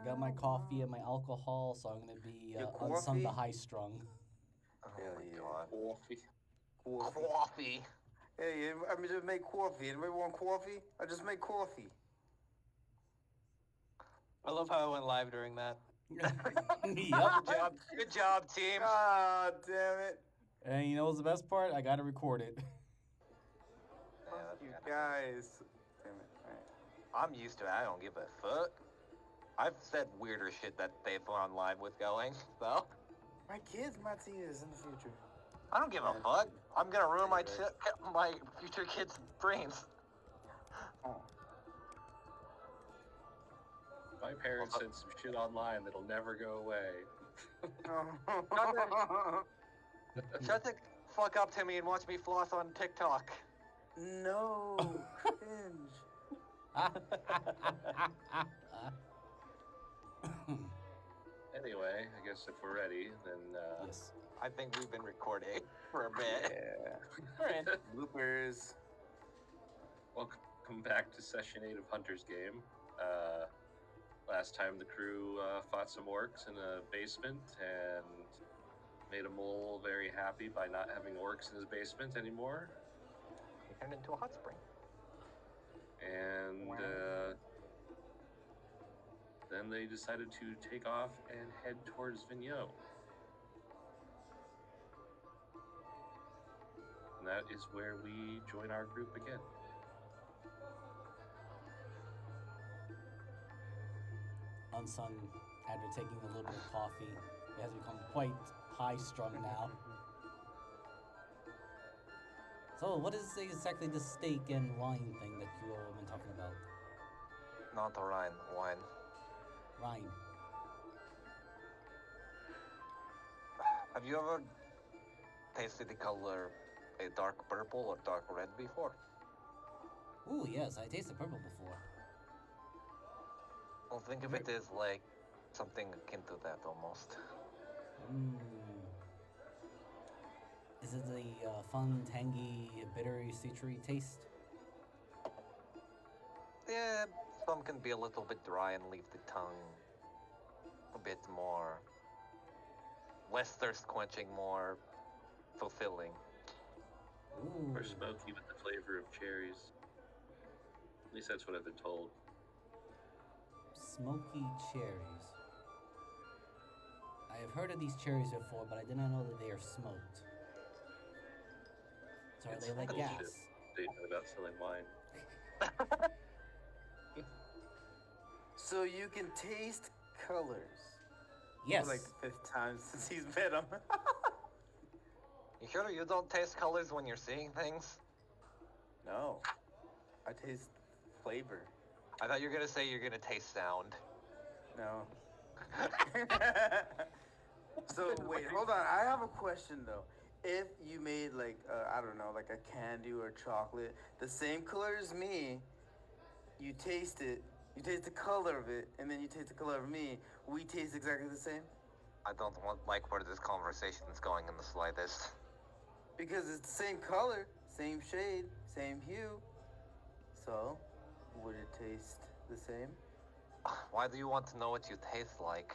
got my coffee and my alcohol, so I'm gonna be Your unsung the coffee? high strung. Oh Hell my yeah. god. Coffee. Coffee. Coffee. Hey, I mean, just make coffee. Anybody want coffee? I just make coffee. I love how I went live during that. Yep. Good job. Good job, team. God damn it. And you know what's the best part? I gotta record it. Yeah, Fuck you that's guys. Damn it. Alright. I'm used to it. I don't give a fuck. I've said weirder shit that they've gone live with going, so My kids might see this in the future. I don't give a fuck. I'm gonna ruin my future kids' brains. Oh. My parents said some shit online that'll never go away. Shut the fuck up, Timmy, and watch me floss on TikTok. No. Cringe. Anyway, I guess if we're ready, then Yes. I think we've been recording for a bit. Yeah. Alright. Bloopers. welcome back to session 8 of Hunter's Game. Last time the crew fought some orcs in a basement and made a mole very happy by not having orcs in his basement anymore. He turned into a hot spring. And then they decided to take off and head towards Vigneault. And that is where we join our group again. Unsung, after taking a little bit of coffee, it has become quite high strung now. So, what is exactly the steak and wine thing that you all have been talking about? Not the Rhine wine. Wine. Have you ever tasted the color a dark purple or dark red before? Ooh, yes, I tasted purple before. Well, think of it as like something akin to that almost. Mmm. Is it the fun, tangy, bittery, citrusy taste? Yeah, some can be a little bit dry and leave the tongue a bit more, less thirst quenching, more fulfilling. Ooh. Or smoky with the flavor of cherries. At least that's what I've been told. Smoky cherries. I have heard of these cherries before, but I did not know that they are smoked. So are It's they like bullshit gas? statement about selling wine. So you can taste colors. Yes. For like the 5th time since he's met him. You sure you don't taste colors when you're seeing things? No. I taste flavor. I thought you were gonna say you're gonna taste sound. No. So wait, hold on. I have a question though. If you made like I don't know, like a candy or chocolate, the same color as me, you taste it, you taste the color of it, and then you taste the color of me, we taste exactly the same? I don't like where this conversation is going in the slightest. Because it's the same color, same shade, same hue. So, would it taste the same? Why do you want to know what you taste like?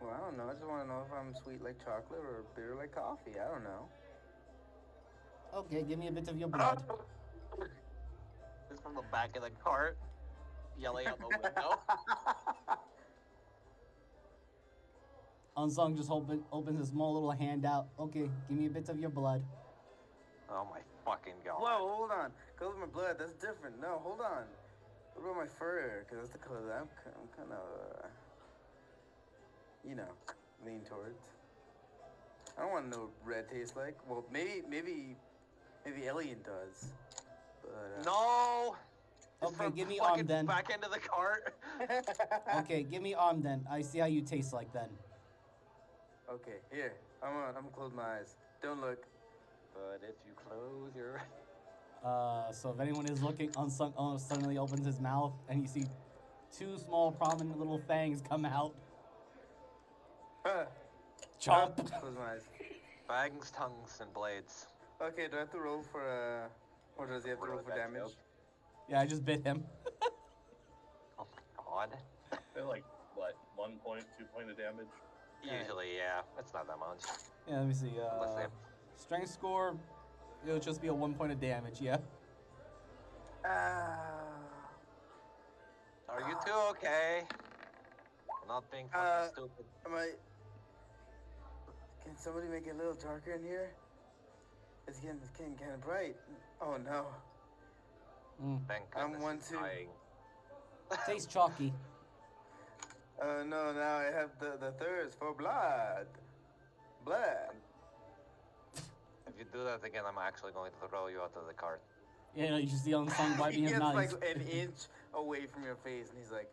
Well, I don't know. I just want to know if I'm sweet like chocolate or bitter like coffee. I don't know. Okay, give me a bit of your blood. Just from the back of the cart, yelling out the window. Unsung just opens his small little hand out. Okay, give me a bit of your blood. Oh my fucking god. Whoa, hold on. Color of my blood, that's different. No, hold on. What about my fur? Because that's the color that I'm kind of, lean towards. I don't want to know what red tastes like. Well, maybe Alien does. But, No! Okay, give me fucking arm then. back into the cart. Okay, give me arm then. I see how you taste like then. Okay, here. I'm gonna close my eyes. Don't look. But if you close your... So if anyone is looking, Unsung suddenly opens his mouth and you see two small prominent little fangs come out. Chomp! Close my eyes. Fangs, tongues, and blades. Okay, do I have to roll for, or does he have to roll for damage? Yeah, I just bit him. Oh my god. They're like 1 point, 2 point of damage. Usually, yeah, it's not that much. Yeah, let me see. Unless they have Strength score, it'll just be a 1 point of damage. Yeah. Are you two okay? Not being fucking stupid. Am I? Can somebody make it a little darker in here? It's getting kind of bright. Oh no. Thank I'm goodness one he's too. dying. Tastes chalky. No, now I have the thirst for blood. Blood. If you do that again, I'm actually going to throw you out of the cart. Yeah, you just see Unsung He wiping his gets mouth. like an inch away from your face, and he's like,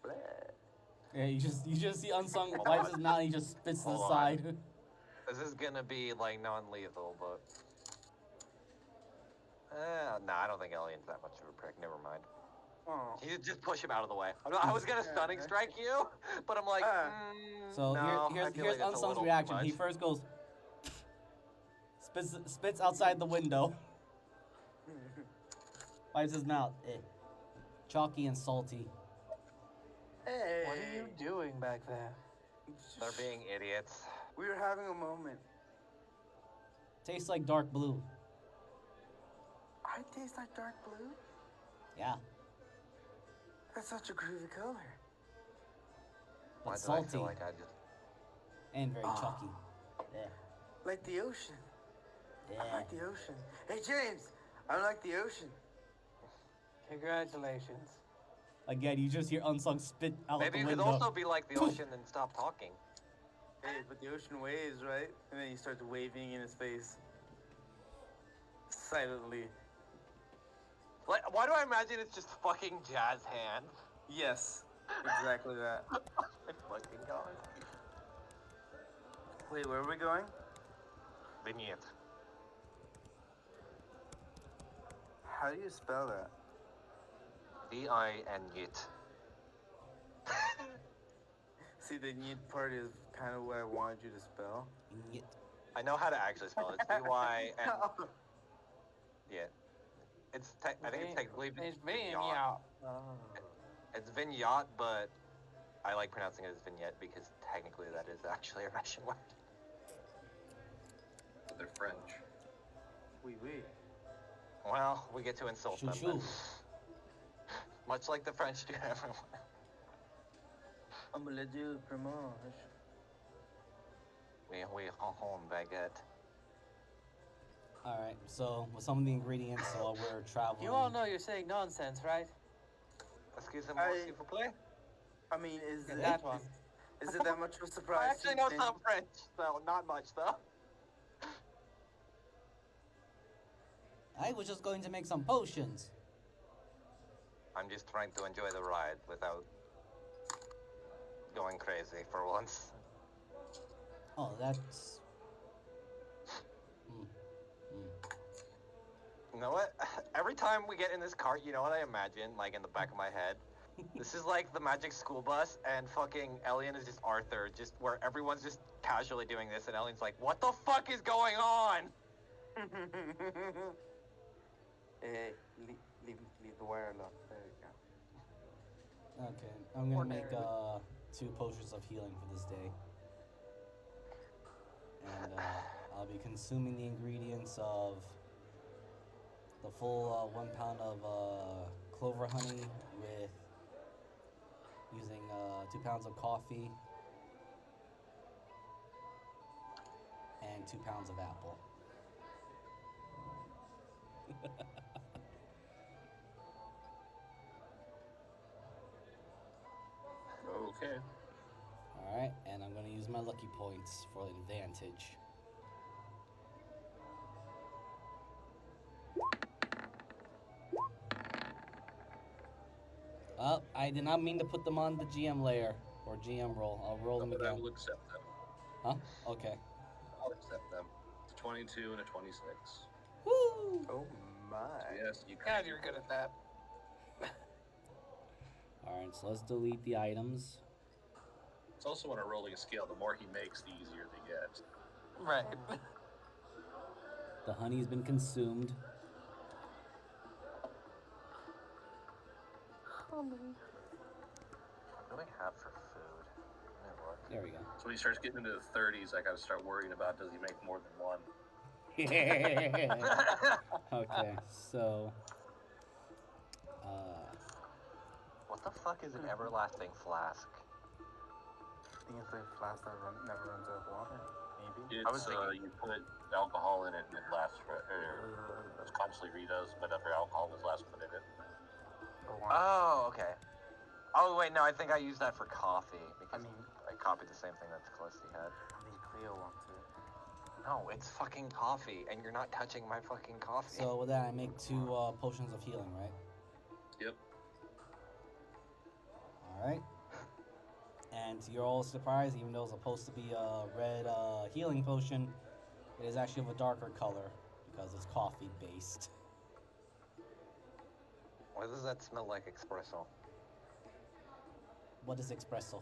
blood. Yeah, you just see Unsung wipes his mouth and he just spits to the Hold on. side. This is gonna be like non-lethal, but nah, I don't think Alien's that much of a prick. Never mind. Oh. You just push him out of the way. I was gonna stunning strike you, but I'm like, So no, here's I feel like that's a Unsung's little reaction. too He much. first goes spits outside the window. Wipes his mouth. Chalky and salty. Hey. What are you doing back there? They're being idiots. We were having a moment. Tastes like dark blue. I taste like dark blue. Yeah. That's such a groovy color. But Why do I salty feel like I just... and very chalky. Yeah. Like the ocean. Yeah. I like the ocean. Hey James, I like the ocean. Congratulations. Again, you just hear Unsung spit out Maybe the you could window. also be like the ocean and stop talking. Hey, but the ocean waves, right? And then he starts waving in his face. Silently. Like, why do I imagine it's just fucking jazz hands? Yes, exactly that. My fucking god. Wait, where are we going? Vignette. How do you spell that? V-I-N-Yet. See, the neat part is kind of what I wanted you to spell. Nyet. I know how to actually spell it. It's V-Y-N... Yeah. I think it's technically It's vignette. Vignette. It's vignette, but I like pronouncing it as vignette because technically that is actually a Russian word. But they're French. Oui. Well, we get to insult them. Chouchou. then. Much like the French do everyone. Omelette du fromage. We home baguette. Alright, so with some of the ingredients while we're traveling. You all know you're saying nonsense, right? Excusez-moi, s'il vous plaît. I mean, is it That one. Is it that much of a surprise? I actually to know you some French, so not much though. I was just going to make some potions. I'm just trying to enjoy the ride without going crazy for once. Oh, that's... You know what? Every time we get in this cart, you know what I imagine, like in the back of my head? This is like the Magic School Bus, and fucking Elian is just Arthur, just where everyone's just casually doing this, and Elian's like, what the fuck is going on? Hey, leave the wire alone. There you go. Okay, I'm gonna make 2 potions of healing for this day. And I'll be consuming the ingredients of the full 1 pound of clover honey with using 2 pounds of coffee and 2 pounds of apple. Okay. Alright, and I'm gonna use my lucky points for advantage. Oh, I did not mean to put them on the GM layer or GM roll. I'll roll them But I again. will accept them. Huh? Okay. I'll accept them. It's a 22 and a 26. Woo! Oh my. Yes, you God, can. you're good at that. Alright, so let's delete the items. It's also on a rolling scale. The more he makes, the easier they get. Right. The honey's been consumed. What do we have for food? Let me look. There we go. So when he starts getting into the 30s, I gotta start worrying about does he make more than one? Okay, so What the fuck is an everlasting flask? I think it's like flask that never runs out of water. Maybe. I was It's thinking- you put alcohol in it and it lasts for. It's constantly redoes, but after alcohol is last put in it. Oh, okay. Oh wait, no, I think I used that for coffee because I mean- I copied the same thing that Felicity had. I think Cleo wants it. No, it's fucking coffee, and you're not touching my fucking coffee. so with that, I make 2 potions of healing, right? Yep. All right. And you're all surprised, even though it's supposed to be a red healing potion, it is actually of a darker color because it's coffee based. Why does that smell like espresso? What is espresso?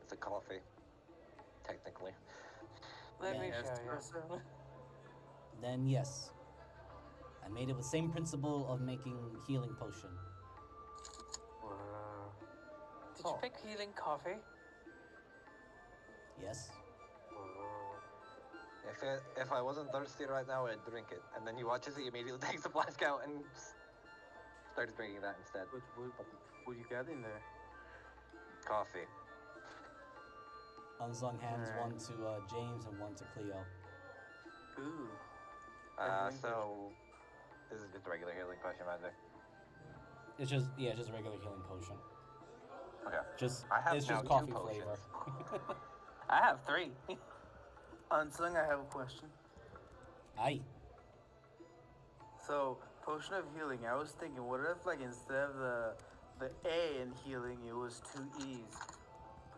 It's a coffee, technically. Let me Yeah, show you. espresso. Then yes, I made it with the same principle of making healing potion. Wow. Did you pick healing coffee? Yes. If I wasn't thirsty right now, I'd drink it. And then you watch as he immediately takes the flask out and starts drinking that instead. What you got in there? Coffee. Unsung hands Alright. one to James and one to Cleo. Ooh. So this is just regular healing potion magic. It's just a regular healing potion. Okay. Just I have it's now just 2 coffee potions. flavor. I have 3. Unsung, I have a question. Aye. So, potion of healing. I was thinking, what if like instead of the A in healing, it was 2 E's?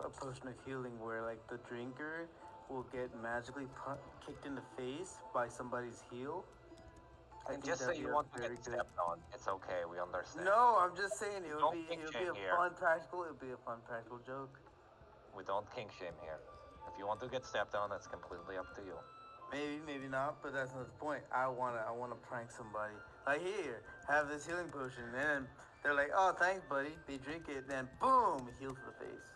A potion of healing where like the drinker will get magically kicked in the face by somebody's heal. I And think just say that'd you be a want to very get good- stepped on. It's okay, we understand. No, I'm just saying it would Don't be kink a shame here. fun practical. It would be a fun practical joke. We don't kink shame here. If you want to get stepped on, that's completely up to you. Maybe not, but that's not the point. I wanna prank somebody. Like here, have this healing potion, and then they're like, "Oh, thanks, buddy." They drink it, then boom, heal to the face.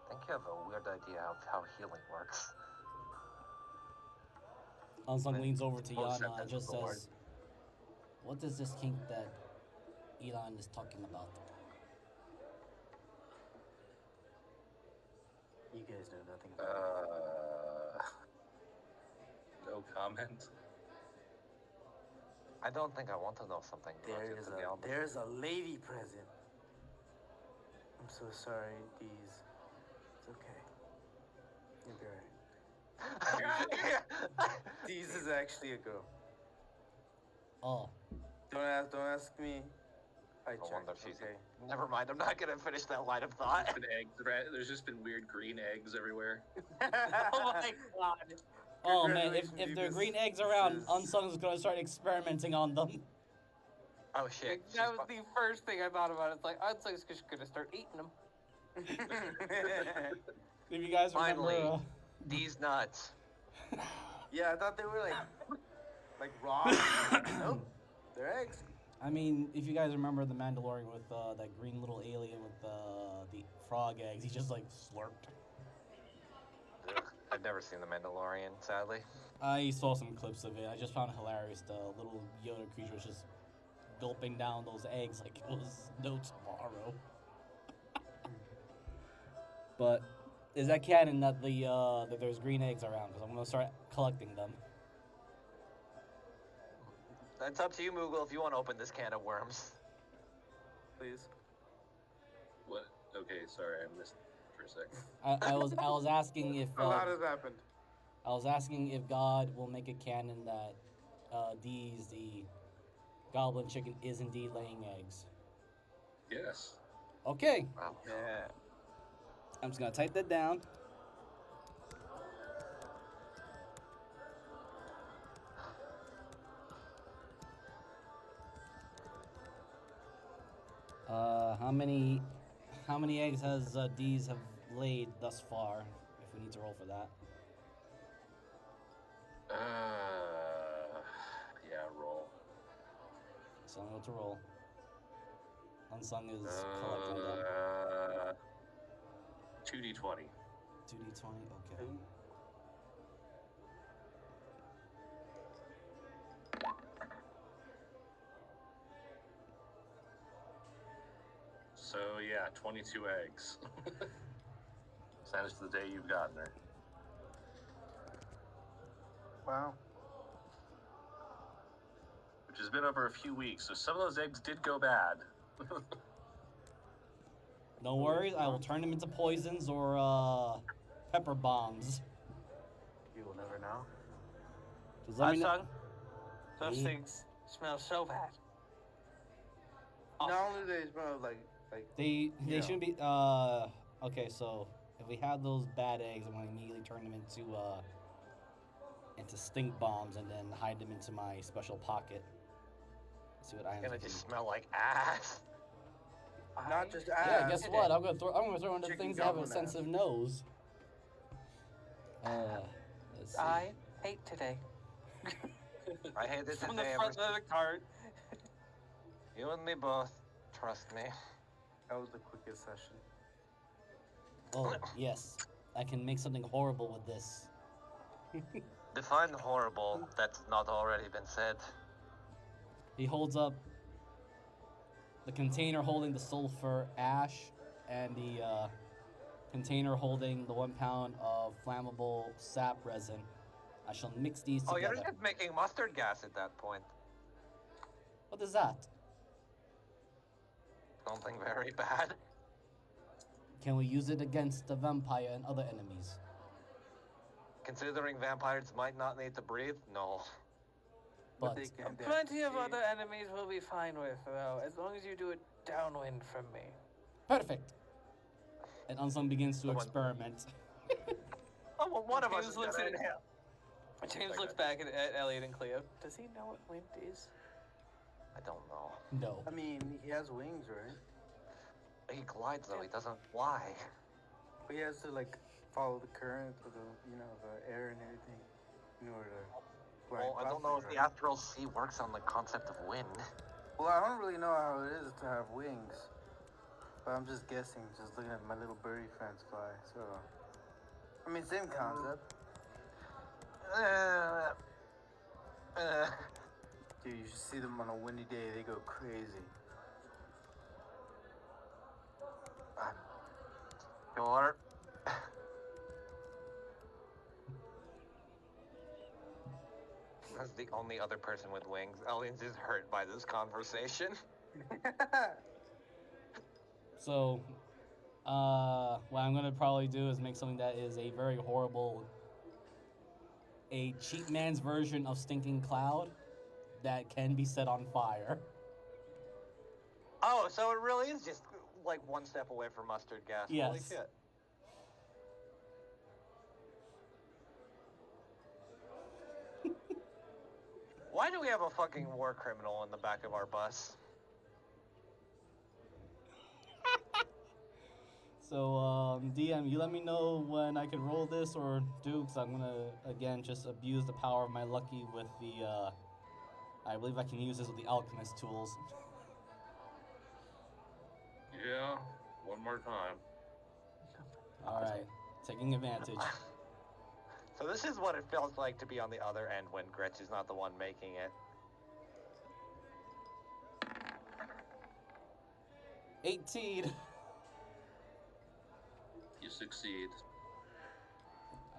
I think you have a weird idea of how healing works. Unsung Then leans over to both Yana and just sentences says, "What is this kink that Elon is talking about?" You guys know nothing about it. No comment. I don't think I want to know something about it, to be honest. There's a lady present. I'm so sorry, Deez. It's okay. You'll be alright. Deez is actually a girl. Oh, Don't ask me. I No wonder checked. she's. Okay. Never mind. I'm not gonna finish that line of thought. There's just been weird green eggs everywhere. Oh my god. oh man! If Congratulations, there are Deez. green eggs This around, is- Unsung's gonna start experimenting on them. Oh shit. she's That was fu- the first thing I thought about. It's like, I'm just gonna start eating them. If you guys remember, Finally. These nuts. Yeah, I thought they were like raw. Nope, they're eggs. I mean, if you guys remember the Mandalorian with that green little alien with the frog eggs, he just like slurped. Ugh, I've never seen The Mandalorian, sadly. I saw some clips of it. I just found it hilarious. The little Yoda creature was just gulping down those eggs like it was no tomorrow. But is that canon that that there's green eggs around? Because I'm gonna start collecting them. It's up to you, Moogle, if you want to open this can of worms. Please. What? Okay, sorry, I missed for a second. I was asking if A lot has happened. I was asking if God will make a canon that Dee's the goblin chicken is indeed laying eggs. Yes. Okay, Wow. Yeah. I'm just gonna type that down. How many eggs has D's have laid thus far? If we need to roll for that. Yeah, roll. So I'm going to roll. Unsung is collecting them. 2d20. 2d20. Okay. So yeah, 22 eggs. That is the day you've gotten her. Wow. Which has been over a few weeks, so some of those eggs did go bad. No worries, I will turn them into poisons or pepper bombs. You will never know. Just let me know. Unsung, those Yeah. things smell so bad. Not only do they smell like They Yeah. shouldn't be. Okay, so if we have those bad eggs, I'm gonna immediately turn them into stink bombs and then hide them into my special pocket. Let's see what items I Gonna can. just smell like ass. not just Yeah, ass. guess what? I'm gonna throw into Chicken things that have a goblin ass. sensitive nose. Let's see. I ate today. I hate it From the today. front of the cart. You and me both. Trust me. That was the quickest session. Oh yes, I can make something horrible with this. Define horrible. That's not already been said. He holds up the container holding the sulfur ash and the container holding the 1 pound of flammable sap resin. I shall mix these Oh, together. you're just making mustard gas at that point. What is that? Something very bad. Can we use it against the vampire and other enemies? Considering vampires might not need to breathe, no. But they can. They have Plenty of to other enemies will be fine with, though, as long as you do it downwind from me. perfect. And Unsung begins to Someone- experiment. Oh, well, one of us James is looks gonna at- inhale. James Okay. looks back at Elliot and Cleo. Does he know what wind is? I don't know. No. I mean, he has wings, right? He glides though. He doesn't fly. But he has to like follow the current of the air and everything in order to. fly Well, I don't know if faster, the right? astral sea works on the concept of wind. Well, I don't really know how it is to have wings, but I'm just guessing, just looking at my little birdie friends fly. So, I mean, same concept. Dude, you should see them on a windy day. They go crazy. Sure. That's the only other person with wings. Aliens is hurt by this conversation. So, what I'm gonna probably do is make something that is a very horrible, a cheap man's version of stinking cloud that can be set on fire. Oh, so it really is just like one step away from mustard gas. Holy Yes. shit. Why do we have a fucking war criminal in the back of our bus? So, DM, you let me know when I can roll this or do, because I'm gonna, again, just abuse the power of my lucky with the, I believe I can use this with the alchemist tools. Yeah, one more time. Alright, taking advantage. So this is what it feels like to be on the other end when Gretch is not the one making it. 18! You succeed.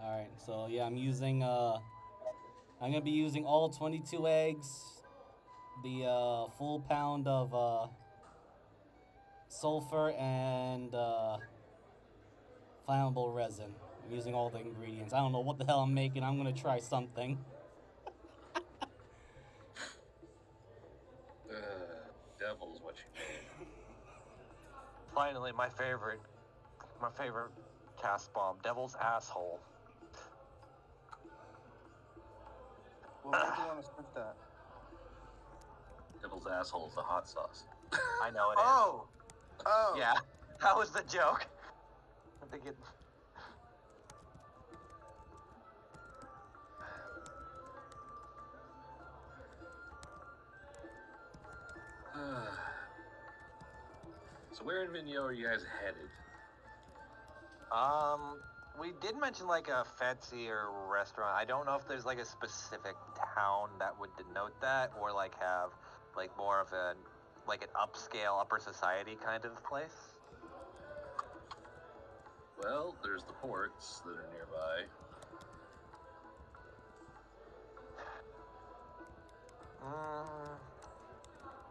Alright, so yeah, I'm gonna be using all 22 eggs, the full pound of sulfur and flammable resin. I'm using all the ingredients. I don't know what the hell I'm making. I'm gonna try something. Devil's what you made. Finally, my favorite cast bomb, Devil's Asshole. Well, where do you want to split that? Devil's asshole is the hot sauce. I know it is. Oh. Yeah, that was the joke. I think it. So where in Vigneault are you guys headed? We did mention like a fancier restaurant. I don't know if there's like a specific town that would denote that, or like have like more of an like an upscale, upper society kind of place. Well, there's the ports that are nearby.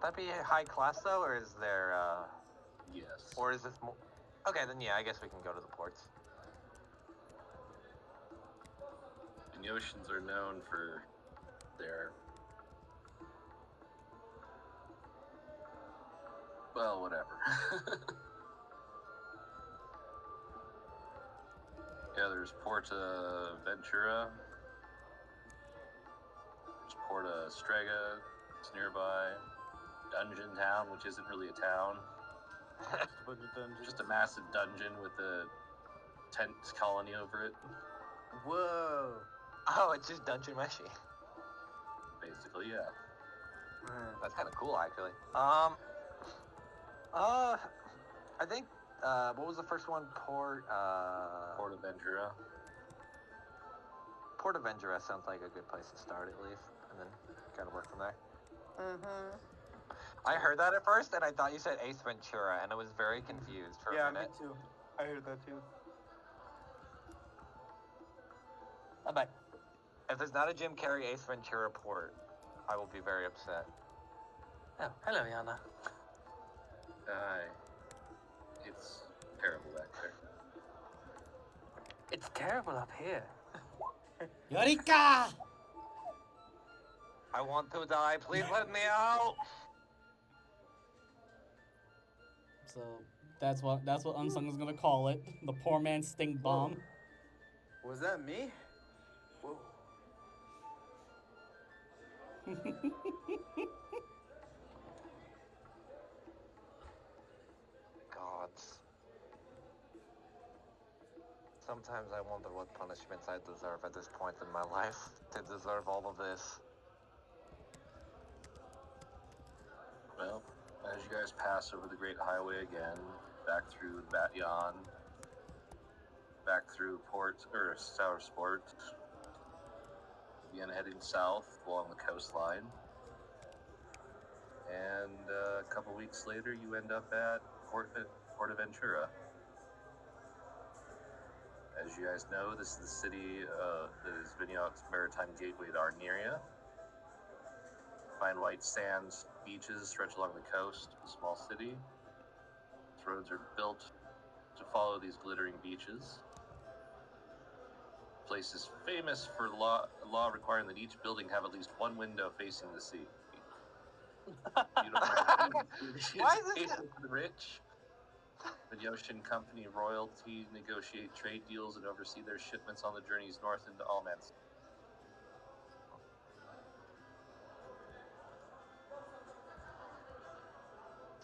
That be high class though, or is there Yes. or is this more? Okay, then yeah, I guess we can go to the ports. Vigneautians are known for their... Well, whatever. Yeah, there's Porta Ventura. There's Porta Strega. It's nearby. Dungeon Town, which isn't really a town. Just a massive dungeon with a tent colony over it. Whoa. Oh, it's just dungeon meshy. Basically, yeah. That's kind of cool, actually. I think, what was the first one? Porta Ventura. Port Avenger sounds like a good place to start, at least, and then kind of work from there. Mm-hmm. I heard that at first, and I thought you said Ace Ventura, and I was very confused for a minute. Me too. I heard that too. Bye-bye. If there's not a Jim Carrey Ace Ventura port, I will be very upset. Oh, hello, Yana. Hi. It's terrible back there. It's terrible up here. Eureka! I want to die. Please let me out. So that's what Unsung is gonna call it. The poor man's stink bomb. Was that me? Whoa. Gods. Sometimes I wonder what punishments I deserve at this point in my life to deserve all of this. Well, as you guys pass over the Great Highway again, back through Batyan, back through Sour Sport, again heading south along the coastline, and a couple weeks later you end up at Portaventura. As you guys know, this is the city that is Vigneault's maritime gateway to Arneria. Fine white sands beaches stretch along the coast of the small city. Its roads are built to follow these glittering beaches. The place is famous for law requiring that each building have at least one window facing the sea. Why is this? For the rich? The ocean company royalty negotiate trade deals and oversee their shipments on the journeys north into Almans.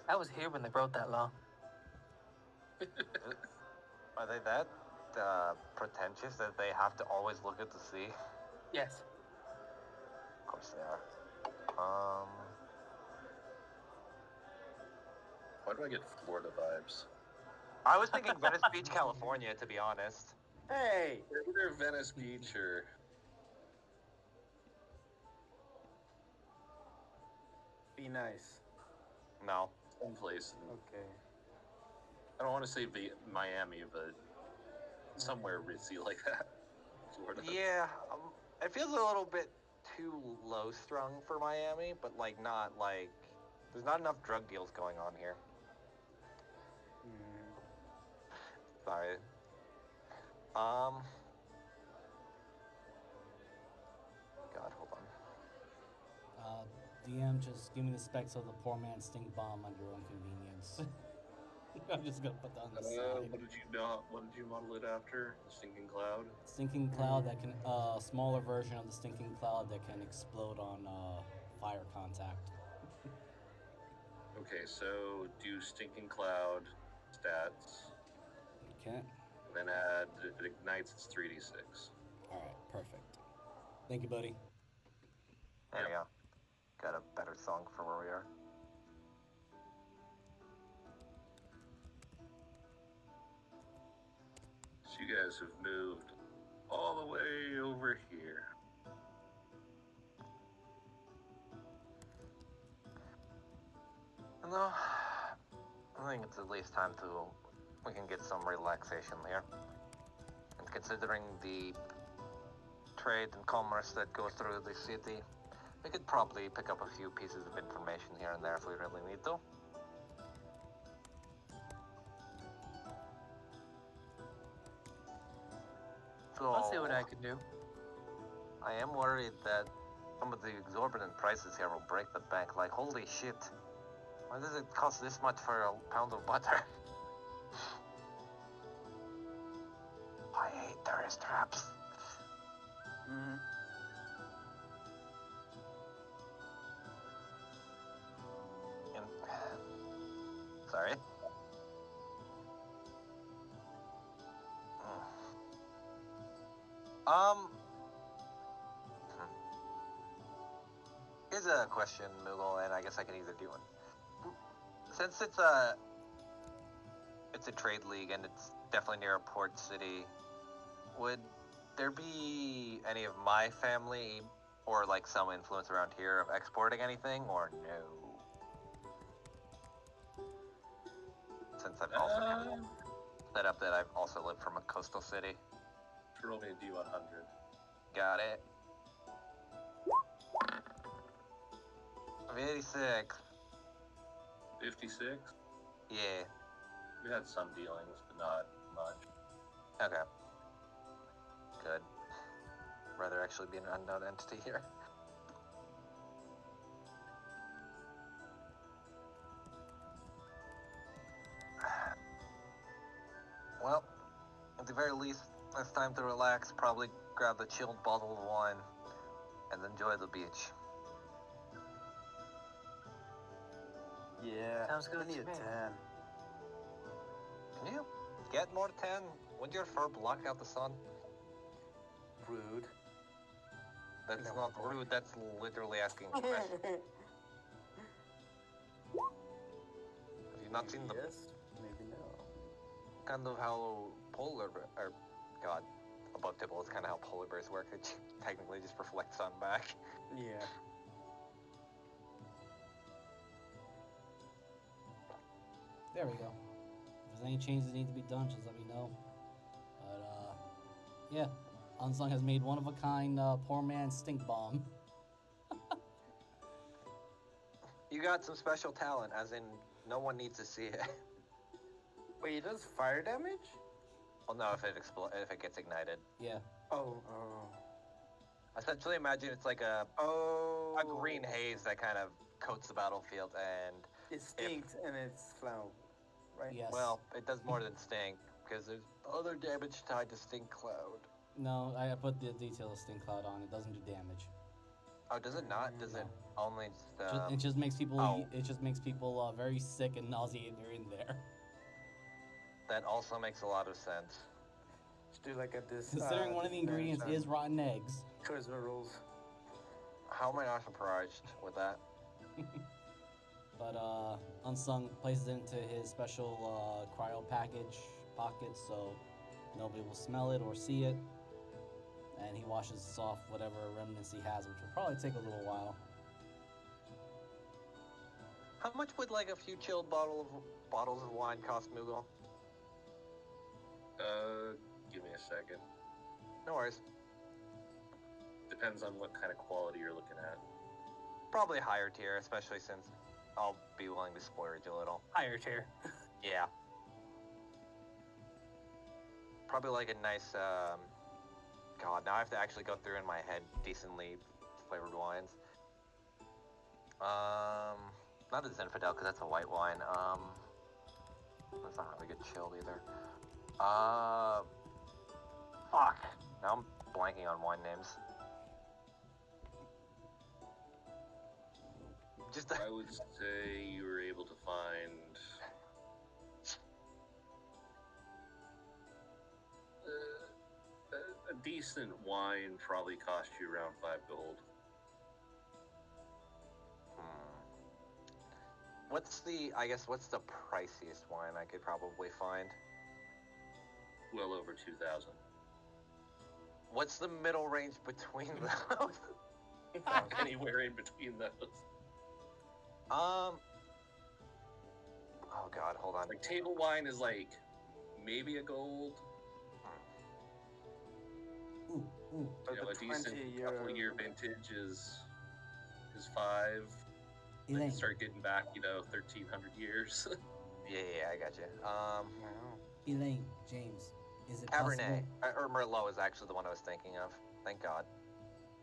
I was here when they wrote that law. Are they that pretentious that they have to always look at the sea? Yes. Of course they are. Why do I get Florida vibes? I was thinking Venice Beach, California, to be honest. Hey! Either Venice Beach or... Be nice. No. someplace. Okay. I don't want to say Miami, but somewhere ritzy like that. Florida. Yeah, it feels a little bit too low strung for Miami, but like not like there's not enough drug deals going on here. Sorry. God, hold on. DM, just give me the specs of the poor man's stink bomb under your own convenience. I'm just gonna put that on the side. What did you model it after? The stinking cloud? Stinking cloud that can, smaller version of the stinking cloud that can explode on fire contact. Okay, so do stinking cloud stats, Okay. then add it ignites. It's 3d6. All right. Perfect. Thank you, buddy. There you go. Got a better song for where we are. You guys have moved all the way over here. No, I think it's at least time we can get some relaxation here. And considering the trade and commerce that goes through the city, we could probably pick up a few pieces of information here and there if we really need to. So, I'll see what I can do. I am worried that some of the exorbitant prices here will break the bank. Like, holy shit. Why does it cost this much for a pound of butter? I hate tourist traps. Mm-hmm. And, sorry. Um, here's a question, Moogle, and I guess I can either do one. Since it's a trade league and it's definitely near a port city, would there be any of my family or like some influence around here of exporting anything, or no? Since I've also kind of set up that I've also lived from a coastal city. Roll me a D100. Got it. 86. 56? Yeah. We had some dealings, but not much. Okay. Good. Rather actually be an unknown entity here. Well, at the very least, it's time to relax, probably grab a chilled bottle of wine, and enjoy the beach. Yeah. Sounds good I need to a me. 10. Can you get more tan? Wouldn't your fur block out the sun? Rude. That's No. not rude, that's literally asking a question. Have you not seen the Yes, maybe no. kind of how God, above table is kind of how polar bears work. They technically just reflect sun back. Yeah. There we go. If there's any changes that need to be done, just let me know. But yeah, Unsung has made one of a kind poor man stink bomb. You got some special talent, as in no one needs to see it. Wait, it does fire damage? Well, no, if it gets ignited. Yeah. Oh. Essentially, imagine it's like a green haze that kind of coats the battlefield, and It stinks and it's flammable, right? Yes. well, it does more than stink because there's other damage tied to stink cloud. No, I put the detail of stink cloud on. It doesn't do damage. Oh, does it not? Does it only? It just makes people. oh. It just makes people very sick and nauseated. They're in there. That also makes a lot of sense. Let's do like a Considering one of the ingredients is rotten eggs. charisma rolls. How am I not surprised with that? But Unsung places it into his special cryo package pocket, so nobody will smell it or see it. And he washes off whatever remnants he has, which will probably take a little while. How much would like a few chilled bottles of wine cost, Moogle? Give me a second. No worries. Depends on what kind of quality you're looking at. Probably higher tier, especially since I'll be willing to splurge a little. Higher tier. Yeah. Probably like a nice, God, now I have to actually go through in my head decently flavored wines. Not a Zinfandel, because that's a white wine. That's not really good chilled either. Fuck. Now I'm blanking on wine names. Just I would say you were able to find a decent wine probably cost you around 5 gold. What's the priciest wine I could probably find? well over 2,000. What's the middle range between those? Anywhere in between those. Oh God, hold on. Like table wine is like maybe a gold. Ooh, ooh. You know, a decent 20-year couple year vintage is 5. Then Elaine, you start getting back, 1,300 years. Yeah, I got you. Wow. Elaine, James, is it Cabernet possible? or Merlot is actually the one I was thinking of. Thank God.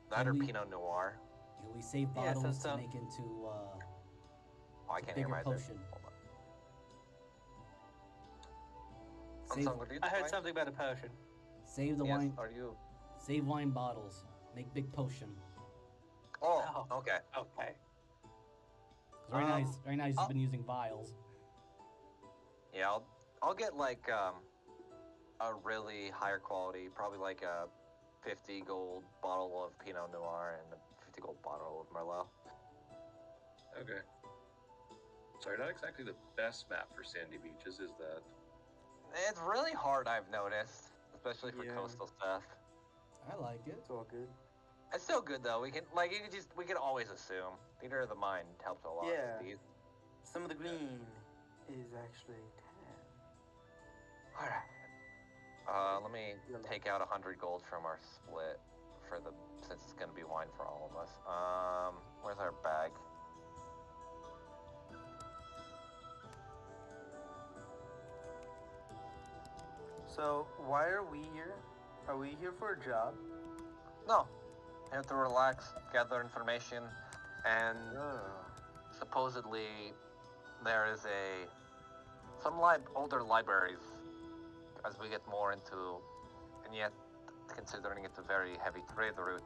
That Can or we- Pinot Noir. Can we save Yeah, bottles so- to make into Oh, I a can't hear bigger myself. potion? Hold on. Save, Unsung, are you I heard trying? something about a potion. save the Yes, wine. are you? Save wine bottles. Make big potion. Oh, okay. Okay. 'Cause right now he's I'll- been using vials. Yeah, I'll get like a really higher quality, probably like a 50 gold bottle of Pinot Noir and a 50 gold bottle of Merlot. Okay. Sorry, not exactly the best map for sandy beaches, is that? It's really hard, I've noticed, especially for Yeah. coastal stuff. I like it. It's all good. It's still good though. We can always assume. Theater of the mind helps a lot. with Yeah. these. Some of the green is actually tan. All right. Let me take out 100 gold from our split since it's gonna be wine for all of us. Where's our bag? So, why are we here? Are we here for a job? No, here to relax, gather information, and supposedly there is some older libraries as we get more into, and yet considering it's a very heavy trade route.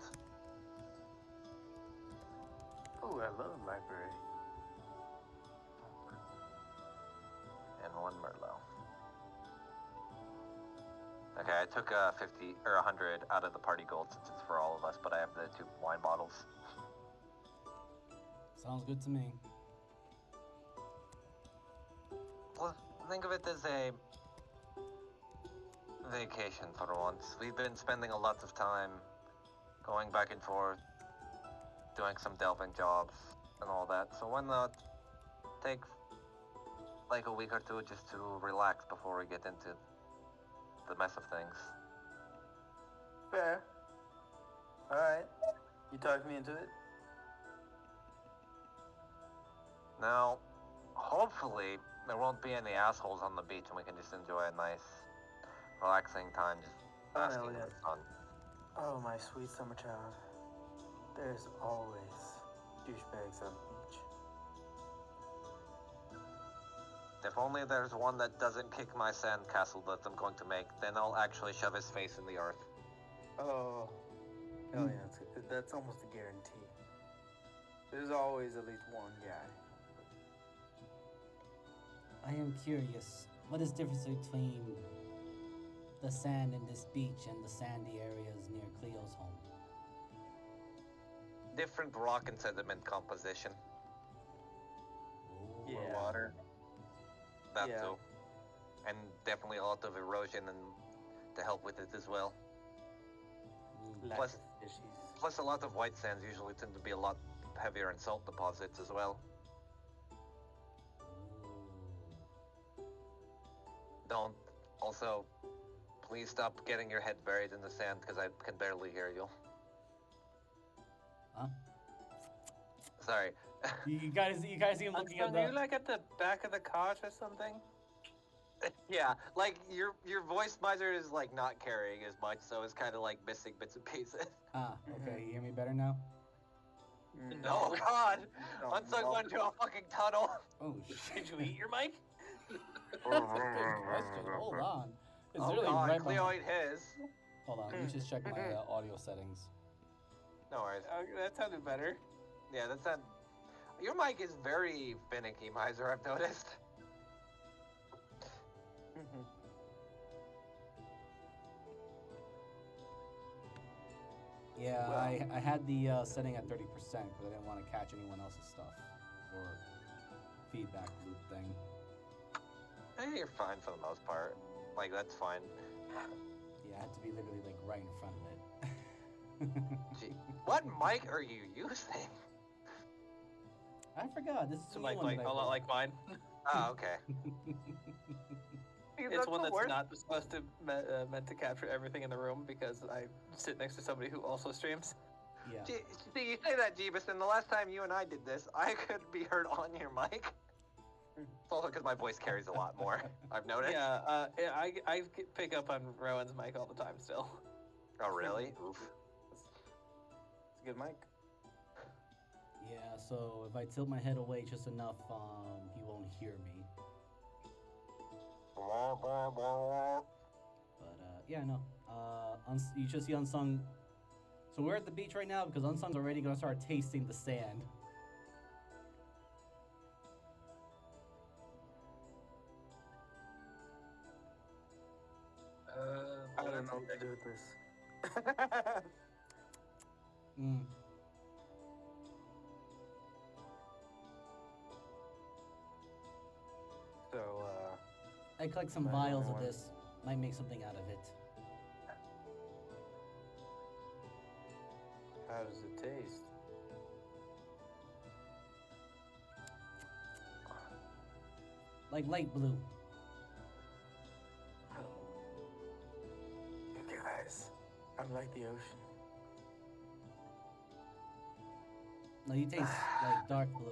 Oh, I love library. And one Merlot. Okay, I took 50 or 100 out of the party gold since it's for all of us, but I have the 2 wine bottles. Sounds good to me. Well, think of it as a vacation for once. We've been spending a lot of time going back and forth, doing some delving jobs and all that. So why not take like a week or two just to relax before we get into the mess of things? Fair. Alright. You talked me into it? Now, hopefully there won't be any assholes on the beach and we can just enjoy a nice, relaxing time just basking in Elliot. the sun. Oh, my sweet summer child. There's always douchebags on the beach. If only there's one that doesn't kick my sandcastle that I'm going to make, then I'll actually shove his face in the earth. Oh. Hell yeah, that's almost a guarantee. There's always at least one guy. I am curious. What is the difference between the sand in this beach and the sandy areas near Cleo's home? Different rock and sediment composition. Yeah. More water. That Yeah. too. And definitely a lot of erosion and to help with it as well. Lack Plus- of fishies. Plus a lot of white sands usually tend to be a lot heavier in salt deposits as well. Don't. Also, please stop getting your head buried in the sand because I can barely hear you. Huh? Sorry. You guys see him looking at Are you the. like at the back of the cart or something? Yeah, like your voice miser is like not carrying as much, so it's kind of like missing bits and pieces. Ah, okay. You hear me better now? Oh God! No, Unsung no. went into a fucking tunnel. Oh shit. Did you eat your mic? That's a good question. Hold on. It's Oh literally God! right Cleo behind. ate his. Hold on. Let me just check my audio settings. No worries. That sounded better. Yeah, that's not. Your mic is very finicky, miser. I've noticed. Yeah, Well- I had the setting at 30% because I didn't want to catch anyone else's stuff or feedback loop thing. Hey, you're fine for the most part. Like that's fine. Yeah, I had to be literally like right in front of it. Gee, what mic are you using? I forgot. This is It's a a new mic one like that a I lot bought. like mine. Oh, okay. It's one that's not supposed to meant to capture everything in the room because I sit next to somebody who also streams. Yeah. See, you say that, Jeebus, and the last time you and I did this, I could be heard on your mic. It's also because my voice carries a lot more, I've noticed. Yeah, I pick up on Rowan's mic all the time still. Oh, really? Oof. It's a good mic. Yeah, so if I tilt my head away just enough, he won't hear me. But yeah, no. You should see Unsung. So we're at the beach right now because Unsung's already gonna start tasting the sand. I don't know what to do with this. Mm. So, I collect some Might vials of want- this. Might make something out of it. how does it taste? Like light blue. You guys, I'm like the ocean. No, you taste like dark blue.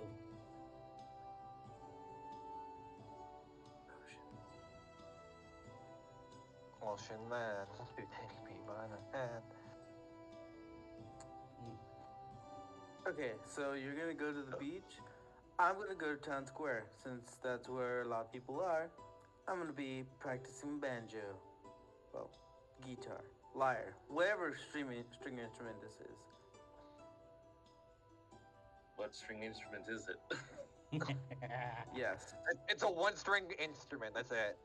Ocean man, you take me by the hand. Okay, so you're gonna go to the beach. I'm gonna go to town square since that's where a lot of people are. I'm gonna be practicing banjo, well, guitar, lyre, whatever string instrument this is. What string instrument is it? Yes. It's a one-string instrument, that's it.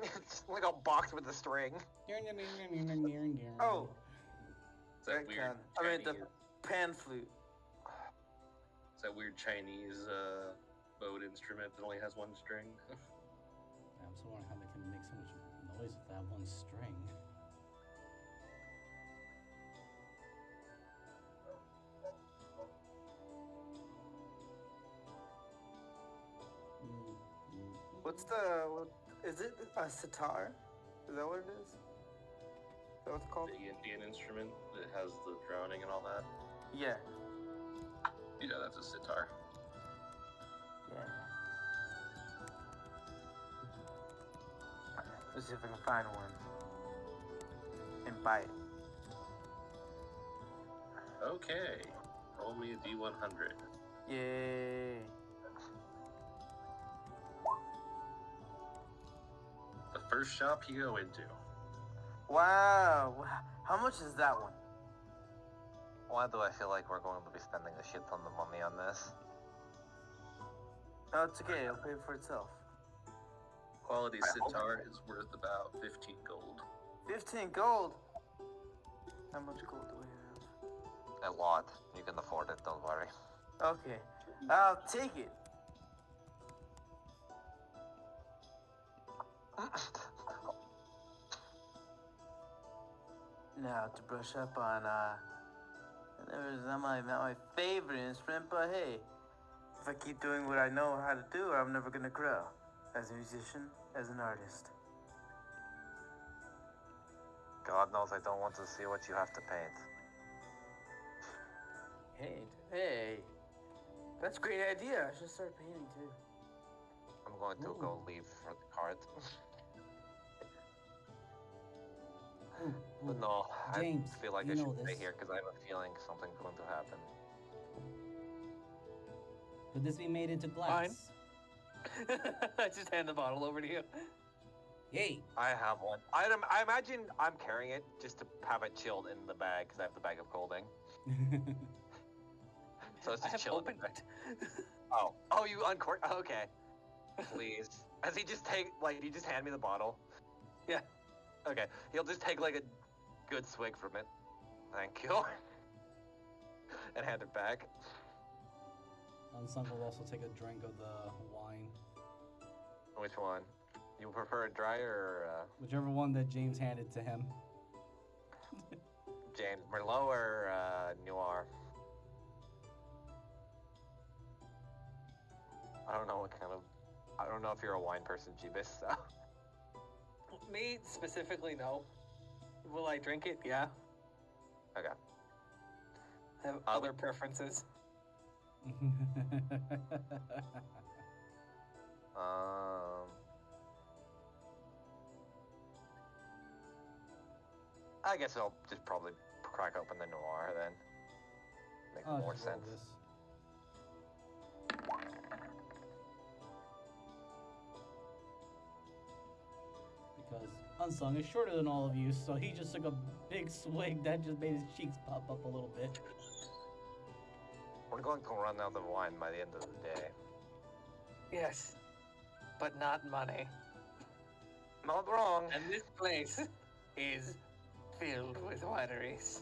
It's like a box with a string. Oh, Is that that weird kind. I mean the Chinese? pan flute. Is that weird Chinese bowed instrument that only has one string? I'm so wondering how they can make so much noise with that one string. What's is it a sitar? Is that what it is? Is that what it's called? The Indian instrument that has the drowning and all that. Yeah. Yeah, that's a sitar. Yeah. Let's see if I can find one and buy it. Okay. Roll me a D100. Yay. The first shop you go into. Wow. How much is that one? Why do I feel like we're going to be spending a shit ton of money on this? Oh, it's okay. It'll pay for itself. Quality I hope sitar is worth about 15 gold. 15 gold. How much gold do we A lot. You can afford it, don't worry. have? Okay. I'll take it. Now to brush up on it's not my favorite instrument, but hey, if I keep doing what I know how to do, I'm never gonna grow as a musician, as an artist. God knows I don't want to see what you have to paint. Hey, that's a great idea. I should start painting too. I'm going to go leave for the cart. Ooh, But ooh. no, James, I feel like you I know should stay this. here because I have a feeling something's going to happen. Could this be made into glass? I just hand the bottle over to you. Yay! I have one. I imagine I'm carrying it just to have it chilled in the bag because I have the bag of holding. So it's I just have chilling. opened it. Oh, you uncorked? Okay. Please. As he just you just hand me the bottle? Yeah. Okay. He'll just take like a good swig from it. Thank you. And hand it back. Unsung will also take a drink of the wine. Which one? You prefer it dry or Whichever one that James handed to him. James Merlot or Noir? I don't know what kind of. I don't know if you're a wine person, Jeebus. So. Me specifically, no. Will I drink it? Yeah. Okay. I have other preferences. I guess I'll just probably crack open the Noir then. Make I'll more just roll sense. this. Because Unsung is shorter than all of you, so he just took a big swig that just made his cheeks pop up a little bit. We're going to run out of wine by the end of the day. Yes, but not money. Not wrong. And this place is filled with wineries.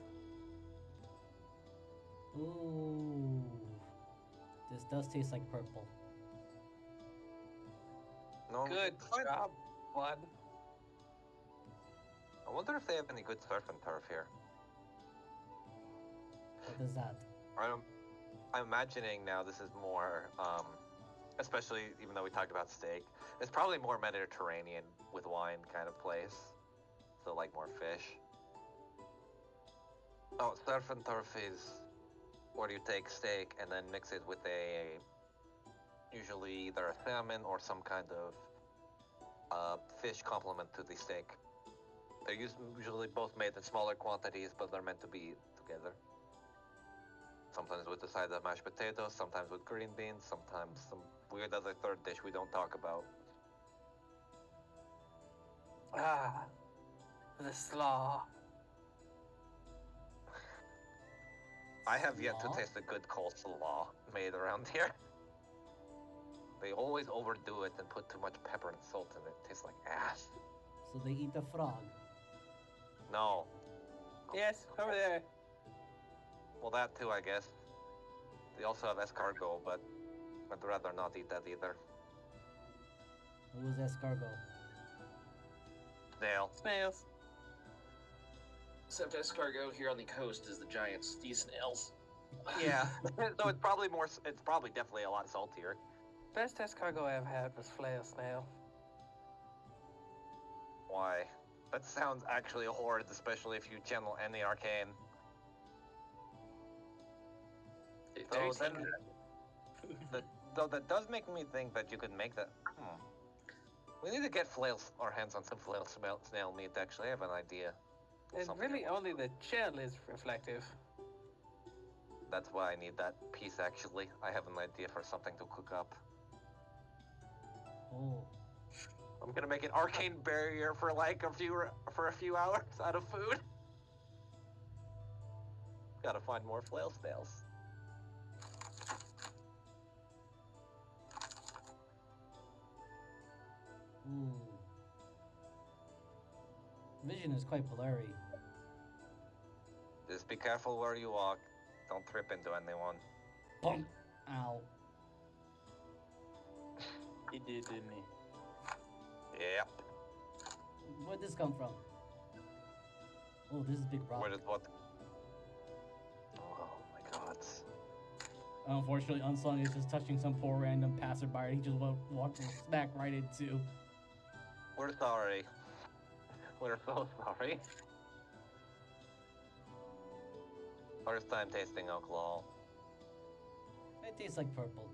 Ooh. This does taste like purple. No, Good fine. job, one. I wonder if they have any good surf and turf here. What is that? I'm imagining now this is more, especially even though we talked about steak, it's probably more Mediterranean with wine kind of place. So like more fish. Oh, surf and turf is where you take steak and then mix it with usually either a salmon or some kind of fish complement to the steak. They're usually both made in smaller quantities, but they're meant to be together. Sometimes with the side of mashed potatoes, sometimes with green beans, sometimes some weird other third dish we don't talk about. Ah, the slaw. I have yet to Slaw? taste a good coleslaw made around here. They always overdo it and put too much pepper and salt in it. It tastes like ass. So they eat the frog. No. Yes, over there. Well, that too, I guess. They also have escargot, but I'd rather not eat that either. What was escargot? Snail. Snails. Except escargot here on the coast is the giant sea snails. Yeah. So it's probably more. It's probably definitely a lot saltier. Best escargot I've had was flail snail. Why? That sounds actually horrid, especially if you channel any arcane. It So tastes then, like though that does make me think that you could make that. We need to get our hands on some flail snail meat. Actually, I have an idea. And Something really I want. only the shell is reflective. That's why I need that piece. Actually, I have an idea for something to cook up. Oh. I'm gonna make an arcane barrier for like a few hours out of food. Gotta find more flail snails. Ooh. Vision is quite blurry. Just be careful where you walk. Don't trip into anyone. Bonk! Ow. He did, didn't he? Yep. Where'd this come from? Oh, this is big rock. Where did what? Oh my god. Unfortunately, Unsung is just touching some poor random passerby. He just walked smack right into. We're sorry. We're so sorry. First time tasting alcohol. It tastes like purple.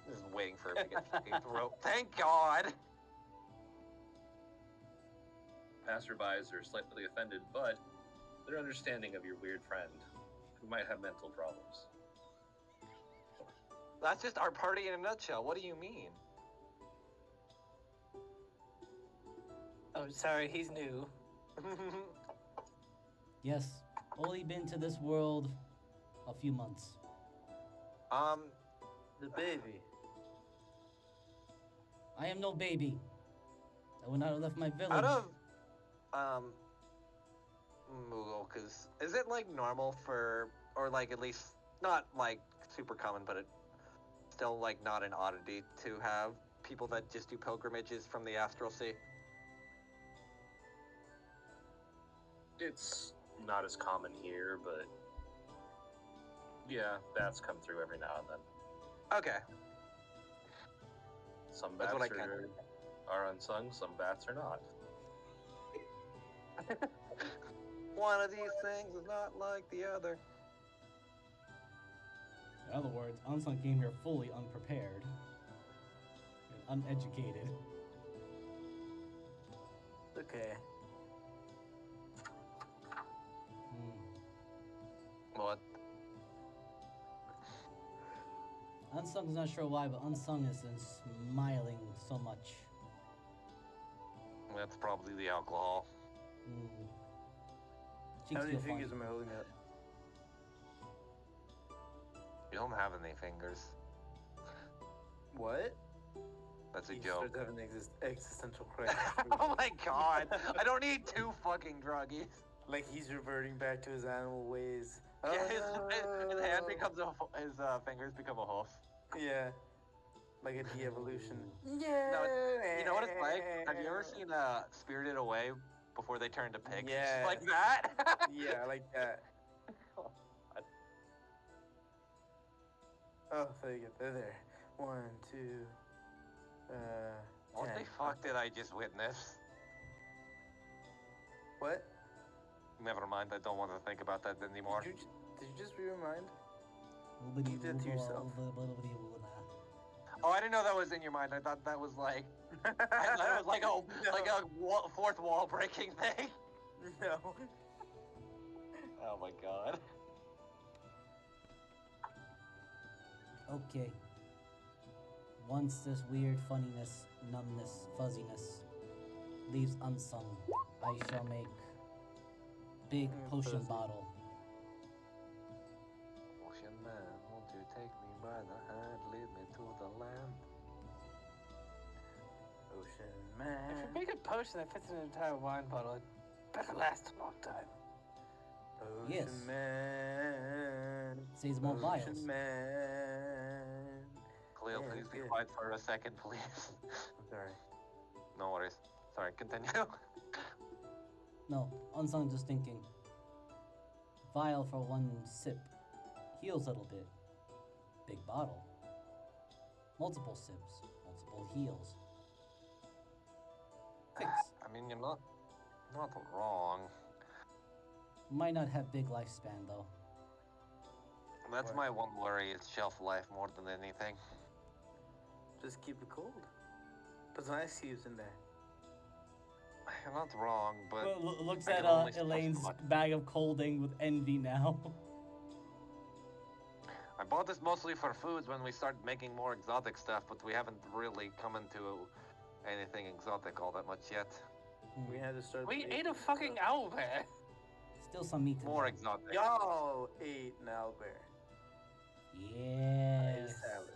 Just waiting for him to get fucking throat. Thank God! passerbys are slightly offended, but they're understanding of your weird friend who might have mental problems. That's just our party in a nutshell. What do you mean? Oh, sorry, he's new. Yes, only been to this world a few months. The baby. I am no baby. I would not have left my village. out of, Moogle, because is it like normal for, or like at least not like super common, but it still like not an oddity to have people that just do pilgrimages from the astral sea? It's not as common here, but yeah, bats come through every now and then. Okay. Some That's bats what I can- are unsung, some bats are not. One of these things is not like the other. In other words, Unsung came here fully unprepared and uneducated. Okay. What? Unsung's not sure why, but Unsung has been smiling so much. That's probably the alcohol. How Cheeks many feel fingers funny. am I holding up? You don't have any fingers. What? That's a He joke. starts having existential crisis. Oh my god! I don't need two fucking druggies. Like he's reverting back to his animal ways. Yeah, Oh, his hand becomes his fingers become a hoof. Yeah. Like a de-evolution. No, you know what it's like? Have you ever seen Spirited Away before they turn to pigs? It's Yeah. just like that. Yeah, I like that. Oh, there you go. They're there. 1, 2, What 10. the fuck did I just witness? What? Never mind, I don't want to think about that anymore. Did you just read your mind? You did to yourself. Oh, I didn't know that was in your mind. I thought that was like, I thought it was like a fourth wall breaking thing. No. Oh my god. Okay. Once this weird funniness, numbness, fuzziness leaves Unsung, I shall make big potion Fuzzy. bottle. Ocean man, won't you take me by the hand, lead me to the land? Ocean If man. you make a potion that fits in an entire wine bottle, it better last a long time. Ocean Yes. man. Saves more vials. Ocean man. Cleo, Yeah, please be good. quiet for a second, please. I'm sorry. No worries. Sorry, continue. No, Unsung just thinking. Vial for one sip. Heals a little bit. Big bottle. Multiple sips. Multiple heals. Fix. I mean, you're not wrong. Might not have big lifespan though. That's What? my one worry, it's shelf life more than anything. Just keep it cold. Put some ice cubes in there. You're not wrong, but Looks I at can only store so Elaine's much. bag of colding with envy now. I bought this mostly for foods when we start making more exotic stuff, but we haven't really come into anything exotic all that much yet. We had to start. We making ate a fucking stuff. owlbear. Still some meat to More go. exotic. Y'all ate an owlbear. I ate Yes. salad.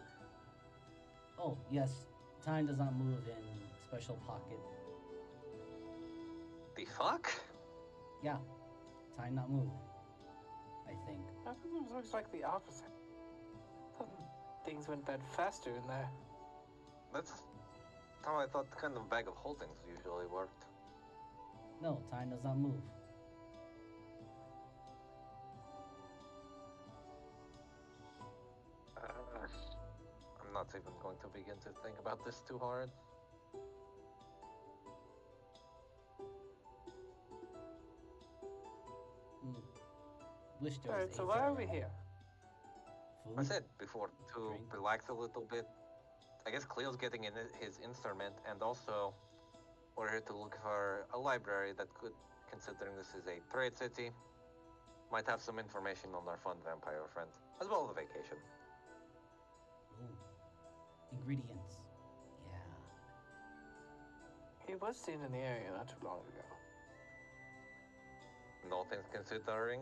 Oh, yes. Time does not move in special pocket. The fuck? Yeah. Time not move. I think. That looks like the opposite. Things went bad faster in there. That's how I thought the kind of bag of holdings usually worked. No, time does not move. I'm not even going to begin to think about this too hard. Wish there was Alright, so a why are fairy we around. here? Food? I said before to Drink. relax a little bit. I guess Cleo's getting in his instrument, and also we're here to look for a library that could, considering this is a trade city, might have some information on our fun vampire friend, as well as a vacation. Ooh. Ingredients. Yeah. He was seen in the area not too long ago. No things considering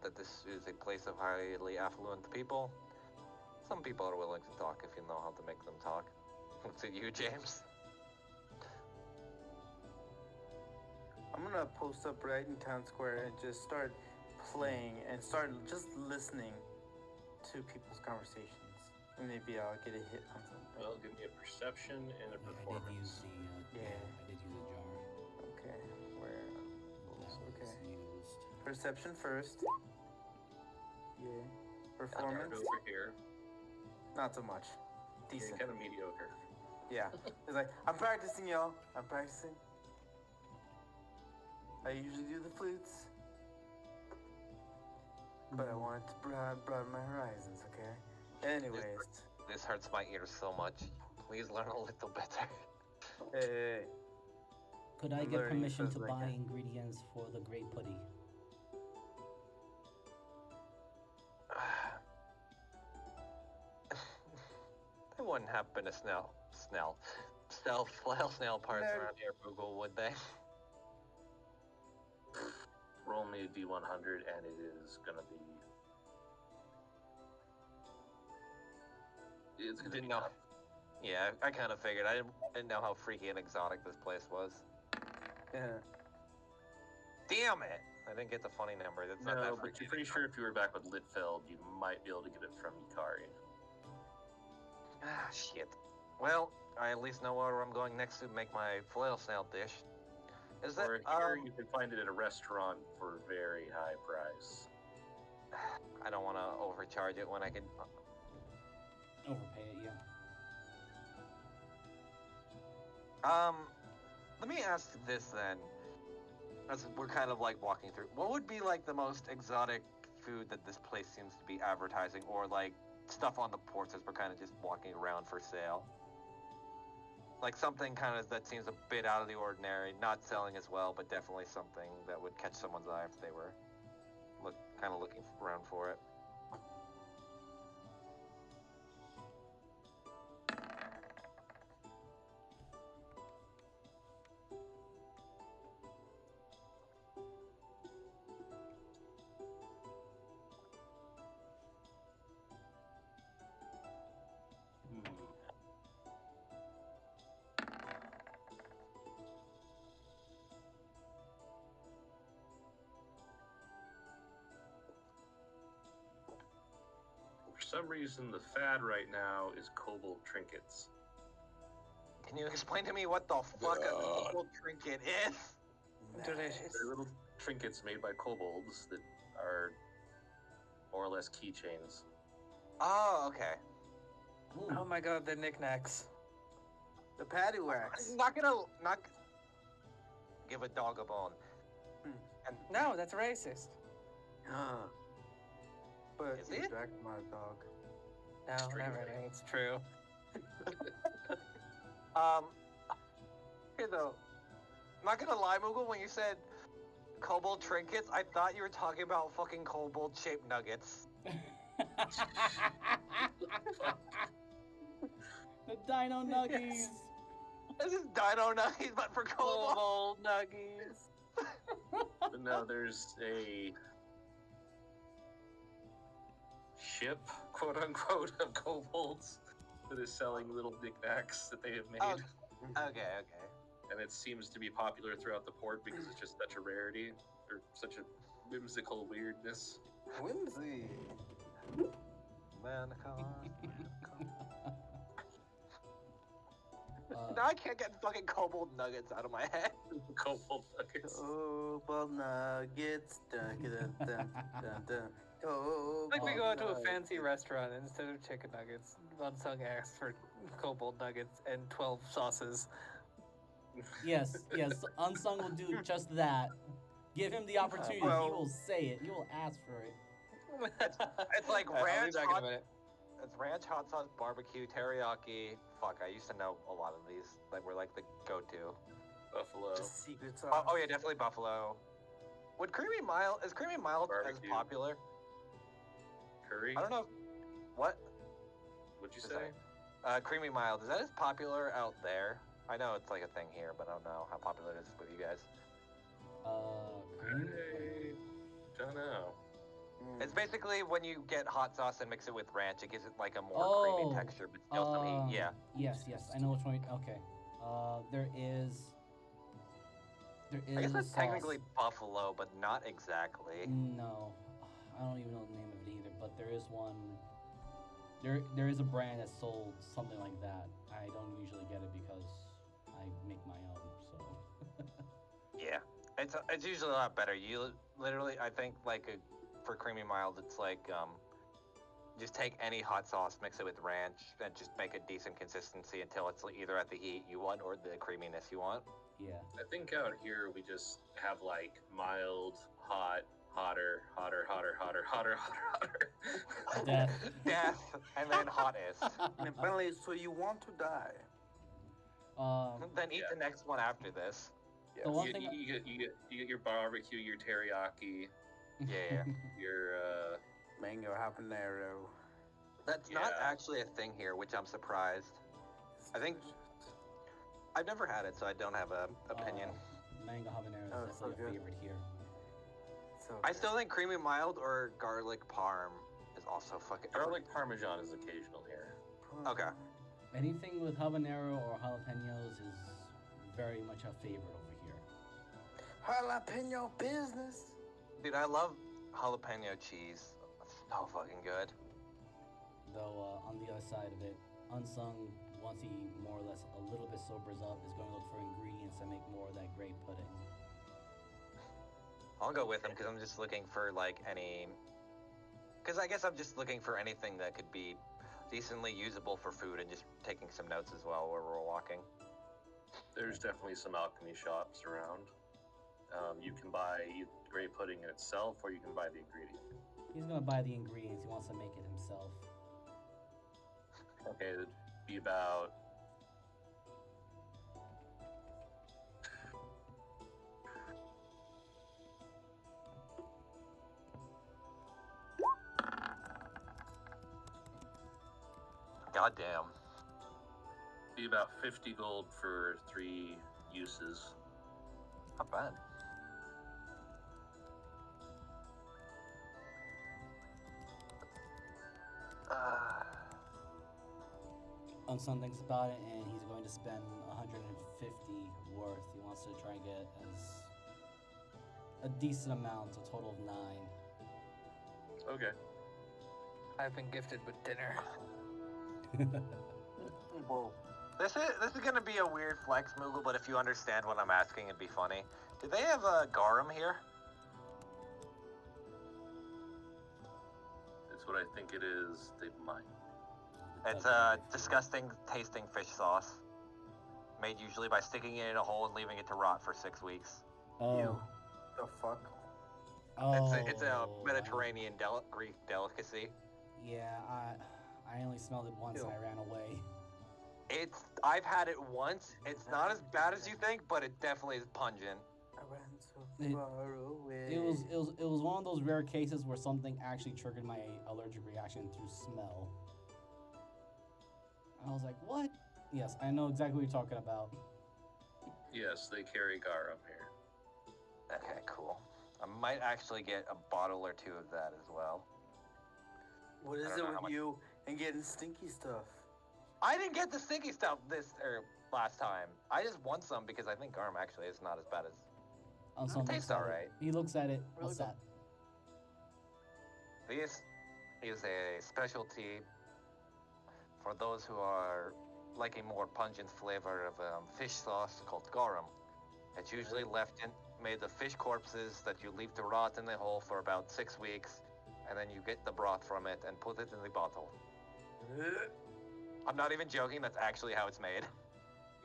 that this is a place of highly affluent people. Some people are willing to talk if you know how to make them talk. What's it, you, James? I'm gonna post up right in town square and just start playing and start just listening to people's conversations. And maybe I'll get a hit on something. Well, give me a perception and a I did performance. use the Yeah. I did use a jar. Okay, where? That Okay. was used. Perception first. Yeah. Start Performance, over here. not so much. You're Decent. kind of mediocre. Yeah. It's like, I'm practicing, y'all. I'm practicing. I usually do the flutes. But I wanted to broaden my horizons, okay? Anyways. This hurts my ears so much. Please learn a little better. Hey. Could I I'm get learning permission as to I buy can. ingredients for the grape pudding? They wouldn't happen to flail snail parts No. around here, Google, would they? Roll me a D100, and it is gonna be. It's gonna Didn't be know. tough. Yeah, I kind of figured. I didn't know how freaky and exotic this place was. Yeah. Damn it! I didn't get the funny number. That's not No, that but freaky. you're pretty sure if you were back with Litfeld, you might be able to get it from Ikari. Ah, shit. Well, I at least know where I'm going next to make my flail snail dish. Is that Or here, you can find it at a restaurant for a very high price. I don't want to overcharge it when I can. Overpay it, yeah. Let me ask this then. As we're kind of like walking through, what would be like the most exotic food that this place seems to be advertising, or like stuff on the ports as we're kind of just walking around for sale? Like something kind of that seems a bit out of the ordinary, not selling as well, but definitely something that would catch someone's eye if they were looking around for it. For some reason, the fad right now is kobold trinkets. Can you explain to me what the fuck a kobold trinket is? Delicious. They're little trinkets made by kobolds that are more or less keychains. Oh, okay. Ooh. Oh my god, the knickknacks. The patty wax. I'm not gonna give a dog a bone. And No, that's racist. But Is you it? drank my dog. No, not really. It's true. Here though, I'm not gonna lie, Moogle. When you said kobold trinkets, I thought you were talking about fucking kobold-shaped nuggets. The Dino Nuggies! This is Dino Nuggies, but for kobold. Kobold nuggies. But no, there's a ship, quote unquote, of kobolds that is selling little knickknacks that they have made. Oh, okay. And it seems to be popular throughout the port because it's just such a rarity or such a whimsical weirdness. Whimsy. Now I can't get fucking kobold nuggets out of my head. Kobold nuggets. Kobold nuggets. Dun, dun, dun, dun, dun. Kobold Like we go out to a nuggets. fancy restaurant and instead of chicken nuggets, Unsung asks for kobold nuggets and 12 sauces. Yes, Unsung will do just that. Give him the opportunity, Well- he will say it. He will ask for it. It's like I'll be ranch back in a hot. minute. It's ranch, hot sauce, barbecue, teriyaki. Fuck, I used to know a lot of these. Like were like the go-to. Buffalo. Just secret sauce. Oh yeah, definitely buffalo. Would creamy mild as Barbecue. popular? Curry? I don't know. What? What'd you Is say? Creamy mild. Is that as popular out there? I know it's like a thing here, but I don't know how popular it is with you guys. Green? I don't know. It's basically when you get hot sauce and mix it with ranch, it gives it like a more creamy Oh, texture, but still some heat. Yeah. Yes, I know which one. Okay. There is I guess a that's sauce. technically buffalo, but not exactly. No, I don't even know the name of it either. But there is one. There is a brand that sold something like that. I don't usually get it because I make my own. So Yeah, it's usually a lot better. You literally, I think, for creamy mild, it's like just take any hot sauce, mix it with ranch, and just make a decent consistency until it's either at the heat you want or the creaminess you want. yeah. I think out here we just have like mild, hot, hotter, hotter, hotter, hotter, hotter, hotter, hotter. Death. Death, and then hottest. And finally, so you want to die? Then eat Yeah. the next one after this. The one You, thing. you get your barbecue, your teriyaki, Yeah, your Mango habanero. that's not Yeah. actually a thing here, which I'm surprised. I think I've never had it, so I don't have an opinion. Mango habanero Oh, is it's so definitely a good. favorite here. So I good. still think creamy mild or garlic parm is also fucking. garlic parmesan is occasional here. Okay. Anything with habanero or jalapenos is very much a favorite over here. Jalapeno business. Dude, I love jalapeno cheese. It's so fucking good. Though on the other side of it, Unsung, once he more or less a little bit sobers up, is going to look for ingredients that make more of that grape pudding. I'll go with him because I'm just looking for any. Because I guess I'm just looking for anything that could be decently usable for food and just taking some notes as well where we're walking. There's definitely some alchemy shops around. You can buy grape pudding in itself, or you can buy the ingredient. He's going to buy the ingredients. He wants to make it himself. Okay, it'd be about Goddamn. 50 gold for 3 uses. Not bad. Unsung thinks about it, and he's going to spend 150 worth. He wants to try and get a decent amount, a total of 9. Okay. I've been gifted with dinner. Whoa. This is gonna be a weird flex, Moogle, but if you understand what I'm asking, it'd be funny. Do they have a garum here? That's what I think it is. They might. It's a disgusting tasting fish sauce, made usually by sticking it in a hole and leaving it to rot for 6 weeks. Oh. Ew. The fuck? Oh. It's a Mediterranean Greek delicacy. Yeah, I only smelled it once and I ran away. I've had it once. It's not as bad as you think, but it definitely is pungent. I ran so It- far away. It was one of those rare cases where something actually triggered my allergic reaction through smell. I was like, what? Yes, I know exactly what you're talking about. Yes, they carry garum here. Okay, cool. I might actually get a bottle or 2 of that as well. What is I don't it know how with much- you and getting stinky stuff? I didn't get the stinky stuff last time. I just want some because I think garum actually is not as bad as. Unsung tastes looks at alright. it. He looks at it. Really What's good. that? This is a specialty for those who are like a more pungent flavor of fish sauce called garum. It's usually made of fish corpses that you leave to rot in the hole for about 6 weeks, and then you get the broth from it and put it in the bottle. I'm not even joking, that's actually how it's made.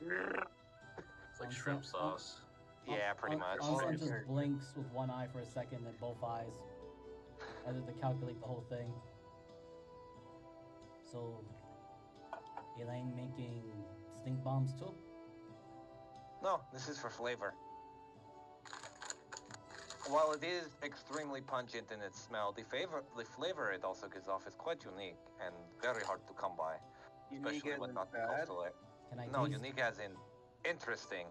It's like shrimp sauce. Yeah, pretty much. Unsung just blinks with one eye for a second, then both eyes, as if to calculate the whole thing. So, Elaine making stink bombs too? No, this is for flavor. While it is extremely pungent in its smell, the flavor it also gives off is quite unique and very hard to come by. Unique Especially as with in not bad? coastal air. Can I No, taste? unique as in interesting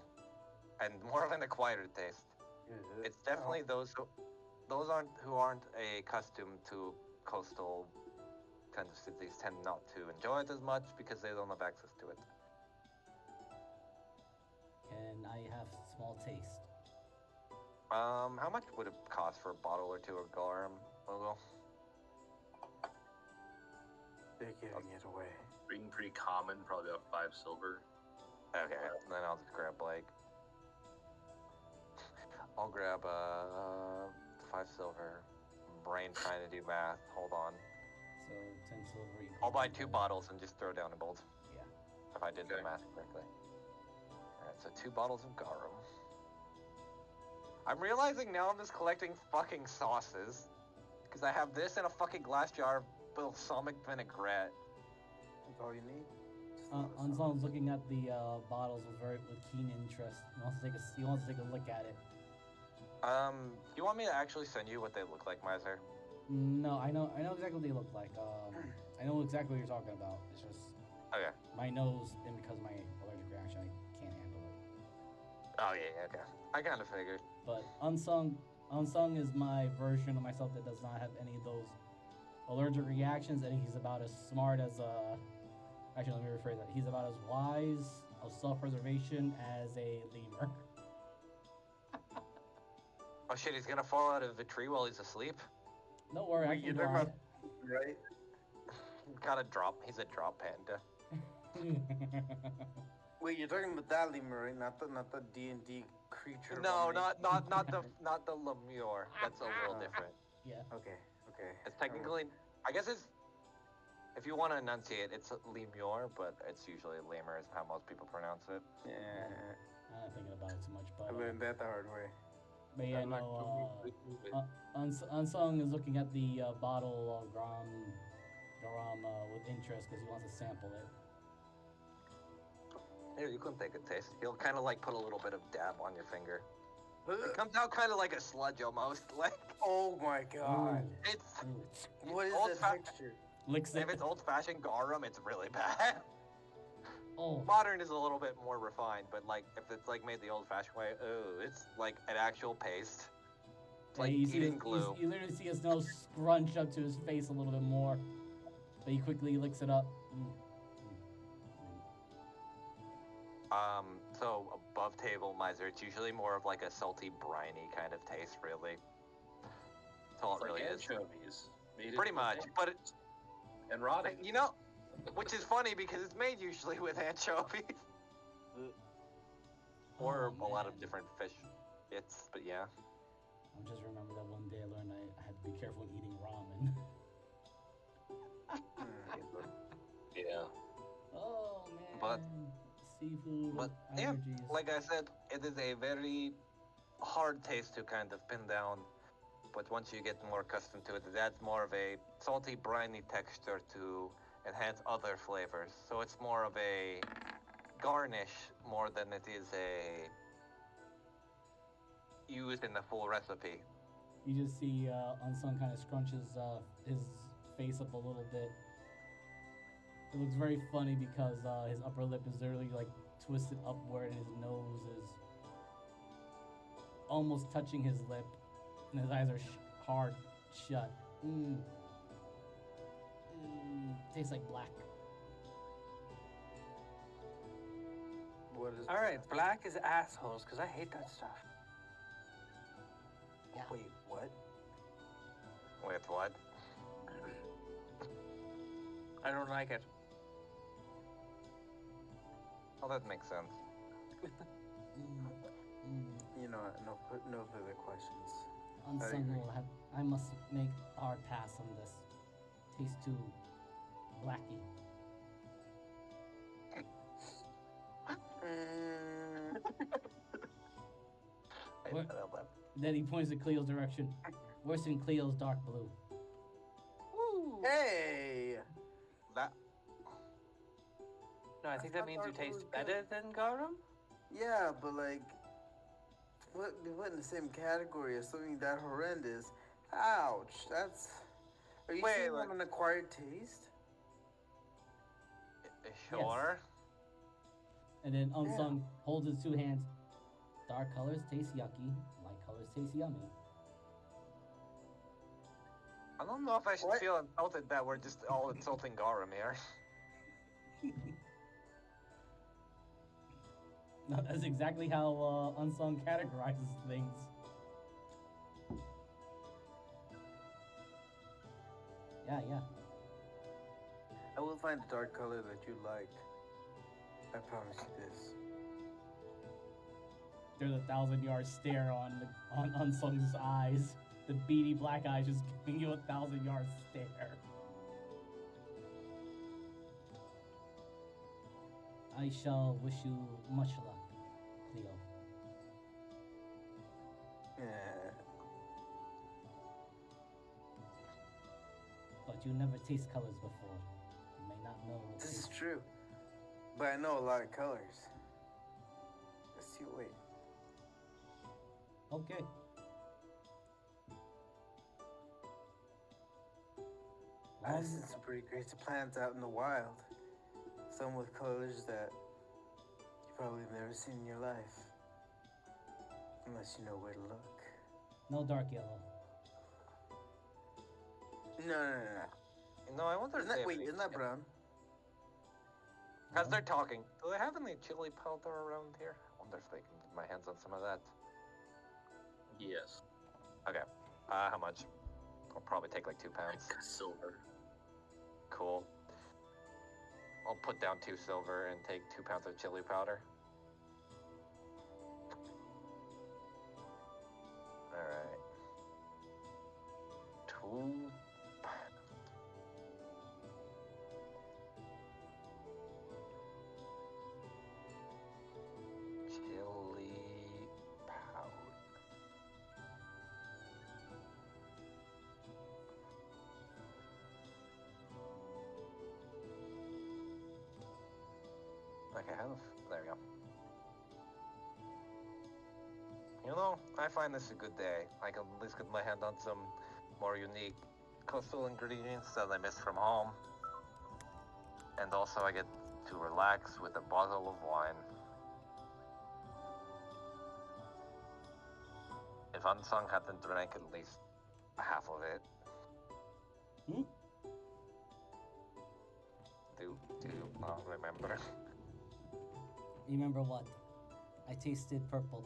and more of an acquired taste. It's definitely those who aren't accustomed to coastal kind of cities tend not to enjoy it as much because they don't have access to it. Can I have small taste? How much would it cost for a bottle or two of garum, Logo? They're giving it away. Being pretty common, probably about 5 silver. Okay, then I'll just grab like. I'll grab 5 silver. Brain trying to do math. Hold on. So 10 silver. I'll buy 2 bottles and just throw down a gold. Yeah. If I did the Okay. math correctly. Alright, so 2 bottles of garum. I'm realizing now I'm just collecting fucking sauces. Because I have this in a fucking glass jar of balsamic vinaigrette. That's all you need. Unsong's looking at the bottles with keen interest. He wants to take a look at it. Do you want me to actually send you what they look like, Miser? No, I know exactly what they look like. I know exactly what you're talking about. It's just Okay. my nose, and because of my allergic reaction, I can't handle it. Oh yeah, okay. I kind of figured. But Unsung is my version of myself that does not have any of those allergic reactions, and he's about as smart as Actually, let me rephrase that. He's about as wise of self-preservation as a lemur. Oh shit, he's gonna fall out of the tree while he's asleep? Don't worry, I You're can talking glide. about, right? He's a drop panda. Wait, you're talking about that lemur, right? Not the D&D creature. No, about not the lemure. That's a little different. Yeah. Okay. It's technically, I guess it's, if you want to enunciate, it's lemure, but it's usually lemur is how most people pronounce it. Yeah. I'm not thinking about it too much, I learned that the hard way. but yeah, I like no. the move it. Unsung is looking at the bottle of garam with interest because he wants to sample it. Here, you can take a taste. He'll kind of like put a little bit of dab on your finger. It comes out kind of like a sludge almost. Like Oh my god. it's Ooh. What is Old that fa- texture? Licks it. if it's old-fashioned garum, it's really bad. Oh, Modern is a little bit more refined, but like if it's like made the old-fashioned way, oh, it's like an actual paste. It's like yeah, you see eating his, glue. You literally see his nose scrunch up to his face a little bit more, but he quickly licks it up. So above table miser, it's usually more of like a salty, briny kind of taste, really. That's all It's it really like is. anchovies. Made Pretty it much, with but it, and rotting. you know, which is funny because it's made usually with anchovies or Oh, a lot man. of different fish bits. But yeah, I just remember that one day I learned I had to be careful when eating ramen. Yeah. Oh man. But- Seafood but yeah, allergies. like I said, it is a very hard taste to kind of pin down. But once you get more accustomed to it, it adds more of a salty, briny texture to enhance other flavors. So it's more of a garnish more than it is a used in the full recipe. You just see Unsung kind of scrunches his face up a little bit. It looks very funny because his upper lip is literally like twisted upward and his nose is almost touching his lip and his eyes are hard shut. Tastes like black. What is? All right, black is assholes because I hate that stuff. Yeah. Wait, what? With what? I don't like it. Oh, that makes sense. You know, no further questions. Unsung agree. will have. I must make a hard pass on this. Tastes too blacky. I What? know that. Then he points in Cleo's direction. Worse than Cleo's dark blue. Hey! That No, I think that means you thought it taste was better than garum. Yeah, but like, be put in the same category as something that horrendous. Ouch! That's. Are you Wait, saying like- I'm an acquired taste? sure. And then Unsung holds his two hands. Dark colors taste yucky. Light colors taste yummy. I don't know if I should What? feel insulted that we're just all insulting garum here. No, that's exactly how Unsung categorizes things. Yeah, yeah. I will find a dark color that you like. I promise you this. There's a 1,000-yard stare on Unsung's eyes. The beady black eyes just giving you a 1,000-yard stare. I shall wish you much luck, Cleo. Yeah. But you never taste colors before. You may not know what This is taste. true. But I know a lot of colors. Let's see, wait. Okay. I've seen some pretty crazy plants out in the wild. Some with colors that you probably have never seen in your life. Unless you know where to look. No dark yellow. No. No, I wonder Isn't if that, they wait, isn't that brown? As they're talking, do they have any chili powder around here? I wonder if they can get my hands on some of that. Yes. Okay. How much? I'll probably take like 2 pounds. Silver. Cool. I'll put down 2 silver and take 2 pounds of chili powder. Alright. 2. Chili powder. Okay, there we go. You know, I find this a good day. I can at least get my hand on some more unique coastal ingredients that I miss from home. And also I get to relax with a bottle of wine. If Unsung hadn't drank at least half of it. Hmm? Do you not remember? Remember what? I tasted purple.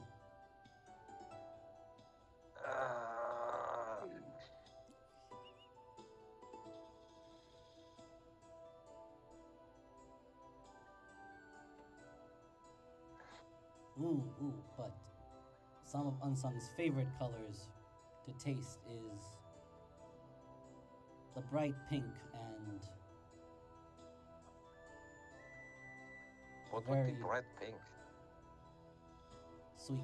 But some of Unsung's favorite colors to taste is the bright pink and What would be very bright pink? sweet.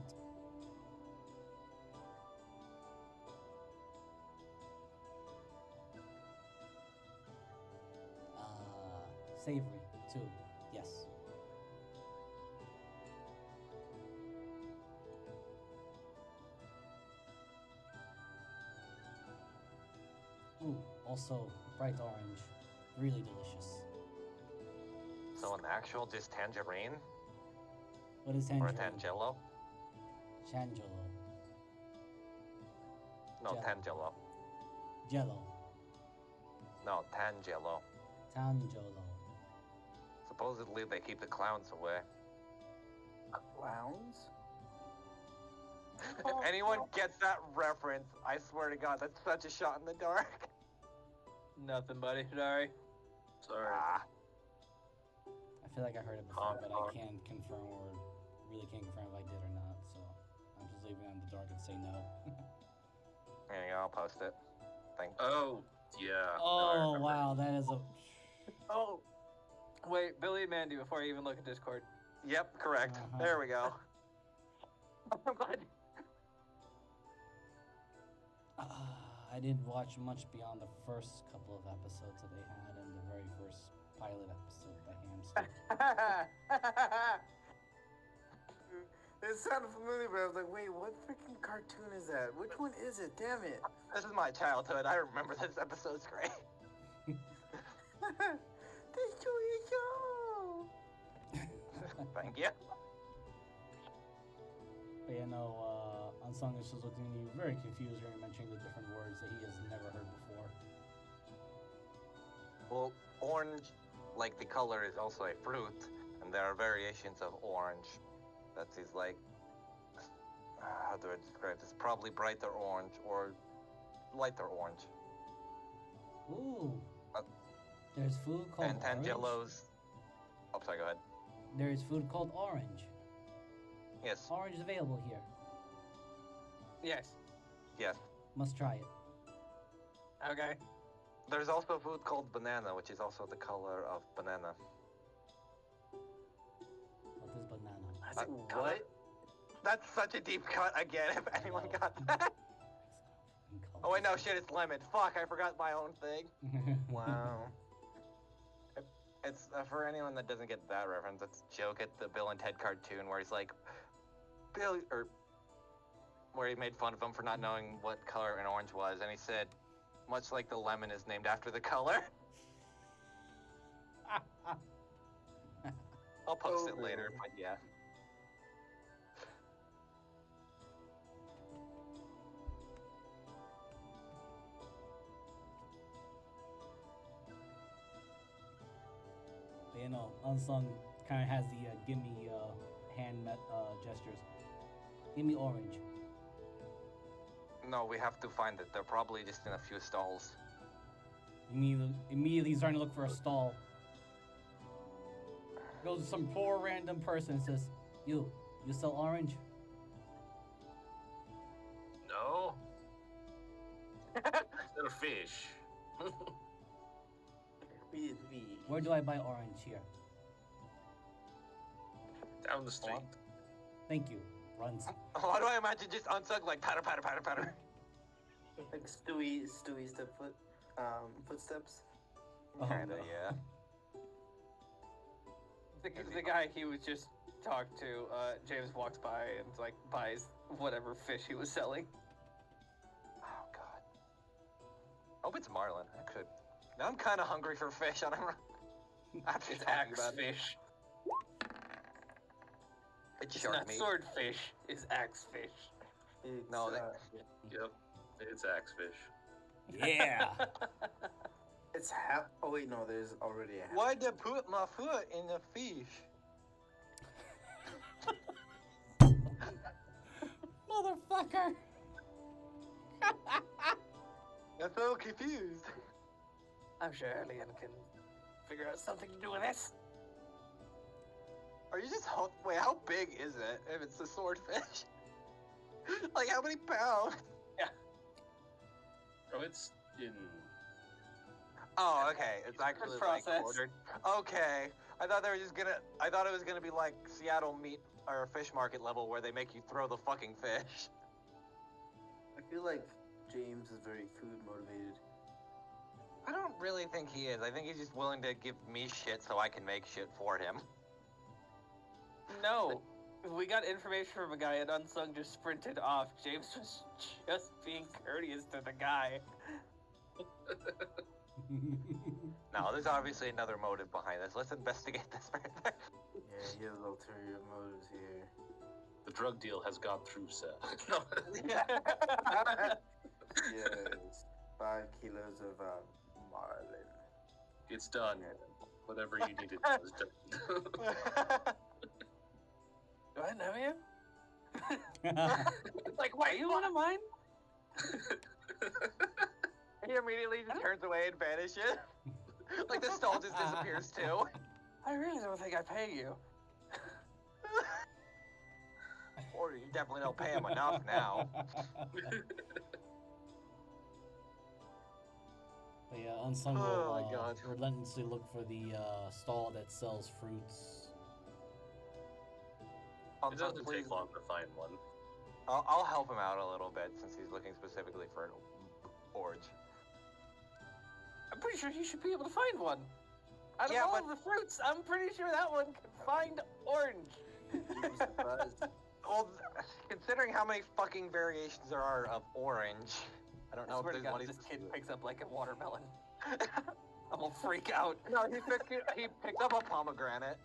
Savory too, yes. Also bright orange, really delicious. So an actual just tangerine? What is Or a tangerine? tangelo? Changelo. No, Jello. tangelo. Jello. No, tangelo. Tangelo. Supposedly they keep the clowns away. Clowns? If anyone gets that reference, I swear to God, that's such a shot in the dark. Nothing, buddy. Sorry. Sorry. Ah, I feel like I heard it before, but I can't confirm or really can't confirm if I did or not. So I'm just leaving it in the dark and say no. there you go, I'll post it. Thank Oh, yeah. No, I Oh remember. wow, that is a. Oh, wait, Billy and Mandy. Before I even look at Discord. Yep, correct. Uh-huh. There we go. I'm glad. I didn't watch much beyond the first couple of episodes that they had and the very first pilot episode, the hamster. It sounded familiar, but I was like, wait, what freaking cartoon is that? Which one is it? Damn it. This is my childhood. I remember this episode's great. This show. Thank you. But yeah, no, Unsung is just looking at you very confused when you're mentioning the different words that he has never heard before. Well, orange, like the color, is also a fruit, and there are variations of orange. That is like, how do I describe this? Probably brighter orange or lighter orange. Ooh. Uh, There's food called and orange. Tangelo's. Oh, sorry, go ahead. There's food called orange. Yes, Orange is available here. Yes. yes. Must try it. Okay. There's also food called banana, which is also the color of banana. What is banana? That's a color. What? That's such a deep cut again, if anyone know. got that. Oh, wait, no, shit, it's lemon. Fuck, I forgot my own thing. Wow. It's, for anyone that doesn't get that reference, it's a joke at the Bill and Ted cartoon where he's like, where he made fun of him for not knowing what color an orange was, and he said, much like the lemon is named after the color. I'll post it later, but yeah. But, you know, Unsung kind of has the gimme gestures. Give me orange. No, we have to find it. They're probably just in a few stalls. Immediately starting to look for a stall. Goes to some poor random person and says, You sell orange? No. Instead of fish. Where do I buy orange here? Down the street. Thank you. Runs. Why do I imagine just Unsung like patter, patter, patter, patter? Like Stewie's footsteps. Oh, Kinda, no. yeah. The guy he was just talked to, James walks by and like buys whatever fish he was selling. Oh god. Hope it's marlin. I could. Now I'm kind of hungry for fish. I don't know. After It's talking axe about it. fish. It's It's shark not meat. swordfish. It's axe fish. It's, No, Yep. It's axefish. Yeah. it's half. Oh wait, no. There's already a half. Why'd you put my foot in the fish? Motherfucker. I'm so confused. I'm sure Alien can figure out something to do with this. Are you just wait? How big is it? If it's a swordfish, like how many pounds? Oh, it's in. Oh, okay. It's actually like processed. quartered. Okay, I thought they were just gonna. I thought it was gonna be like Seattle meat or fish market level where they make you throw the fucking fish. I feel like James is very food motivated. I don't really think he is. I think he's just willing to give me shit so I can make shit for him. No. We got information from a guy and Unsung just sprinted off. James was just being courteous to the guy. No, there's obviously another motive behind this. Let's investigate this further. Yeah, he has ulterior motives here. The drug deal has gone through, sir. No. Yes, 5 kilos of marlin. It's done. Whatever you needed was done. Do I know you? Like, wait, you one of mine? He immediately just turns away and vanishes. Like the stall just disappears too. I really don't think I pay you. Or you definitely don't pay him enough now. But yeah, Unsung Oh will my God. relentlessly look for the stall that sells fruits. It doesn't take long to find one. I'll help him out a little bit since he's looking specifically for an orange. I'm pretty sure he should be able to find one. Out of Yeah, all but- of the fruits, I'm pretty sure that one can find orange. You'd be surprised. Well, considering how many fucking variations there are of orange, I don't I know swear if to there's God, one. this kid picks up like a watermelon. I'm gonna freak out. No, he picked up a pomegranate.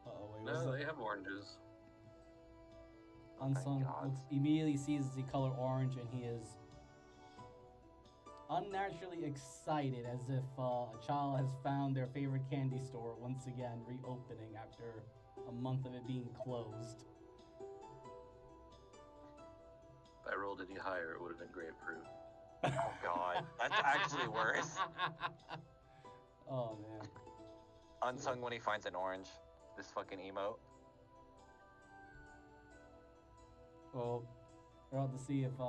Uh-oh, wait, what's No, that? they have oranges. Unsung God. immediately sees the color orange and he is unnaturally excited as if a child has found their favorite candy store once again reopening after a month of it being closed. If I rolled any higher, it would have been grapefruit. Oh god, that's actually worse. Oh man. Unsung when he finds an orange. This fucking emote. Well, we're out to see if the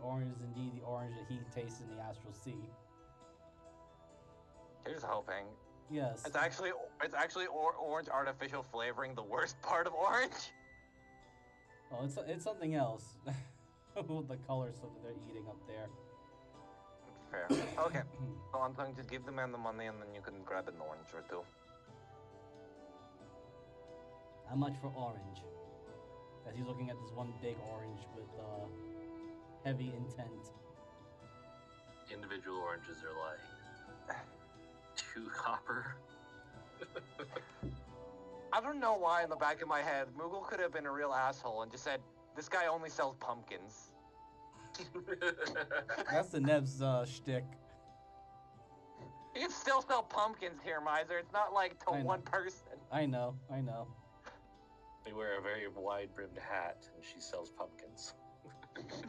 orange is indeed the orange that he tastes in the astral sea. Here's hoping. Yes. It's actually orange artificial flavoring, the worst part of orange. Oh, it's something else. With the color stuff that they're eating up there. Fair. Okay. So Unsung, just give the man the money and then you can grab an orange or two. How much for orange? As he's looking at this one big orange with heavy intent. Individual oranges are like 2 copper. I don't know why in the back of my head, Moogle could have been a real asshole and just said, this guy only sells pumpkins. That's the Neb's shtick. You can still sell pumpkins here, Miser. It's not like to I know. one person. I know. They wear a very wide-brimmed hat, and she sells pumpkins.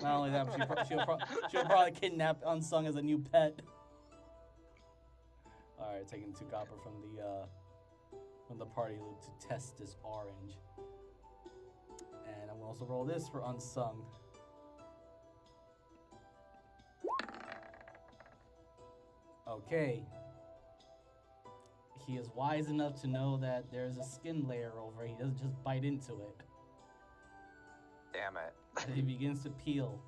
Not only that, but she'll probably kidnap Unsung as a new pet. Alright, taking 2 copper from the party loot to test this orange. And I'm gonna also roll this for Unsung. Okay. He is wise enough to know that there's a skin layer over it. He doesn't just bite into it. Damn it. And he begins to peel.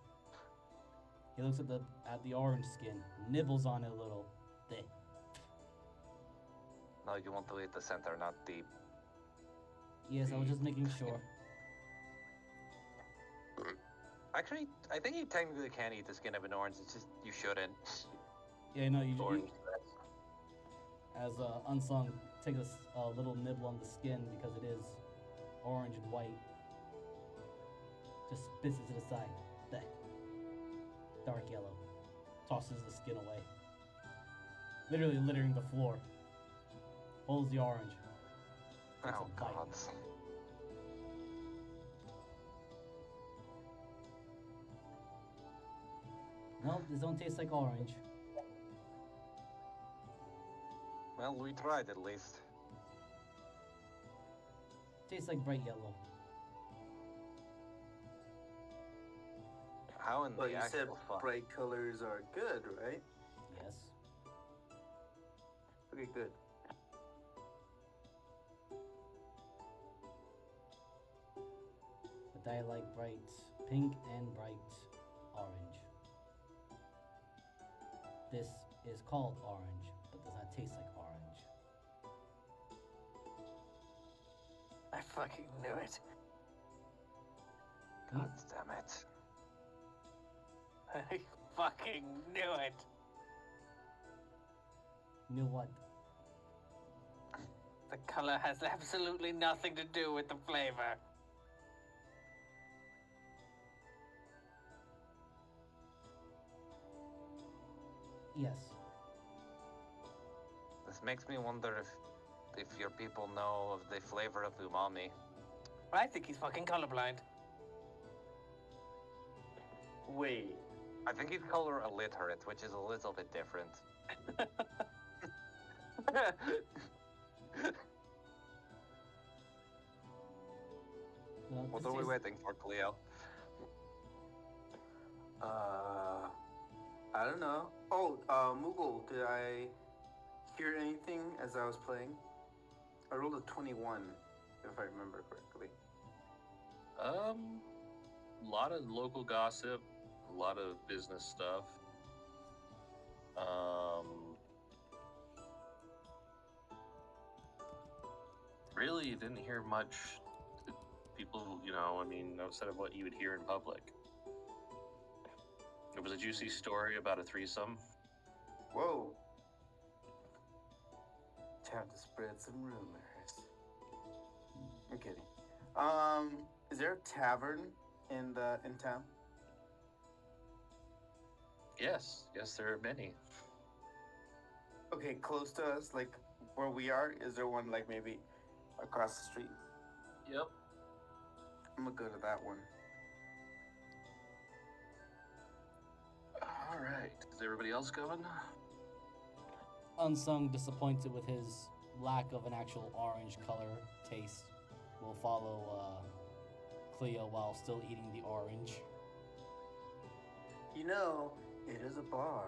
He looks at the orange skin, nibbles on it a little. There. No, you want to eat the center, not the... Yes, I was just making sure. Actually, I think you technically can eat the skin of an orange. It's just you shouldn't. Yeah, no, you Orange. as Unsung takes a little nibble on the skin because it is orange and white. Just spits it to the side. There. Dark yellow. Tosses the skin away. Literally littering the floor. Holds the orange. Takes Oh a bite. god. No, this don't taste like orange. Well, we tried at least. Tastes like bright yellow. How in Well, the you said actual fuck? bright colors are good, right? Yes. Okay, good. But I like bright pink and bright orange. This is called orange, but does not taste like orange. I fucking knew it. God damn it. I fucking knew it. Knew what? The color has absolutely nothing to do with the flavor. Yes. This makes me wonder if your people know of the flavor of umami. I think he's fucking colorblind. Wait. I think he's color illiterate, which is a little bit different. What This are we tastes- waiting for, Cleo? I don't know. Oh, Moogle, did I hear anything as I was playing? I rolled a 21, if I remember correctly. A lot of local gossip, a lot of business stuff. Really didn't hear much. People, outside of what you would hear in public. There was a juicy story about a threesome. Whoa. Time to spread some rumors. I'm kidding. Is there a tavern in town? Yes, there are many. Okay, close to us, like where we are. Is there one like maybe across the street? Yep. I'm gonna go to that one. All right. Is everybody else going? Unsung, disappointed with his lack of an actual orange color taste, will follow Cleo while still eating the orange. You know, it is a bar.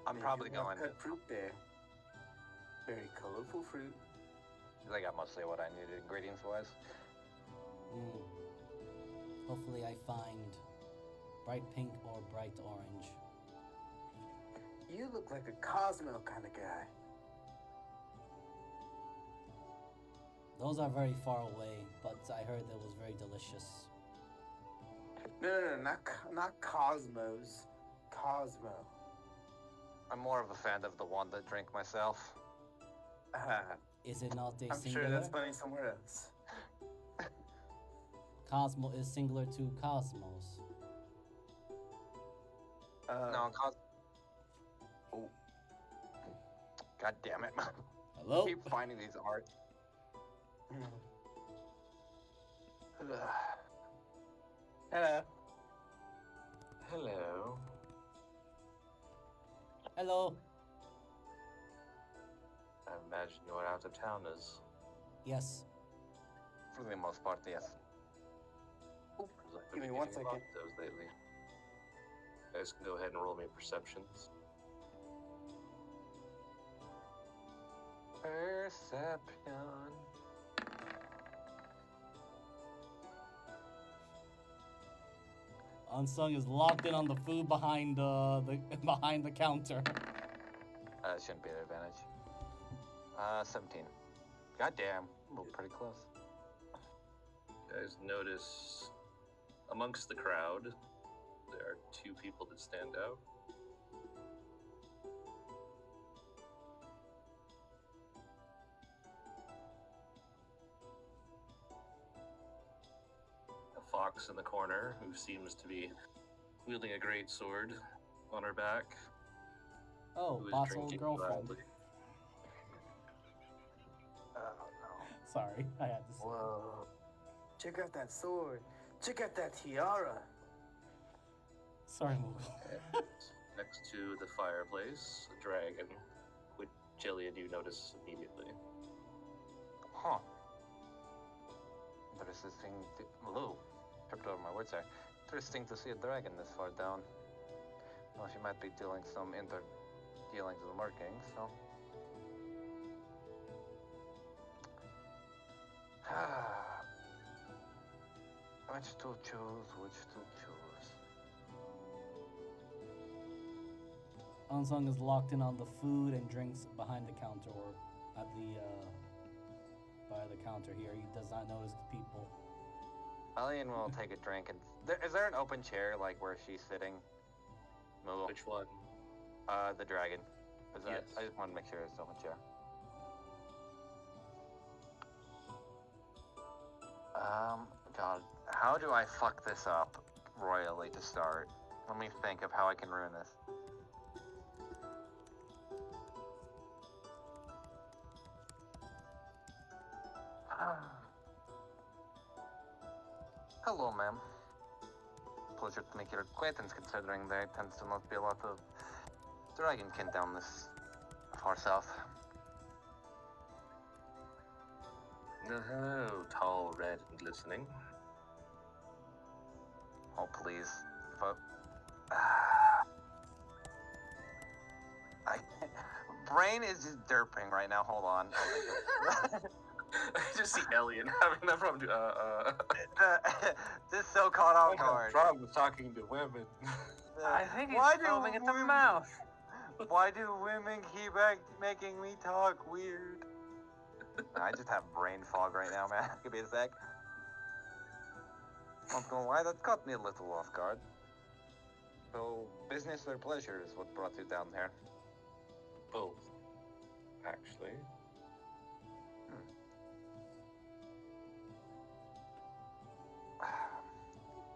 I'm They probably do have going. cut fruit there. Very colorful fruit. I got mostly what I needed ingredients wise. Hopefully I find bright pink or bright orange. You look like a Cosmo kind of guy. Those are very far away, but I heard that was very delicious. No, not Cosmos. Cosmo. I'm more of a fan of the one that drink myself. Is it not a I'm singular? sure that's funny somewhere else. Cosmo is singular to cosmos. No, Oh. God damn it. Hello? I keep finding these art. Hello. Hello. Hello? I imagine you're out of towners. Yes. For the most part, yes. Oop, Seems like give I've me been one getting a lot second. of those lately. You guys can go ahead and roll me perceptions. Perception. Unsung is locked in on the food behind behind the counter. Shouldn't be an advantage. 17. God damn. We're pretty close. You guys notice amongst the crowd, there are two people that stand out. A fox in the corner who seems to be wielding a great sword on her back. Oh, Who is boss old drinking girlfriend. loudly. Oh no. Sorry, I had to say. Whoa. Check out that sword. Check out that tiara. Sorry, Moogle. And next to the fireplace, a dragon, which Jillian you notice immediately. Huh. Interesting. Hello. Tripped over my words there. Interesting to see a dragon this far down. Well, she might be doing some dealings with markings, so. Which to choose, which to choose. Unsung is locked in on the food and drinks behind the counter or at the by the counter here. He does not notice the people. Alien will take a drink and. Is there an open chair like where she's sitting? Moogle. Which one? The dragon. Is that? Yes. I just want to make sure it's open chair. God, how do I fuck this up royally to start? Let me think of how I can ruin this. Hello, ma'am. Pleasure to make your acquaintance, considering there tends to not be a lot of dragonkin down this far south. Hello, tall, red, and glistening. Oh, please. I brain is just derping right now. Hold on. I just see Elliot having that problem. Just so caught off guard. Wrong with talking to women. I think he's Why do foaming at the women- mouth. Why do women keep making me talk weird? I just have brain fog right now, man. Give me a sec. Not gonna lie, that caught me a little off guard. So, business or pleasure is what brought you down here. Both, actually.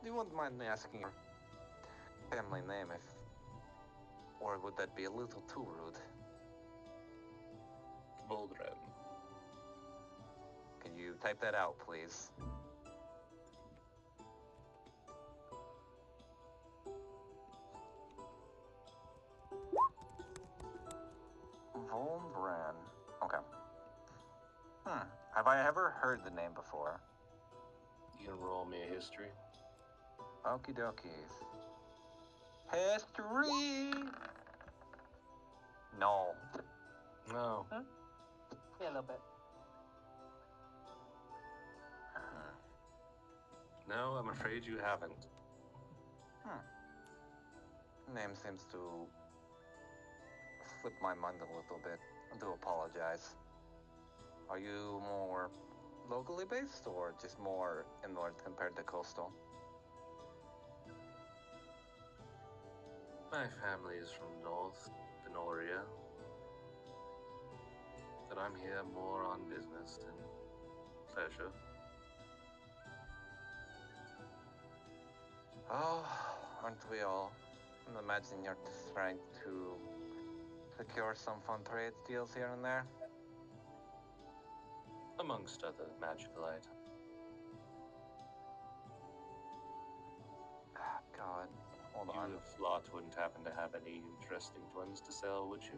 You wouldn't mind me asking your family name if... Or would that be a little too rude? Boldred. Can you type that out, please? I ever heard the name before? You can roll me a history. Okie dokies. History! No. No. Yeah, a little bit. No, I'm afraid you haven't. Name seems to slip my mind a little bit. I do apologize. Are you more locally based or just more inland compared to coastal? My family is from north, Benoria. But I'm here more on business than pleasure. Oh, aren't we all? And imagine you're trying to secure some fun trade deals here and there. Amongst other magical items. God, hold You on. lot wouldn't happen to have any interesting ones to sell, would you?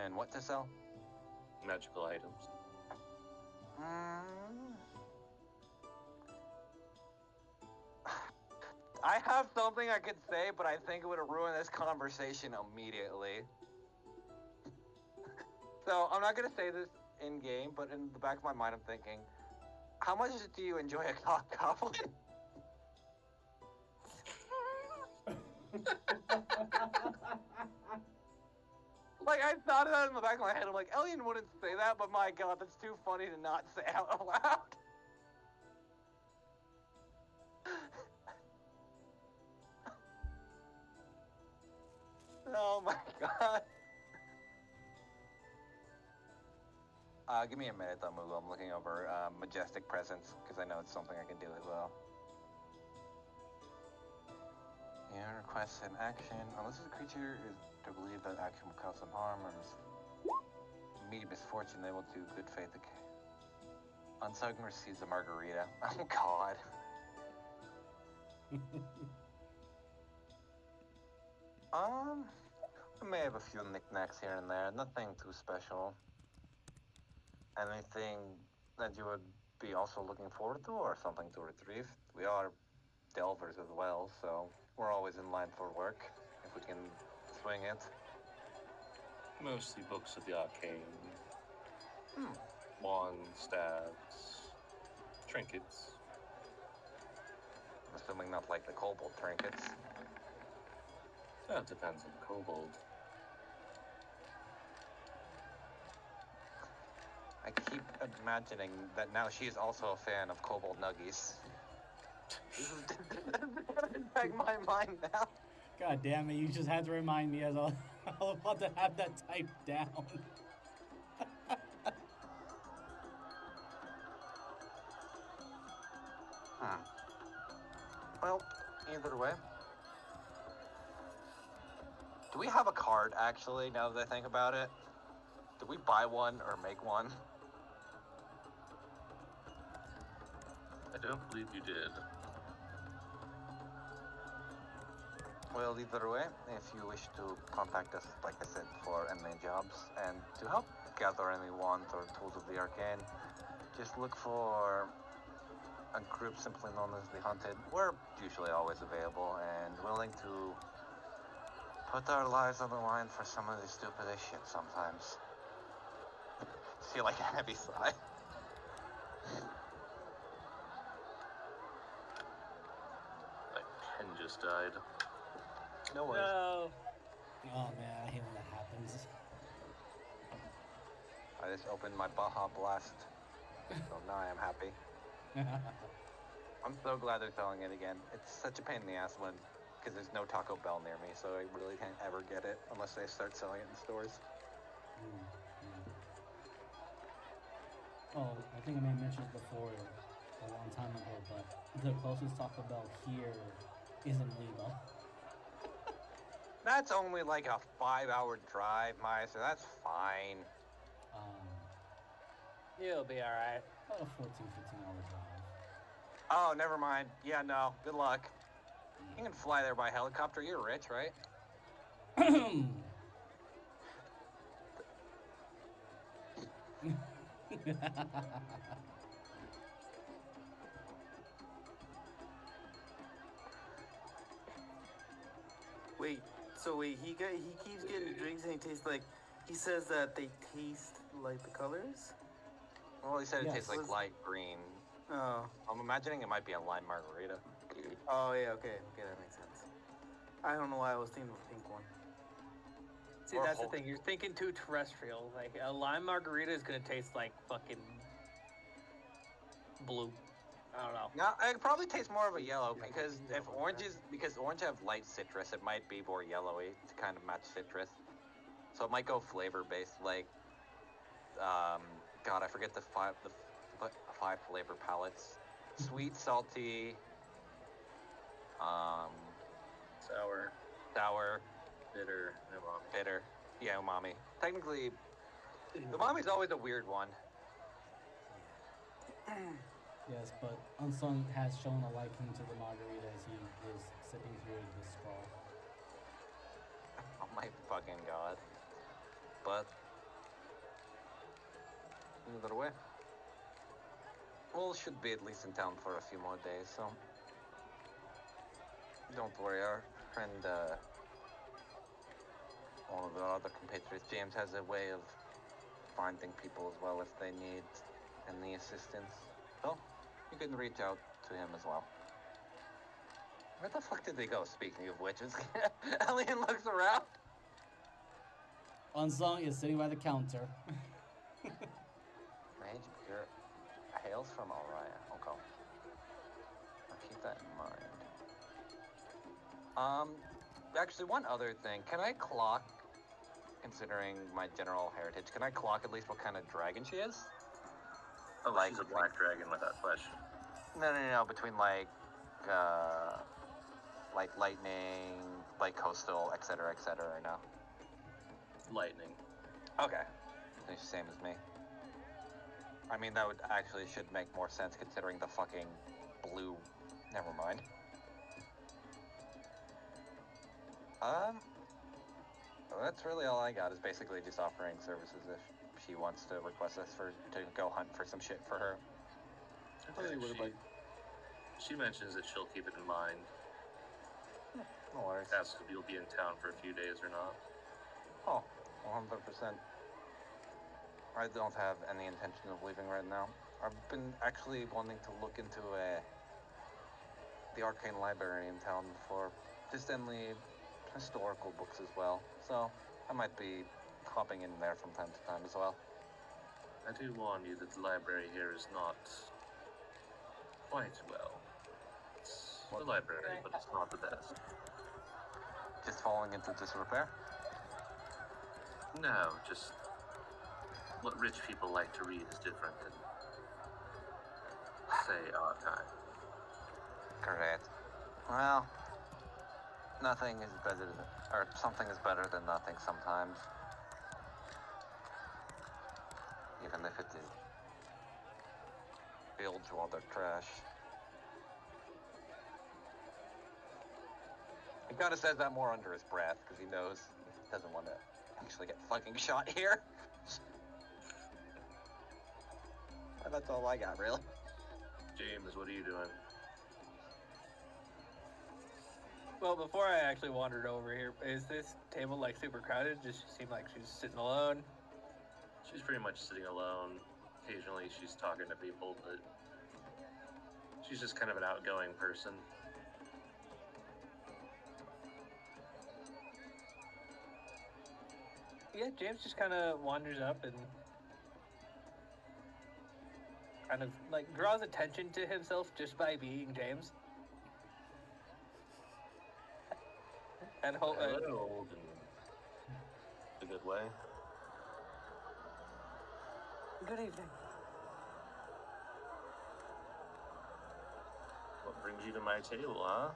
And what to sell? Magical items. I have something I could say, but I think it would ruin this conversation immediately. So I'm not gonna say this in game, but in the back of my mind, I'm thinking, how much do you enjoy a goblin? Like, I thought of that in the back of my head. I'm like, Elian wouldn't say that, but my God, that's too funny to not say out loud. Oh my God. Give me a minute, though, Moogle. I'm looking over Majestic Presence, because I know it's something I can do as well. Yeah, requests an action. Unless the creature is to believe that action will cause some harm or immediate misfortune, they will do good faith. Unsung receives a margarita. Oh, God. I may have a few knickknacks here and there. Nothing too special. Anything that you would be also looking forward to or something to retrieve? We are delvers as well, so we're always in line for work, if we can swing it. Mostly books of the arcane. Wands, staves, trinkets. I'm assuming not like the kobold trinkets. That depends on the kobold. I keep imagining that now she's also a fan of kobold nuggies. This is in my mind now. God damn it, you just had to remind me as I was about to have that typed down. Well, either way. Do we have a card, actually, now that I think about it? Did we buy one or make one? I don't believe you did. Well, either way, if you wish to contact us, like I said, for any jobs and to help gather any wands or tools of the arcane, just look for a group simply known as the Hunted. We're usually always available and willing to put our lives on the line for some of the stupidest shit sometimes. Feel like a heavy sigh. My pen just died. No worries. No. Oh man, I hate when that happens. I just opened my Baja Blast, so now I am happy. I'm so glad they're selling it again. It's such a pain in the ass when, because there's no Taco Bell near me, so I really can't ever get it unless they start selling it in stores. Oh, I think I may have mentioned this before a long time ago, but the closest Taco Bell here is in Lima. That's only like a 5-hour drive, Maya, so that's fine. You'll be alright. About a 14, 15-hour drive. Oh, never mind. Yeah, no. Good luck. You can fly there by helicopter. You're rich, right? Wait, so wait, he keeps getting drinks and he tastes like. He says that they taste like the colors. Well, he said it Yes. tastes like Was- light green. Oh. I'm imagining it might be a lime margarita. Oh yeah. Okay. Okay, that makes sense. I don't know why I was thinking of a pink one. See, Or that's the Hulk. thing. You're thinking too terrestrial. Like a lime margarita is gonna taste like fucking blue. I don't know. No, it probably tastes more of a yellow because because orange have light citrus, it might be more yellowy to kind of match citrus. So it might go flavor based, like, God, I forget the five flavor palettes: sweet, salty, Sour, sour, bitter, and umami. bitter. Yeah, umami. Technically, umami's always a weird one. Yes, but Unsung has shown a liking to the margarita as he is sipping through his straw. Oh my fucking god. But either way. Well, should be at least in town for a few more days, so don't worry, our friend one of our other compatriots, James, has a way of finding people as well if they need any assistance. So you can reach out to him as well. Where the fuck did they go, speaking of which? Alien looks around. Unsung is sitting by the counter. Mage Beer hails from Orion. Okay. I'll keep that in mind. Actually, one other thing. Can I clock, considering my general heritage, can I clock at least what kind of dragon she is? Oh, Like- she's a black dragon without question. No. Between like lightning, like coastal, etc., no? Lightning. Okay. It's the same as me. I mean, that would actually should make more sense considering the fucking blue. Never mind. That's really all I got. Is basically just offering services if she wants to request us to go hunt for some shit for her. Okay, she mentions that she'll keep it in mind. No worries. Asks if you'll be in town for a few days or not. Oh, 100%. I don't have any intention of leaving right now. I've been actually wanting to look into the arcane library in town for just any historical books as well. So I might be hopping in there from time to time as well. I do warn you that the library here is not quite well. It's a library, but it's not the best. Just falling into disrepair. No, just what rich people like to read is different than, say, our time. Great. Well, nothing is better than, or something is better than nothing sometimes. Even if it is builds while they're trash. He kind of says that more under his breath because he knows he doesn't want to actually get fucking shot here. And that's all I got, really. James, what are you doing? Well, before I actually wandered over here, is this table like super crowded? Does she seem like she's sitting alone? She's pretty much sitting alone. Occasionally she's talking to people, but she's just kind of an outgoing person. Yeah, James just kind of wanders up and kind of like draws attention to himself just by being James. And Hello, in a good way. good evening. What brings you to my table, huh?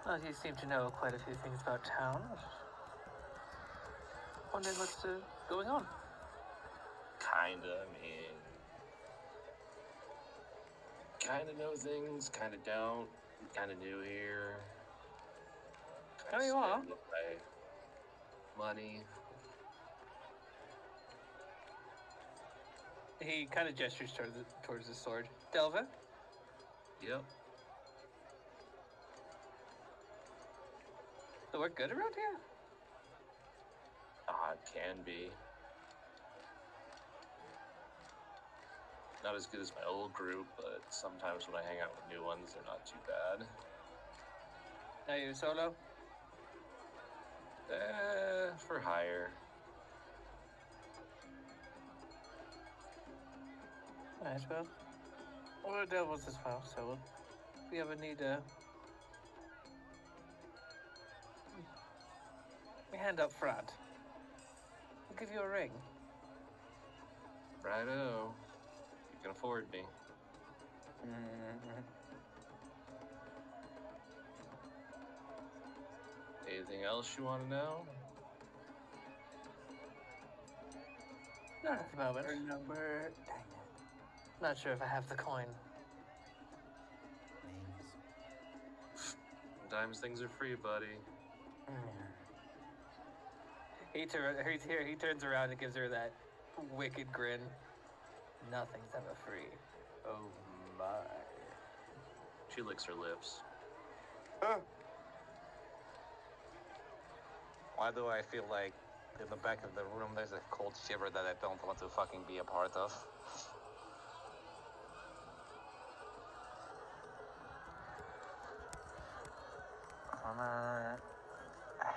Well, you seem to know quite a few things about town. Wondering what's going on. Kinda, kinda know things, kinda don't. I'm kinda new here. Oh, you are? spend my money. He kind of gestures towards the sword. Delva, Yep. the work good around here? It can be. Not as good as my old group, but sometimes when I hang out with new ones, they're not too bad. Are you solo? For hire. Alright, well, we're devils as well, so if we ever need a hand up front, we'll give you a ring. Righto. You can afford me. Mm-hmm. Anything else you want to know? Not at the moment. Our number. Dang it. Not sure if I have the coin. Names. Sometimes things are free, buddy. He turns around and gives her that wicked grin. Nothing's ever free. Oh my. She licks her lips. Huh. Why do I feel like in the back of the room there's a cold shiver that I don't want to fucking be a part of?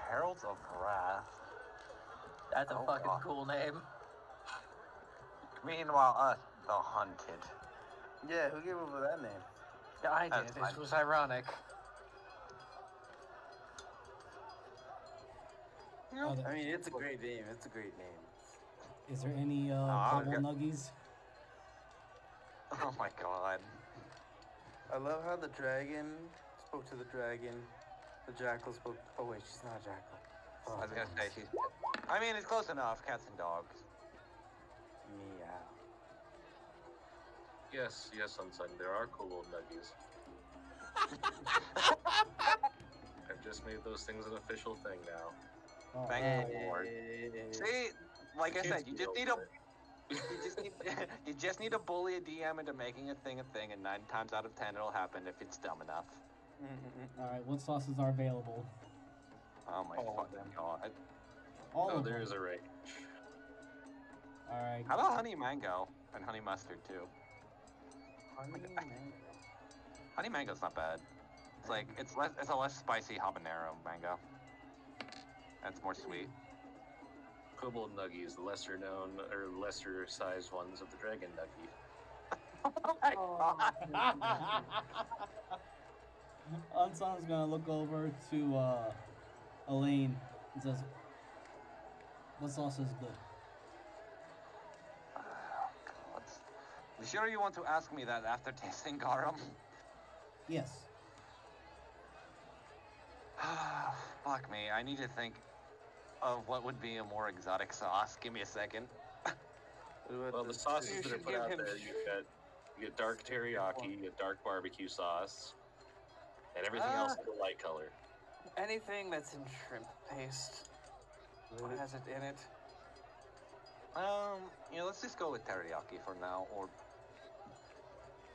Heralds of Wrath. That's a Oh, fucking God. cool name. Meanwhile, us, the hunted. Yeah, who came up with that name? Yeah, I That's did. fine. It was ironic. I mean, it's a great name. It's a great name. Is there any I'll kobold get- nuggies? Oh my god. I love how the dragon spoke to the dragon. The jackal spoke. Oh wait, she's not a jackal. I was gonna say she's. I mean, it's close enough. Cats and dogs. Meow. Yes, Unsung, there are kobold nuggies. I've just made those things an official thing now. Oh, Thank the Lord. See, like I Kids said, you get just need over a. it. You just need to bully a DM into making a thing, and 9 times out of 10 it'll happen if it's dumb enough. all right, what sauces are available? Oh my All of fucking them. god. All Oh, of there them. is a range. All right. How about honey mango and honey mustard too? Honey mango. Honey mango's not bad. It's like it's a less spicy habanero mango. That's more sweet. Kobold nuggies, the lesser known or lesser sized ones of the dragon nuggie. Oh my god. Unsung's gonna look over to Elaine and says, "What sauce is good?" God. You sure you want to ask me that after tasting garum? Yes. Fuck me, I need to think of what would be a more exotic sauce. Give me a second. Well, the sauces You that are should put give out him there, you get dark teriyaki, you get dark barbecue sauce, and everything else is a light color. Anything that's in shrimp paste. What has it in it? Let's just go with teriyaki for now, or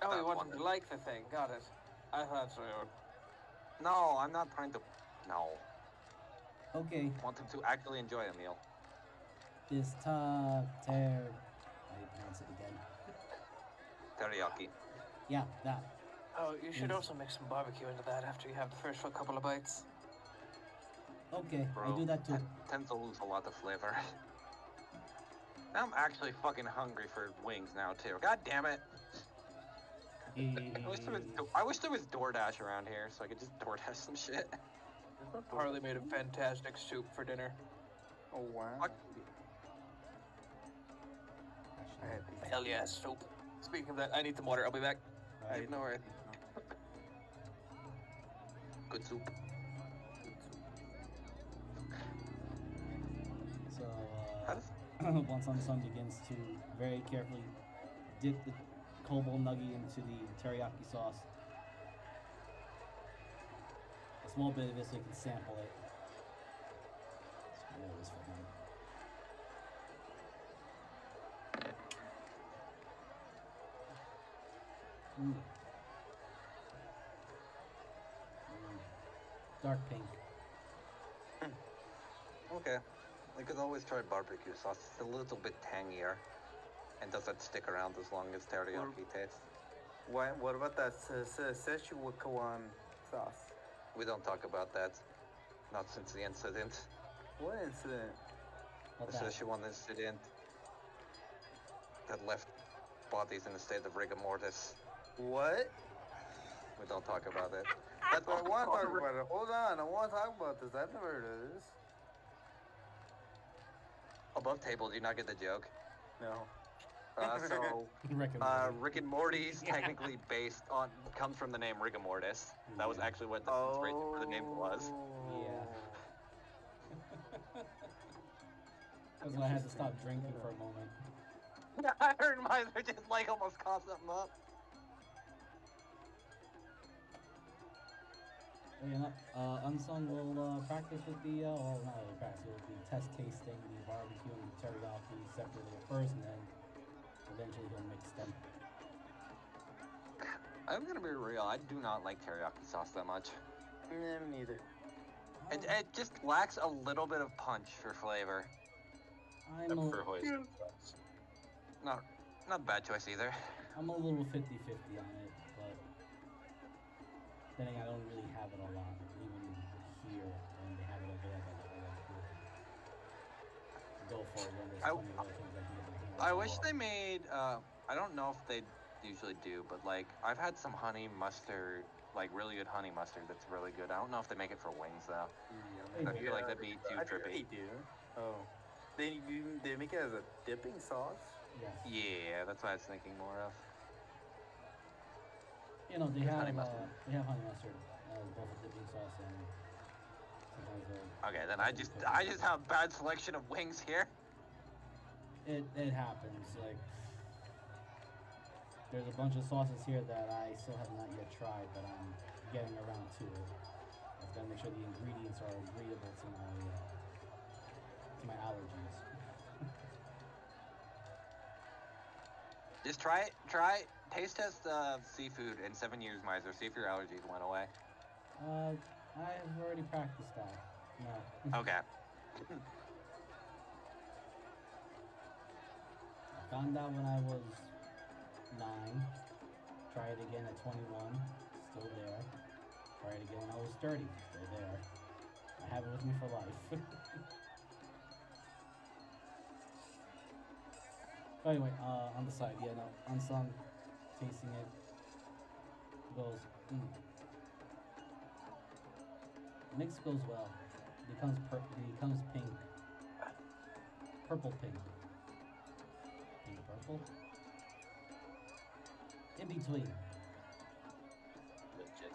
Oh, you That's want one him to then. like the thing. Got it. I thought so. no, I'm not trying to. No, Okay. I want him to actually enjoy a meal. This How do you pronounce it again? Teriyaki. Yeah, that. Oh, you should Yes. also mix some barbecue into that after you have the first couple of bites. Okay, Bro, I do that too. Tends to lose a lot of flavor. I'm actually fucking hungry for wings now too. God damn it! I wish there was DoorDash around here so I could just DoorDash some shit. Harley made a fantastic soup for dinner. Oh wow. Fuck. I had pizza. Hell yeah, soup. Speaking of that, I need some water. I'll be back. I No worries. Good soup. So, How does- once Unsung begins to very carefully dip the kobold nugget into the teriyaki sauce, a small bit of it so he can sample it. Spoil this for him. Mm. Dark pink. Okay. We could always try barbecue sauce. It's a little bit tangier and doesn't stick around as long as teriyaki tastes. What about that Szechuan sauce? We don't talk about that. Not since the incident. What incident? What The that? Szechuan incident that left bodies in a state of rigor mortis. What? We don't talk about it. That's what I want to talk about it. Hold on, I want to talk about this. I've never heard of this. Above table, do you not get the joke? No. So, Rick and Morty. Rick and Morty's technically based on, comes from the name rigor mortis. That was Yeah. actually what the inspiration for the name was. Yeah. That's why I had to stop drinking for a moment. I heard mine just like almost cough something up. But, you know, Unsung will practice with the, well, not really practice, will be test tasting the barbecue and the teriyaki separately at first, and then eventually he'll mix them. I'm gonna be real, I do not like teriyaki sauce that much. Me neither. It just lacks a little bit of punch for flavor. I'm Except a, for hoisin sauce. Not a bad choice either. I'm a little 50-50 on it, but then again, I don't really have it a lot, even here, when they have it available. Go for it when there's I- plenty of other things I can get my hands on. I wish they made, I don't know if they usually do, but like, I've had some honey mustard, like really good honey mustard that's really good. I don't know if they make it for wings though. I feel like that'd be too I think trippy. they do. Oh. They make it as a dipping sauce? Yes. Yeah, that's what I was thinking more of. You know, they With have honey mustard. honey mustard as both a dipping sauce and sometimes Okay, then I just have bad selection of wings here. it happens. Like there's a bunch of sauces here that I still have not yet tried, but I'm getting around to it. I've got to make sure the ingredients are agreeable to my allergies. Just try taste test seafood in 7 years, Miser. See if your allergies went away. I've already practiced that. No. Okay. I found out when I was 9. Try it again at 21. Still there. Try it again when I was 30. Still there. I have it with me for life. But anyway, on the side, yeah, no, Unsung, tasting it, goes, Mix goes well. Becomes pink. Purple pink. Pink purple? In between. Legit.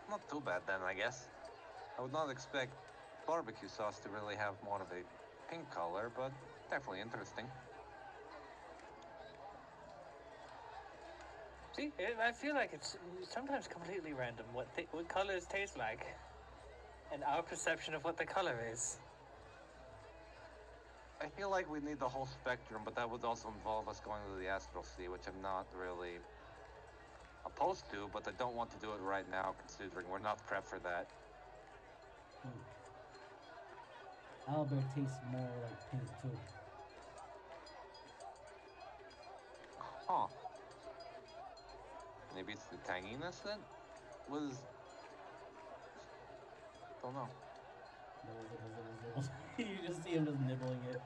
Not too bad then, I guess. I would not expect barbecue sauce to really have more of a pink color, but definitely interesting. See, I feel like it's sometimes completely random what colors taste like, and our perception of what the color is. I feel like we need the whole spectrum, but that would also involve us going to the Astral Sea, which I'm not really opposed to, but I don't want to do it right now, considering we're not prepped for that. Albert tastes more like pink too. Huh. Maybe it's the tanginess that was... Don't know. Nibbles. You just see him just nibbling it.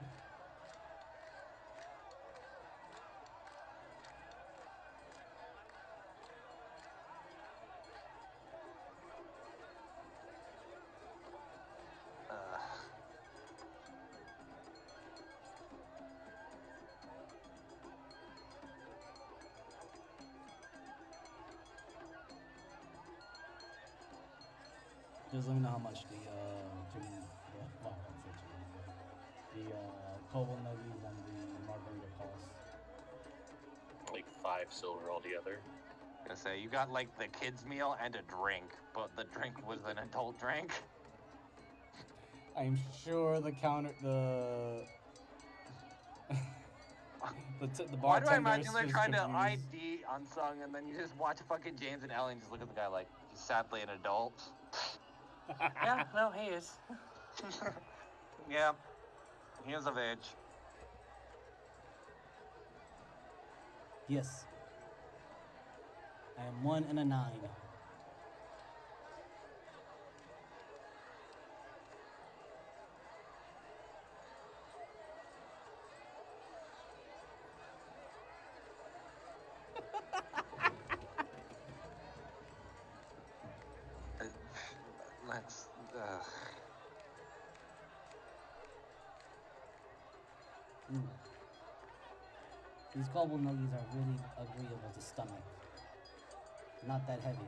Just let me know how much the Kobo nuggies and the margarita cost. Like 5 silver altogether. I was gonna say, you got like the kids' meal and a drink, but the drink was an adult drink. I'm sure the the Why do I bartender imagine they're is trying to confused. ID Unsung and then you just watch fucking James and Ellie and just look at the guy like, he's sadly an adult. Yeah, no, he is. Yeah, he is of age. Yes. I am 1 and a 9. Let's. Ooh. These gobble nuggies are really agreeable to stomach. Not that heavy.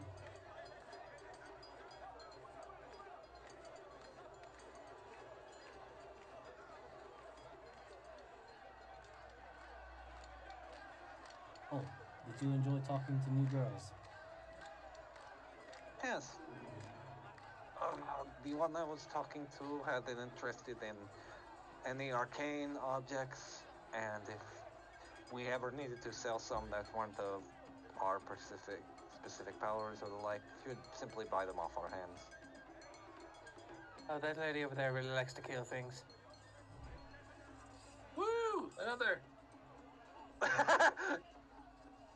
Oh, did you enjoy talking to new girls? Yes. The one I was talking to had an interested in any arcane objects, and if we ever needed to sell some that weren't of our specific powers or the like, she would simply buy them off our hands. Oh, that lady over there really likes to kill things. Woo! Another.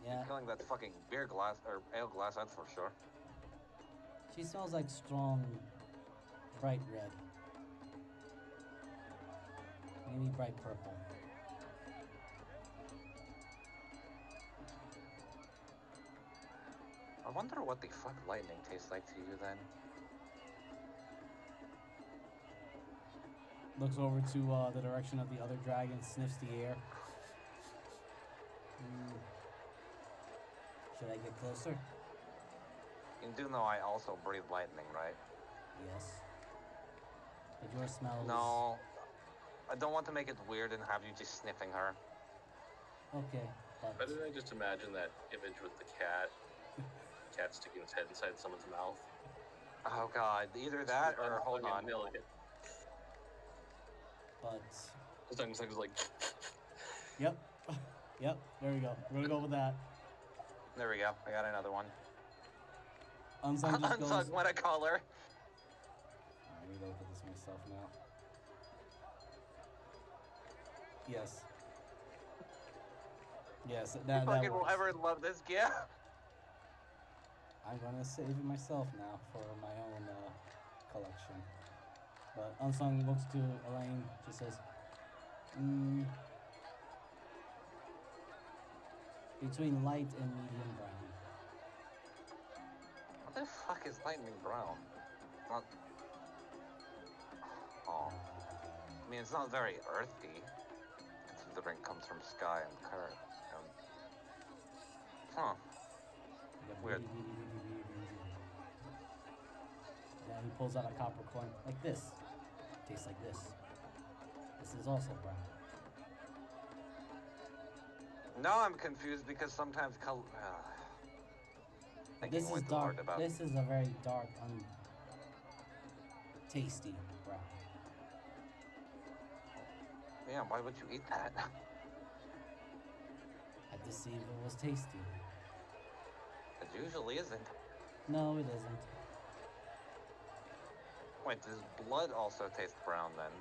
Yeah, Killing that fucking beer glass or ale glass, that's for sure. she smells like strong, bright red. Maybe bright purple. I wonder what the fuck lightning tastes like to you then. Looks over to the direction of the other dragon, sniffs the air. Should I get closer? You do know I also breathe lightning, right? Yes. But your smells... No. I don't want to make it weird and have you just sniffing her. Okay, Why but... did I just imagine that image with the cat? Cat sticking its head inside someone's mouth. Oh god, either that or hold on. Milligan. But... Sometimes it's like. Yep. Yep, there we go. We're gonna go with that. There we go. I got another one. Unsung just goes... Unsung, what a color. I need to look at this myself now. Yes. Yes, that Fucking will works. ever love this gift. I'm gonna save it myself now for my own collection. But Unsung looks to Elaine, just says, between light and medium brown. What the fuck is lightning brown? Not. Oh. I mean, it's not very earthy, considering it comes from sky and current. Huh. Weird. Then he pulls out a copper coin like this. Tastes like this. This is also brown. Now I'm confused because sometimes color. This is dark. This is a very dark, tasty brown. Yeah, why would you eat that? Had to see if it was tasty. It usually isn't. No, it isn't. Wait, does blood also taste brown then?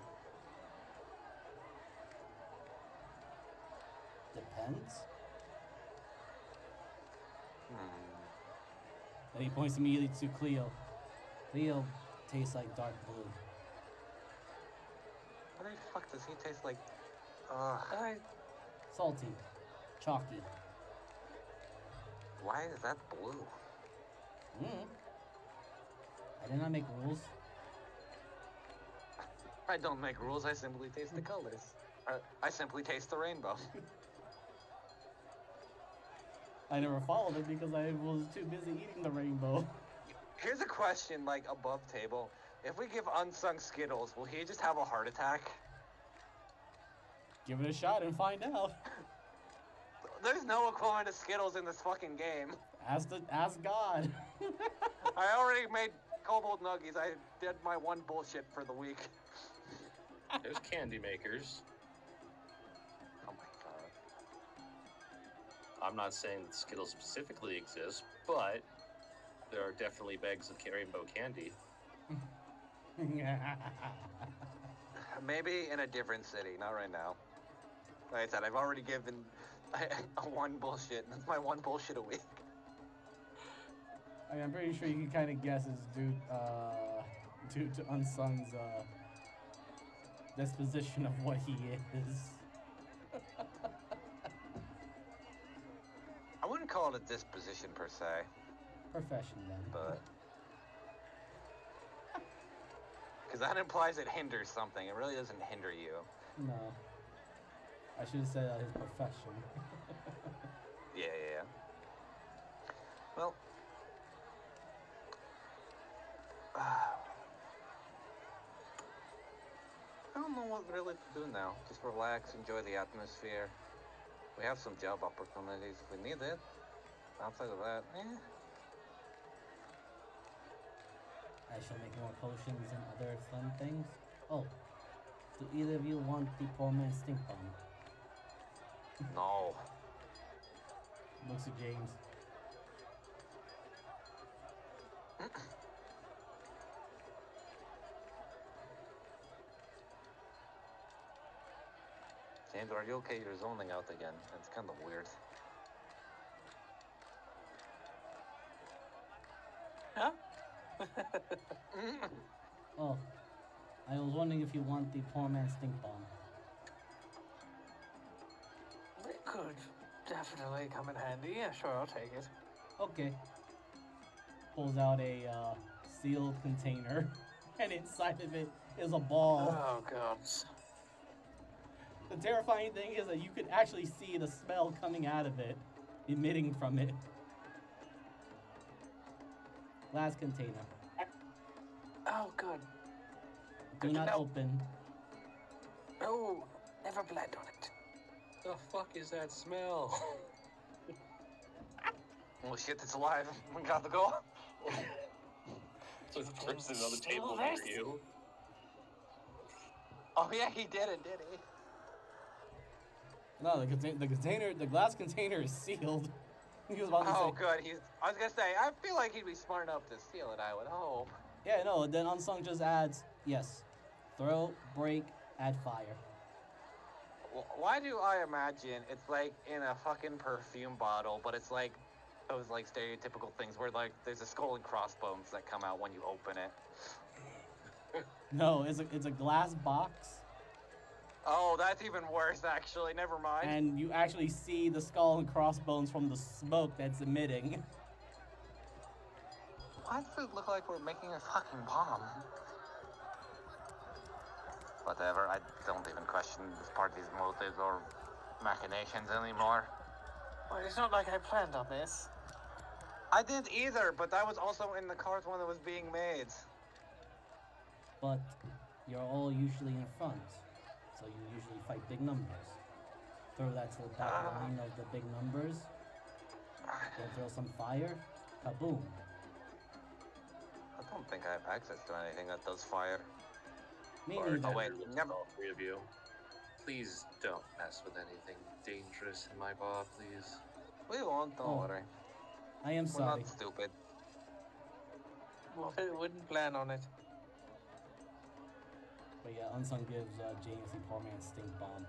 Depends. Hmm. And he points immediately to Cleo. Cleo tastes like dark blue. What the fuck does he taste like? Salty. Chalky. Why is that blue? I did not make rules. I don't make rules, I simply taste the colors. I simply taste the rainbow. I never followed it because I was too busy eating the rainbow. Here's a question, like, above table. If we give Unsung Skittles, will he just have a heart attack? Give it a shot and find out. There's no equivalent to Skittles in this fucking game. Ask God. I already made Kobold Nuggies. I did my one bullshit for the week. There's candy makers. Oh my god. I'm not saying that Skittles specifically exist, but there are definitely bags of rainbow candy. Maybe in a different city, not right now. Like I said, I've already given one bullshit. That's my one bullshit a week. I mean, I'm pretty sure you can kind of guess it's due to Unsung's disposition of what he is. I wouldn't call it a disposition per se, Profession, then. but because that implies it hinders something. It really doesn't hinder you. No. I should have said his profession. Yeah. Well, I don't know what really to do now. Just relax, enjoy the atmosphere. We have some job opportunities if we need it. Outside of that, I shall make more potions and other fun things. Oh, do either of you want the poor man's stink bomb? No. Looks at James. James, are you okay? You're zoning out again. It's kind of weird. Huh? Oh, I was wondering if you want the poor man's stink bomb. It could definitely come in handy. Yeah, sure, I'll take it. Okay. Pulls out a sealed container, and inside of it is a ball. Oh, God. The terrifying thing is that you could actually see the smell coming out of it, emitting from it. Glass container. Oh, good. Do Good to not know. open. Oh, never bled on it. The fuck is that smell? Oh shit, it's alive. We got the goal. So the person on the table Smell near this? you. Oh yeah, he did it, did he? No, the glass container is sealed. He was about to Oh say, good, I was gonna say, I feel like he'd be smart enough to seal it, I would hope. yeah, no, then Unsung just adds, yes, throw, break, add fire. Why do I imagine it's like in a fucking perfume bottle, but it's like those like stereotypical things where like there's a skull and crossbones that come out when you open it. No, it's a glass box, Oh, that's even worse actually, never mind. and you actually see the skull and crossbones from the smoke that's emitting. Why does it look like we're making a fucking bomb? Whatever, I don't even question this party's motives or machinations anymore. Well, it's not like I planned on this. I didn't either, but that was also in the cards when it was being made. But you're all usually in front, so you usually fight big numbers. Throw that to the back line of the big numbers, then throw some fire, kaboom. I don't think I have access to anything that does fire. Me Or- neither. oh, wait, Look at never- all three of you. Please don't mess with anything dangerous in my bar, please. We won't, don't Oh, worry. I am We're sorry. not stupid. Well, I wouldn't plan on it. But yeah, Unsung gives James the poor man's stink bomb.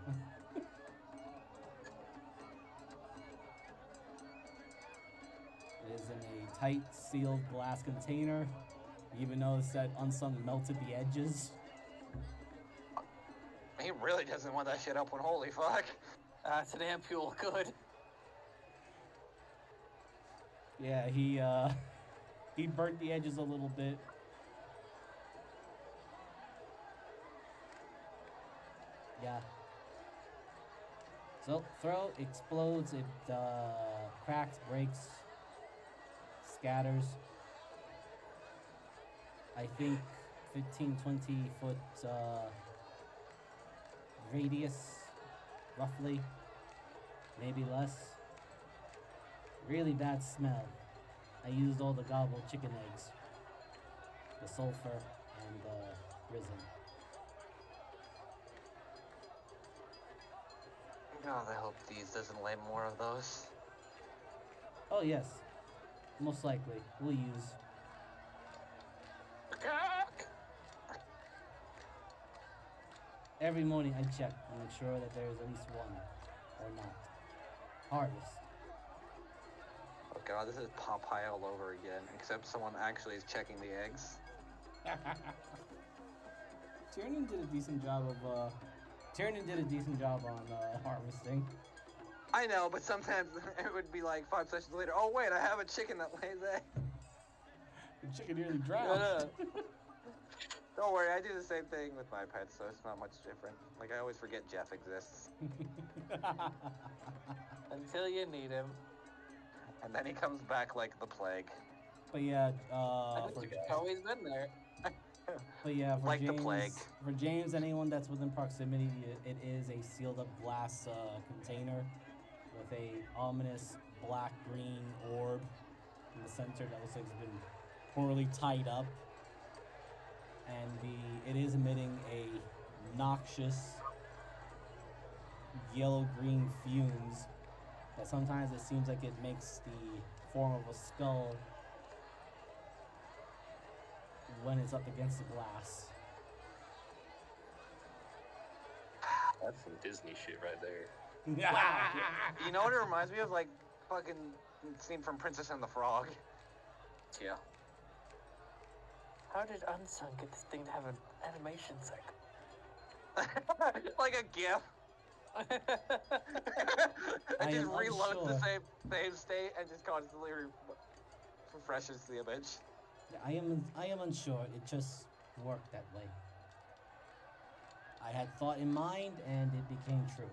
It is in a tight, sealed glass container. You even notice that Unsung melted the edges. He really doesn't want that shit open, holy fuck. It's an ampule, good. Yeah, he burnt the edges a little bit. Yeah. So throw, explodes, it cracks, breaks, scatters. I think 15, 20 foot radius, roughly, maybe less. Really bad smell. I used all the gobbled chicken eggs, the sulfur, and the resin. God, I hope these doesn't lay more of those. Oh yes, most likely we'll use. Every morning I check and make sure that there is at least one, or not. Harvest. Oh god, this is Popeye all over again, except someone actually is checking the eggs. Tiernan did a decent job of. Tiernan did a decent job on harvesting. I know, but sometimes it would be like 5 sessions later, oh wait, I have a chicken that lays eggs. The chicken nearly drowned. Don't worry, I do the same thing with my pets, so it's not much different. Like, I always forget Jeff exists. Until you need him. And then he comes back like the plague. But yeah, It's always been there. but yeah, for Like the James, plague. for James, anyone that's within proximity, it is a sealed up glass container with a ominous black-green orb in the center that looks like it's been poorly tied up, and it is emitting a noxious yellow-green fumes that sometimes it seems like it makes the form of a skull when it's up against the glass. That's some Disney shit right there. You know what it reminds me of? Like, fucking scene from Princess and the Frog. Yeah. How did Unsung get this thing to have an animation cycle? Like a GIF. It I just am reloads the unsure. same state and just constantly refreshes the image. I am unsure. It just worked that way. I had thought in mind, and it became true.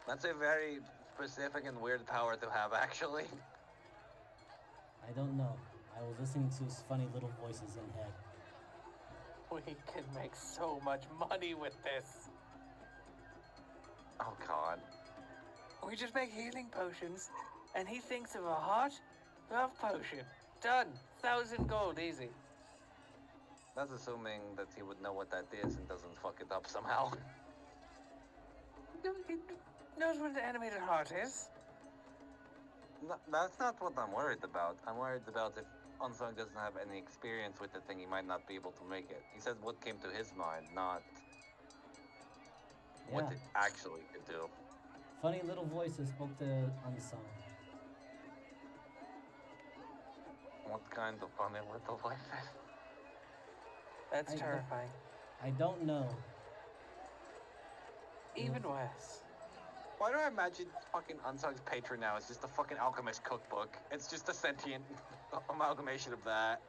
That's a very specific and weird power to have, actually. I don't know. I was listening to funny little voices in head. We can make so much money with this. Oh god. We just make healing potions, and he thinks of a hot love potion. Done. 1,000 gold, easy. That's assuming that he would know what that is and doesn't fuck it up somehow. He knows what an animated heart is. No, that's not what I'm worried about. I'm worried about if Unsung doesn't have any experience with the thing, he might not be able to make it. He said what came to his mind, not what Yeah. it actually could do. Funny little voices spoke to Unsung. What kind of funny little voices? That's I- terrifying. I don't know. Even worse. Why do I imagine fucking Unsung's patron now is just a fucking alchemist cookbook? It's just a sentient amalgamation of that.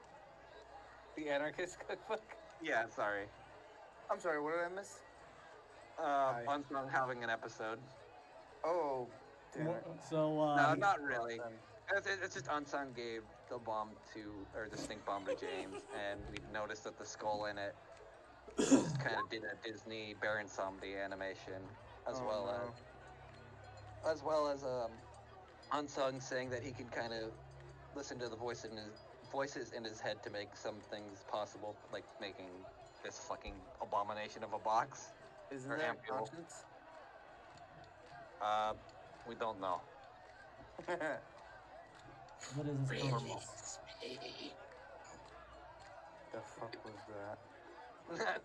The anarchist cookbook. Yeah, sorry. I'm sorry, what did I miss? Unsung having an episode. Oh, damn it. So, No, not really. Then. It's just Unsung gave the bomb or the stink bomb to James, and we noticed that the skull in it just kind of did a Disney Baron Zombie animation, as Oh, well no. as Unsung saying that he can kind of listen to the voices in his head to make some things possible, like making this fucking abomination of a box. Isn't Or there ampule. conscience? We don't know. what is this conscience? The fuck was that?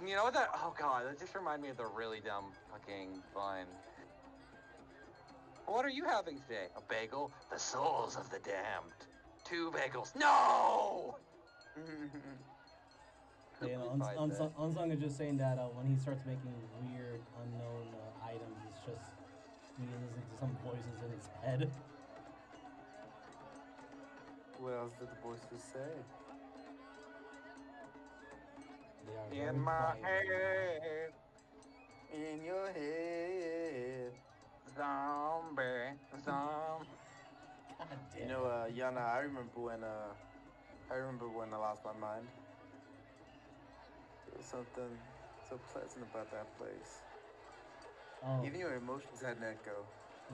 You know what that? Oh god, that just reminded me of the really dumb fucking line. What are you having today? A bagel? The souls of the damned. 2 bagels. No! You know, Who tried that? Unsung is just saying that when he starts making weird, unknown items, it's just me listening to some voices in his head. What else did the voices say? They are very In my quiet. head, In your head. zombie. God damn. You know, Yana, I remember when I lost my mind. There was something so pleasant about that place. Oh, Even your emotions had an echo.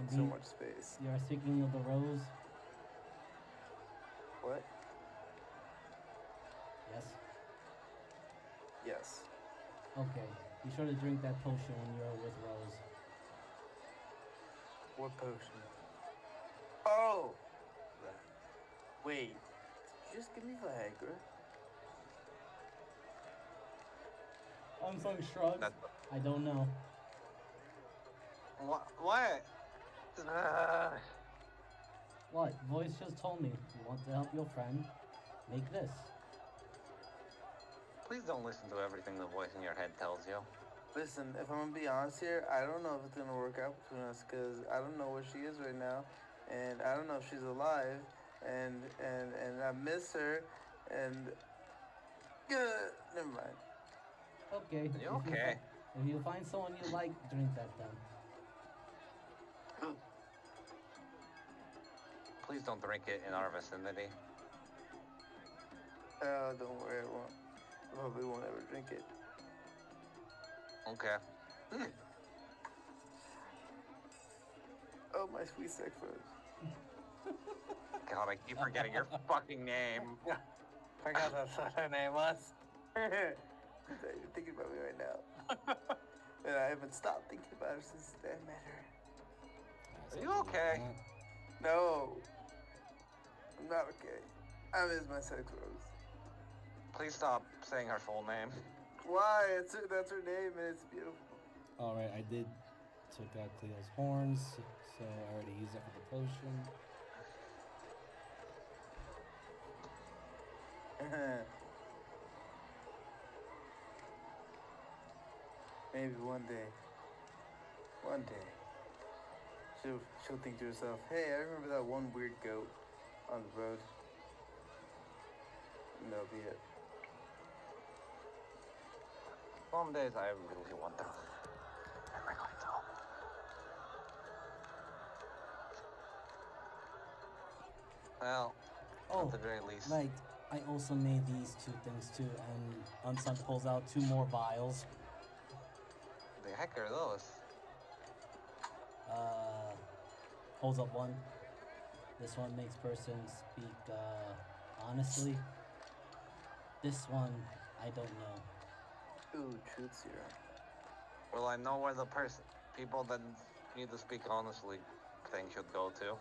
So indeed. much space. You are speaking of the rose? What? Yes. Yes. Okay. Be sure to drink that potion when you're with Rose. What potion? Oh! Wait. Did you just give me Viagra? Unsung shrugs. That, I don't know. what? What? Voice just told me you want to help your friend. Make this. Please don't listen to everything the voice in your head tells you. Listen, if I'm gonna be honest here, I don't know if it's gonna work out between us because I don't know where she is right now, and I don't know if she's alive, and I miss her, and never mind. Okay. You okay? If you find someone you like, drink that then. Please don't drink it in our vicinity. Don't worry, I won't. I probably won't ever drink it. Okay. Oh, my sweet sex rose. God, I keep forgetting your fucking name. Forgot that's what her name was. You're thinking about me right now. And I haven't stopped thinking about her since I met her. Are you okay? No. I'm not okay. I miss my sex rose. Please stop saying her full name. Why? That's her name and it's beautiful. Alright, I did took out Cleo's horns, so I already used it for the potion. Maybe one day, she'll think to herself, hey, I remember that one weird goat on the road. And that'll be it. Some days I really want to. I really do. Well, Oh, at the very least. right. I also made these two things too, and Unsung pulls out 2 more vials. The heck are those? Holds up one. This one makes person speak honestly. This one, I don't know. Ooh, truth serum. Well, I know where the people that need to speak honestly thing should go to.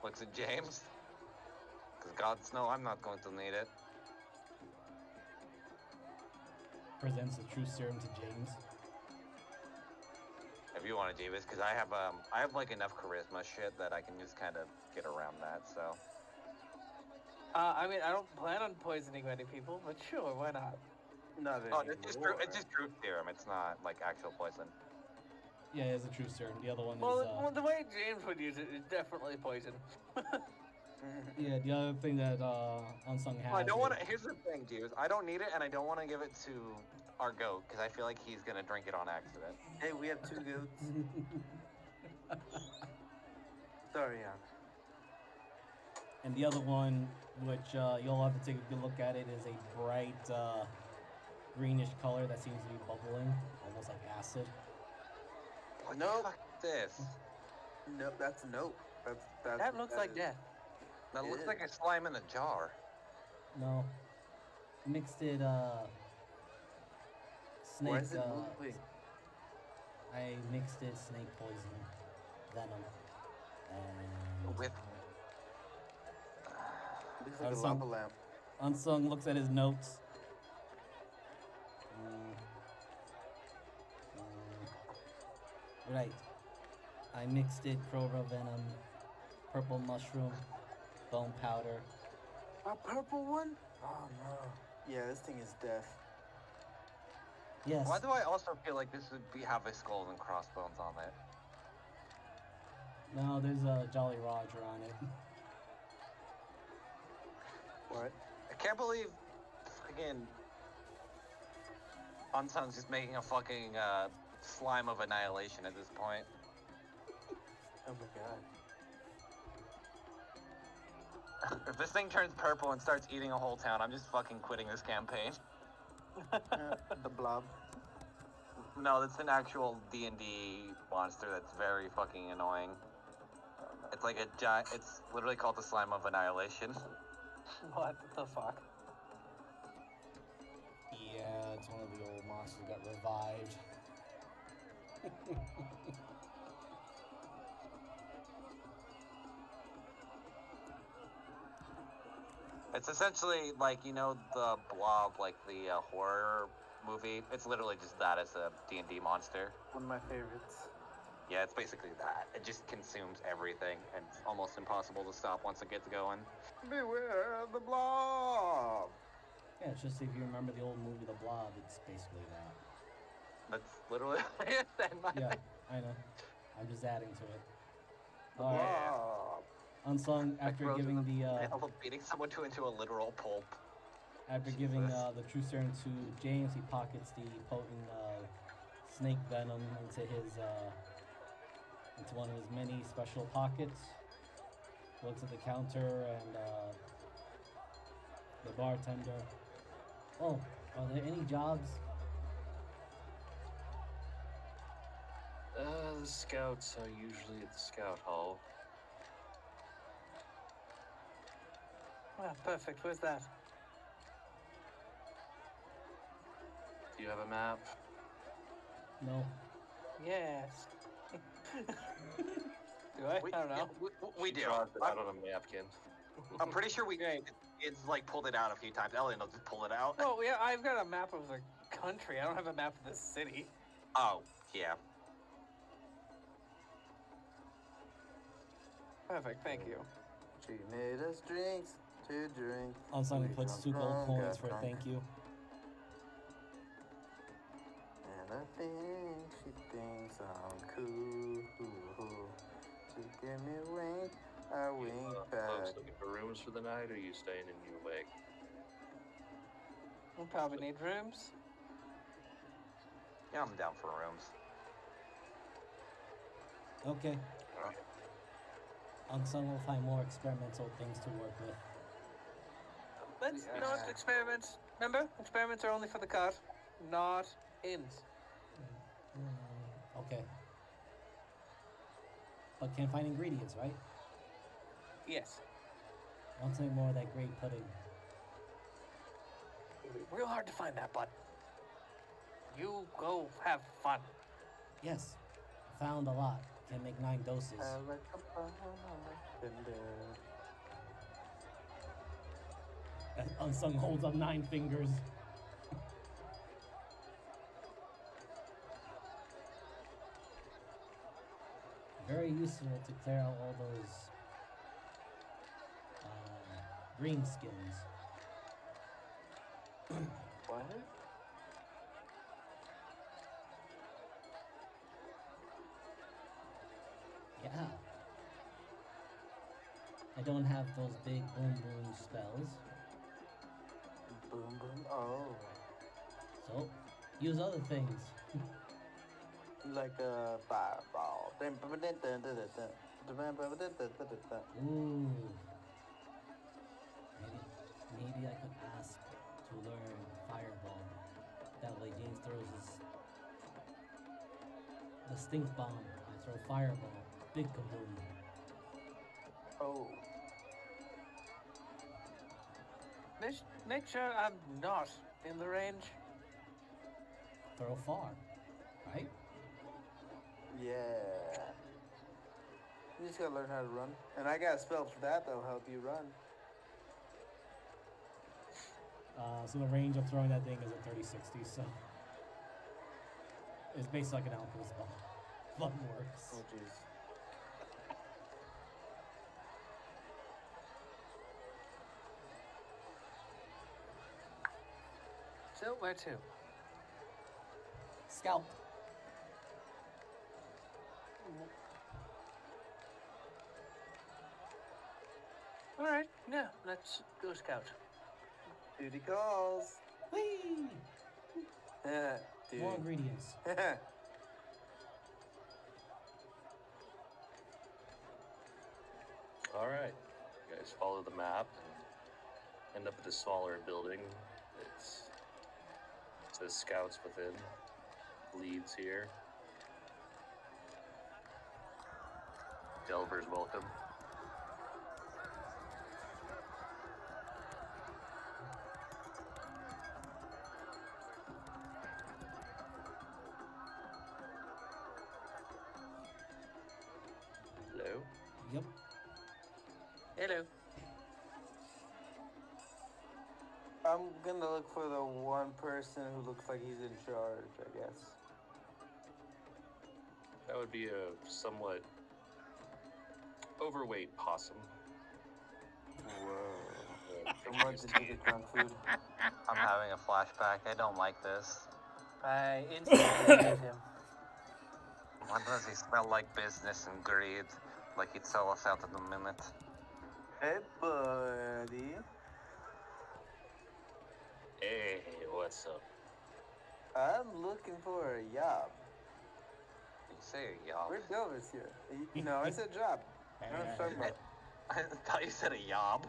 Looks at James. Because gods know I'm not going to need it. Presents the true serum to James. If you want to, Jeeves, because I have like enough charisma shit that I can just kind of get around that. So. I mean, I don't plan on poisoning many people, but sure, why not? Not Oh, anymore. it's just truth serum. It's not like actual poison. Yeah, it's a true serum. The other one Well, is. the way James would use it is definitely poison. Yeah, the other thing that Unsung has. I don't is- want to. Here's the thing, Jeeves. I don't need it, and I don't want to give it to our goat because I feel like he's gonna drink it on accident. Hey, we have 2 goats. Sorry, Anna. And the other one, which you'll have to take a good look at it, is a bright greenish color that seems to be bubbling, almost like acid. What Nope. the fuck is this? No, that's a nope. That's That what looks like is. death. That looks Yeah. like a slime in a jar. No. Mixed it, snake, Why is it moving? I mixed it snake poison, venom, and With Looks like a Unsung. lava lamp. Unsung looks at his notes. Right. I mixed it cobra venom, purple mushroom, bone powder. A purple one? Oh no. Yeah, this thing is death. Yes. why do I also feel like this would have a skull and crossbones on it? No, there's a Jolly Roger on it. What? I can't believe again Unsung's just making a fucking slime of annihilation at this point. Oh my god. If this thing turns purple and starts eating a whole town, I'm just fucking quitting this campaign. The blob. No, that's an actual D&D monster that's very fucking annoying. It's like a giant. It's literally called the slime of annihilation. What the fuck? Yeah, it's one of the old monster got revived. It's essentially like, you know, the Blob, like the horror movie. It's literally just that as a D&D monster. One of my favorites. Yeah, it's basically that. It just consumes everything, and it's almost impossible to stop once it gets going. Beware the blob. Yeah, it's just if you remember the old movie The Blob, it's basically that. That's literally it. Yeah, I know. I'm just adding to it. The All right. blob. Unsung, after giving the beating someone into a literal pulp. after giving the true serum to James, he pockets the potent snake venom into his into one of his many special pockets. Looks at the counter and the bartender. Oh, are there any jobs? The scouts are usually at the scout hall. Ah, perfect. Where's that? Do you have a map? No. Yes. Do I? I don't know. We She do. draws it out on a napkin. I'm pretty sure it's like pulled it out a few times. Elliot will just pull it out. Well, yeah, I've got a map of the country. I don't have a map of the city. Oh, yeah. Perfect. Thank you. She made us drinks to drink. Unsung We puts drunk, 2 gold drunk, coins got for a drunk. thank you. And I think she thinks I'm cool. She give me a wink, I wink Folks back. looking for rooms for the night, or are you staying in your wake? We'll probably need rooms. Yeah, I'm down for rooms. Okay. Unsung will find more experimental things to work with. Let's Yeah. not experiment. Remember, experiments are only for the cart, not inns. Okay. But can't find ingredients, right? Yes. I want to make more of that great pudding. Real hard to find that, but you go have fun. Yes. Found a lot. Can make 9 doses. I like a bartender. And Unsung holds up 9 fingers. Very useful to clear out all those green skins. What? Yeah. I don't have those big boom boom spells, Boom boom. Oh. so use other things. Like a fireball. Ooh. Maybe I could ask to learn fireball. That way James throws the stink bomb. I throw fireball. Big kaboom. Oh. Make sure I'm not in the range. Throw far. Right? Yeah. You just gotta learn how to run. And I got a spell for that that'll help you run. So the range of throwing that thing is a 30-60, so it's basically like an alchemist bomb. But works. Oh jeez. So where to? Scout. All right. Yeah. Let's go scout. Duty calls. Whee! Yeah. Duty. More ingredients. All right, you guys follow the map and end up at a smaller building. It says scouts within. Leads here. Delvers welcome. Hello. Yep. Hello. I'm gonna look for the one person who looks like he's in charge, I guess. That would be a somewhat overweight possum. Whoa. Uh, Someone's into the junk food. I'm having a flashback. I don't like this. I instantly hate him. Why does he smell like business and greed? Like he'd sell us out in a minute. Hey, buddy. Hey, what's up? I'm looking for a job. You say y'all. Where's Elvis here? No, I said job. I know what I'm talking about. I thought you said a yob.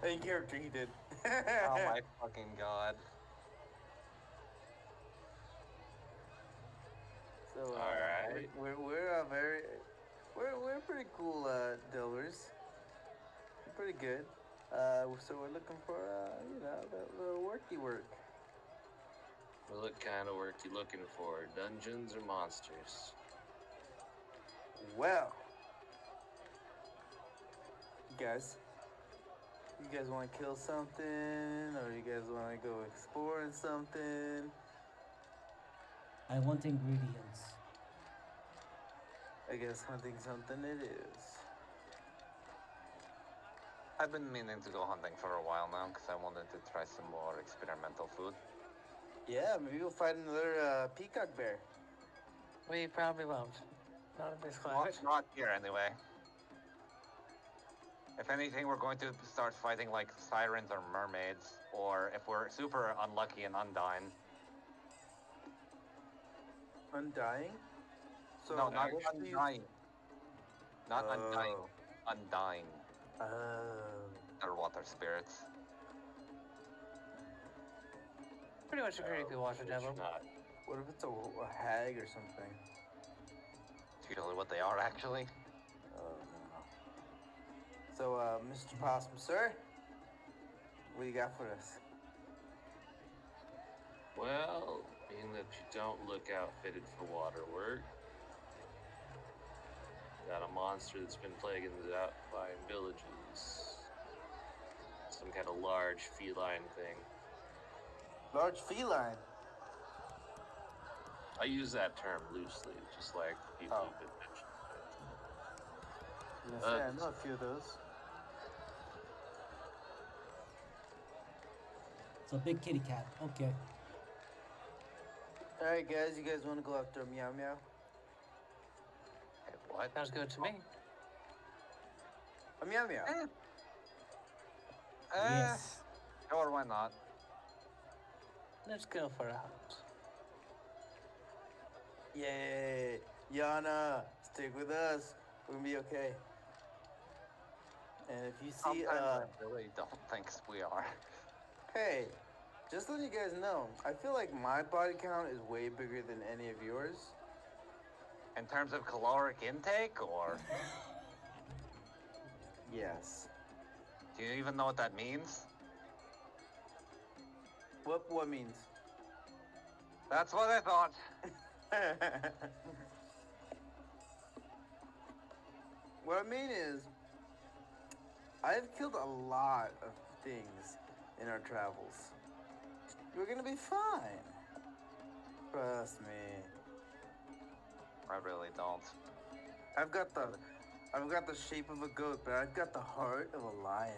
In character, he did. Oh my fucking god. So, Alright. we're we're pretty cool delvers. We're pretty good. So we're looking for the little worky work. What kind of work you looking for? Dungeons or monsters? Well, you guys want to kill something, or you guys want to go exploring something? I want ingredients. I guess hunting something it is. I've been meaning to go hunting for a while now because I wanted to try some more experimental food. Yeah, maybe we'll find another peacock bear. We probably won't. Not in this Not, climate. not here anyway. If anything, we're going to start fighting like sirens or mermaids, or if we're super unlucky and undying. Undying? So No, not what do you- undying. Not undying. Oh. Undying. Oh. They're water spirits. Pretty much agree with you, Water Which Devil. not. What if it's a hag or something? It's usually what they are, actually. Oh no. So, Mr. Possum, sir, what do you got for us? Well, being that you don't look outfitted for water work, got a monster that's been plaguing the outlying villages. Some kind of large feline thing. Large feline. I use that term loosely, just like the people Oh. who've been mentioned. I was gonna say, I know a few of those. It's a big kitty cat. Okay. Alright, guys, you guys want to go after a meow meow? Hey, what? Sounds good to me. A meow meow. Yes. Sure, why not? Let's go for a hunt. Yay! Yana, stick with us. We're gonna be okay. And if you see, Sometimes I really don't think we are. hey, just letting you guys know, I feel like my body count is way bigger than any of yours. In terms of caloric intake, or Yes. do you even know what that means? What means? That's what I thought. What I mean is, I've killed a lot of things in our travels. We're gonna be fine. Trust me. I really don't. I've got the shape of a goat, but I've got the heart of a lion.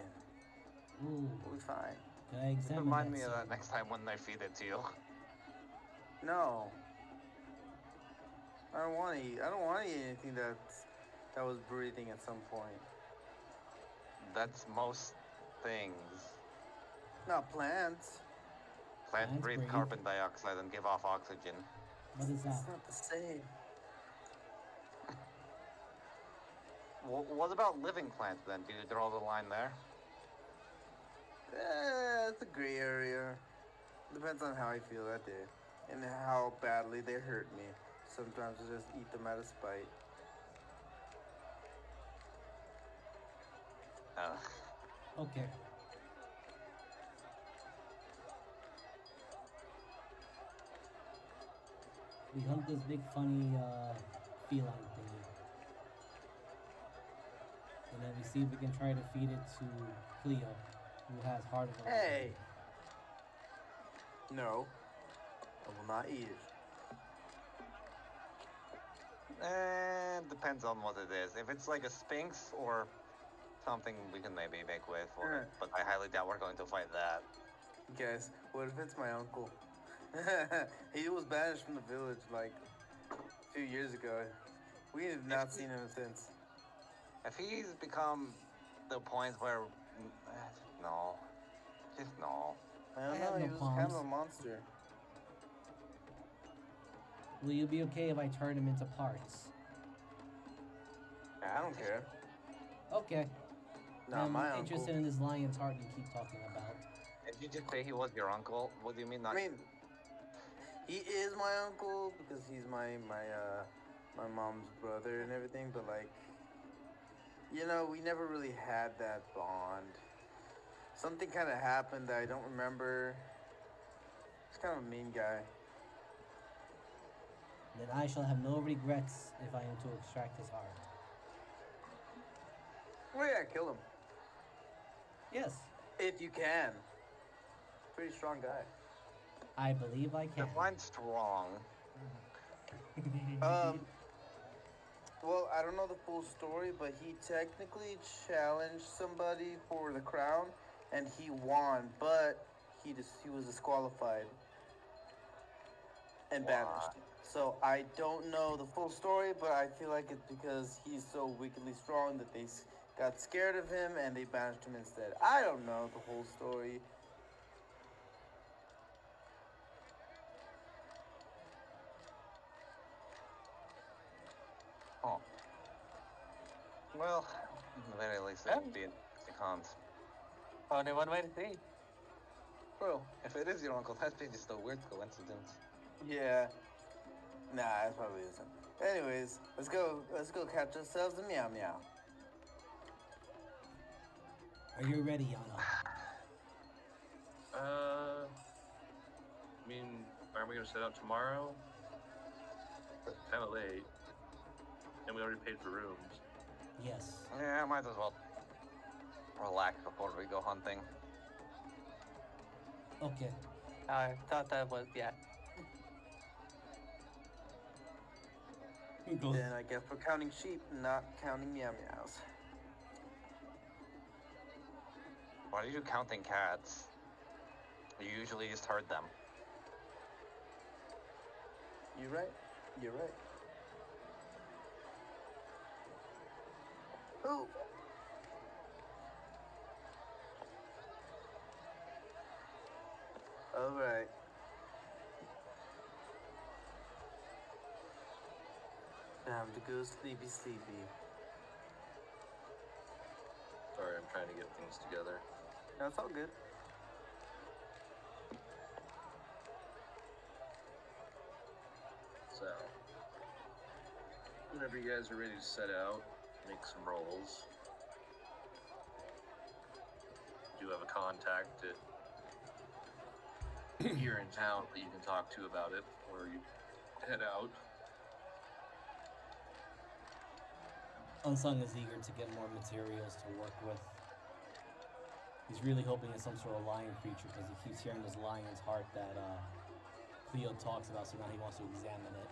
Ooh. We'll be fine. Can I examine Remind that me of son? that next time when I feed it to you. No. I don't want to eat. I don't want to eat anything that was breathing at some point. That's most things. Not plants. Plants Plants breathe breathe. carbon dioxide and give off oxygen. What is that? It's not the same. What about living plants then? Do you draw the line there? It's a gray area. Depends on how I feel that day and how badly they hurt me. Sometimes I just eat them out of spite. Ugh. Okay. We hunt this big funny feline thingy. then we see if we can try to feed it to Cleo, who has Heart of the Lion. Hey. No, I will not eat it. Depends on what it is. If it's like a Sphinx or something, we can maybe make way for it. But I highly doubt we're going to fight that. Guys, what if it's my uncle? He was banished from the village like a few years ago. We have not seen him since. If he's become the point where, no, just no. I don't I know, have he no was kind of a qualms. monster. Will you be okay if I turn him into parts? I don't care. Okay. Not I'm my uncle. interested in this lion's heart you keep talking about. Did you just say he was your uncle? What do you mean not? I mean, he is my uncle because he's my mom's brother and everything, but like, you know, we never really had that bond. Something kind of happened that I don't remember. He's kind of a mean guy. Then I shall have no regrets if I am to extract his heart. Oh yeah, kill him. Yes, If you can. Pretty strong guy. I believe I can. Define strong. Well, I don't know the full story, but he technically challenged somebody for the crown, and he won, but he was disqualified and banished. So I don't know the full story, but I feel like it's because he's so wickedly strong that they got scared of him and they banished him instead. I don't know the whole story. Oh. Well, at the very least, it would be a cons. Only one way to see. Bro, if it is your uncle, that'd be just a weird coincidence. Yeah. Nah, it probably isn't. Anyways, let's go catch ourselves a meow meow. Are you ready, Yana? I mean, aren't we gonna set out tomorrow? Kind of late, and we already paid for rooms. Yes. Yeah, might as well relax before we go hunting. Okay. I thought that was, yeah. Then I guess we're counting sheep, not counting meow meows. Why are you counting cats? You usually just herd them. You're right. You're right. Ooh. All right. Time to go sleepy, sleepy. Sorry, I'm trying to get things together. No, it's all good. So, whenever you guys are ready to set out, make some rolls. Do you have a contact here in town that you can talk to about it before you head out? Unsung is eager to get more materials to work with. He's really hoping it's some sort of lion creature because he keeps hearing this lion's heart that Cleo talks about, so now he wants to examine it.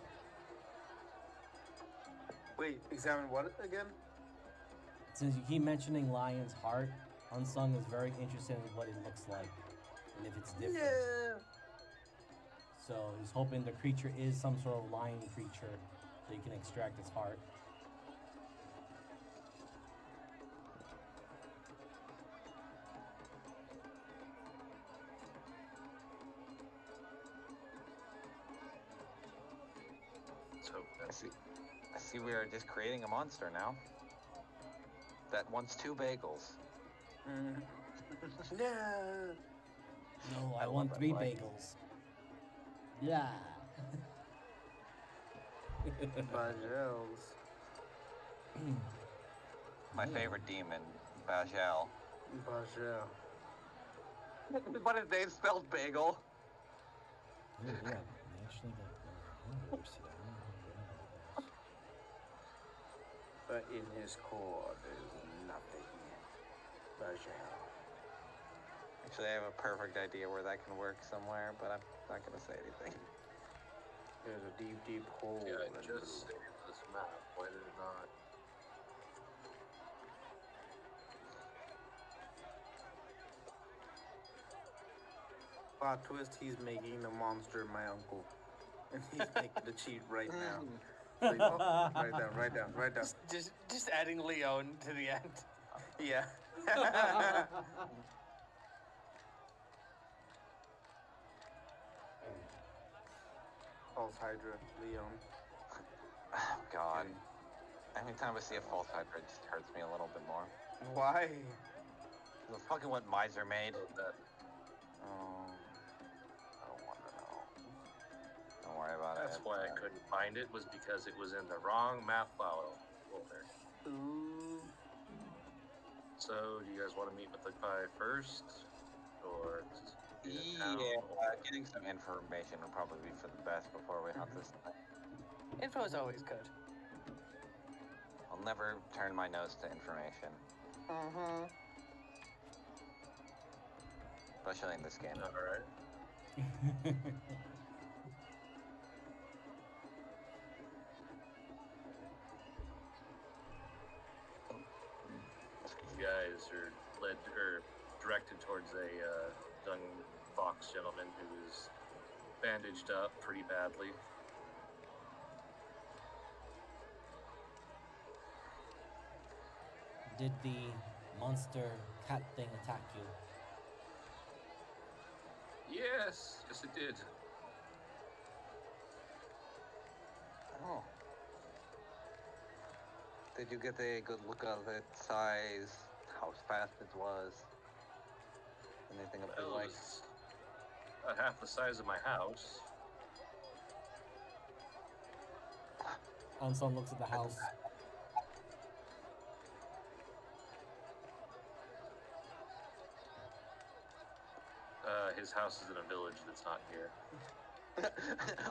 Wait, examine what again? Since you keep mentioning lion's heart, Unsung is very interested in what it looks like and if it's different. Yeah. So he's hoping the creature is some sort of lion creature so you can extract its heart. So I see we are just creating a monster now. That wants 2 bagels. No. No, I I love want that 3 line. bagels. Yeah. Bajels. My favorite demon, Bajel. Bajel. But his name's spelled bagel. Oh, yeah. They actually got But in his core, there's nothing. Actually, I have a perfect idea where that can work somewhere, but I'm not gonna say anything. There's a deep, deep hole. Yeah, I in the just middle. saved this map. Why did it not? Plot twist: he's making the monster my uncle, and he's making the cheat right now. So, write down, write down, write down. Just adding Leon to the end. Yeah. False Hydra, Leon. Oh God. Kidding. Anytime I see a false hydra, it just hurts me a little bit more. Why? That's fucking what Miser made. Oh, that. Oh. I don't want to know. Don't worry about That's it. why I couldn't find it, was because it was in the wrong map file folder. Ooh. So, do you guys want to meet with the guy first? Or. Yeah, getting some information would probably be for the best before we hunt this thing. Info is always good. I'll never turn my nose to information, Mm-hmm. especially in this game. Alright. You guys are led or directed towards a young fox gentleman who's bandaged up pretty badly. Did the monster cat thing attack you? Yes, yes it did. Oh. Did you get a good look at its size, how fast it was? Anything up Well, you it like? was about half the size of my house. Anson looks at the house. His house is in a village that's not here.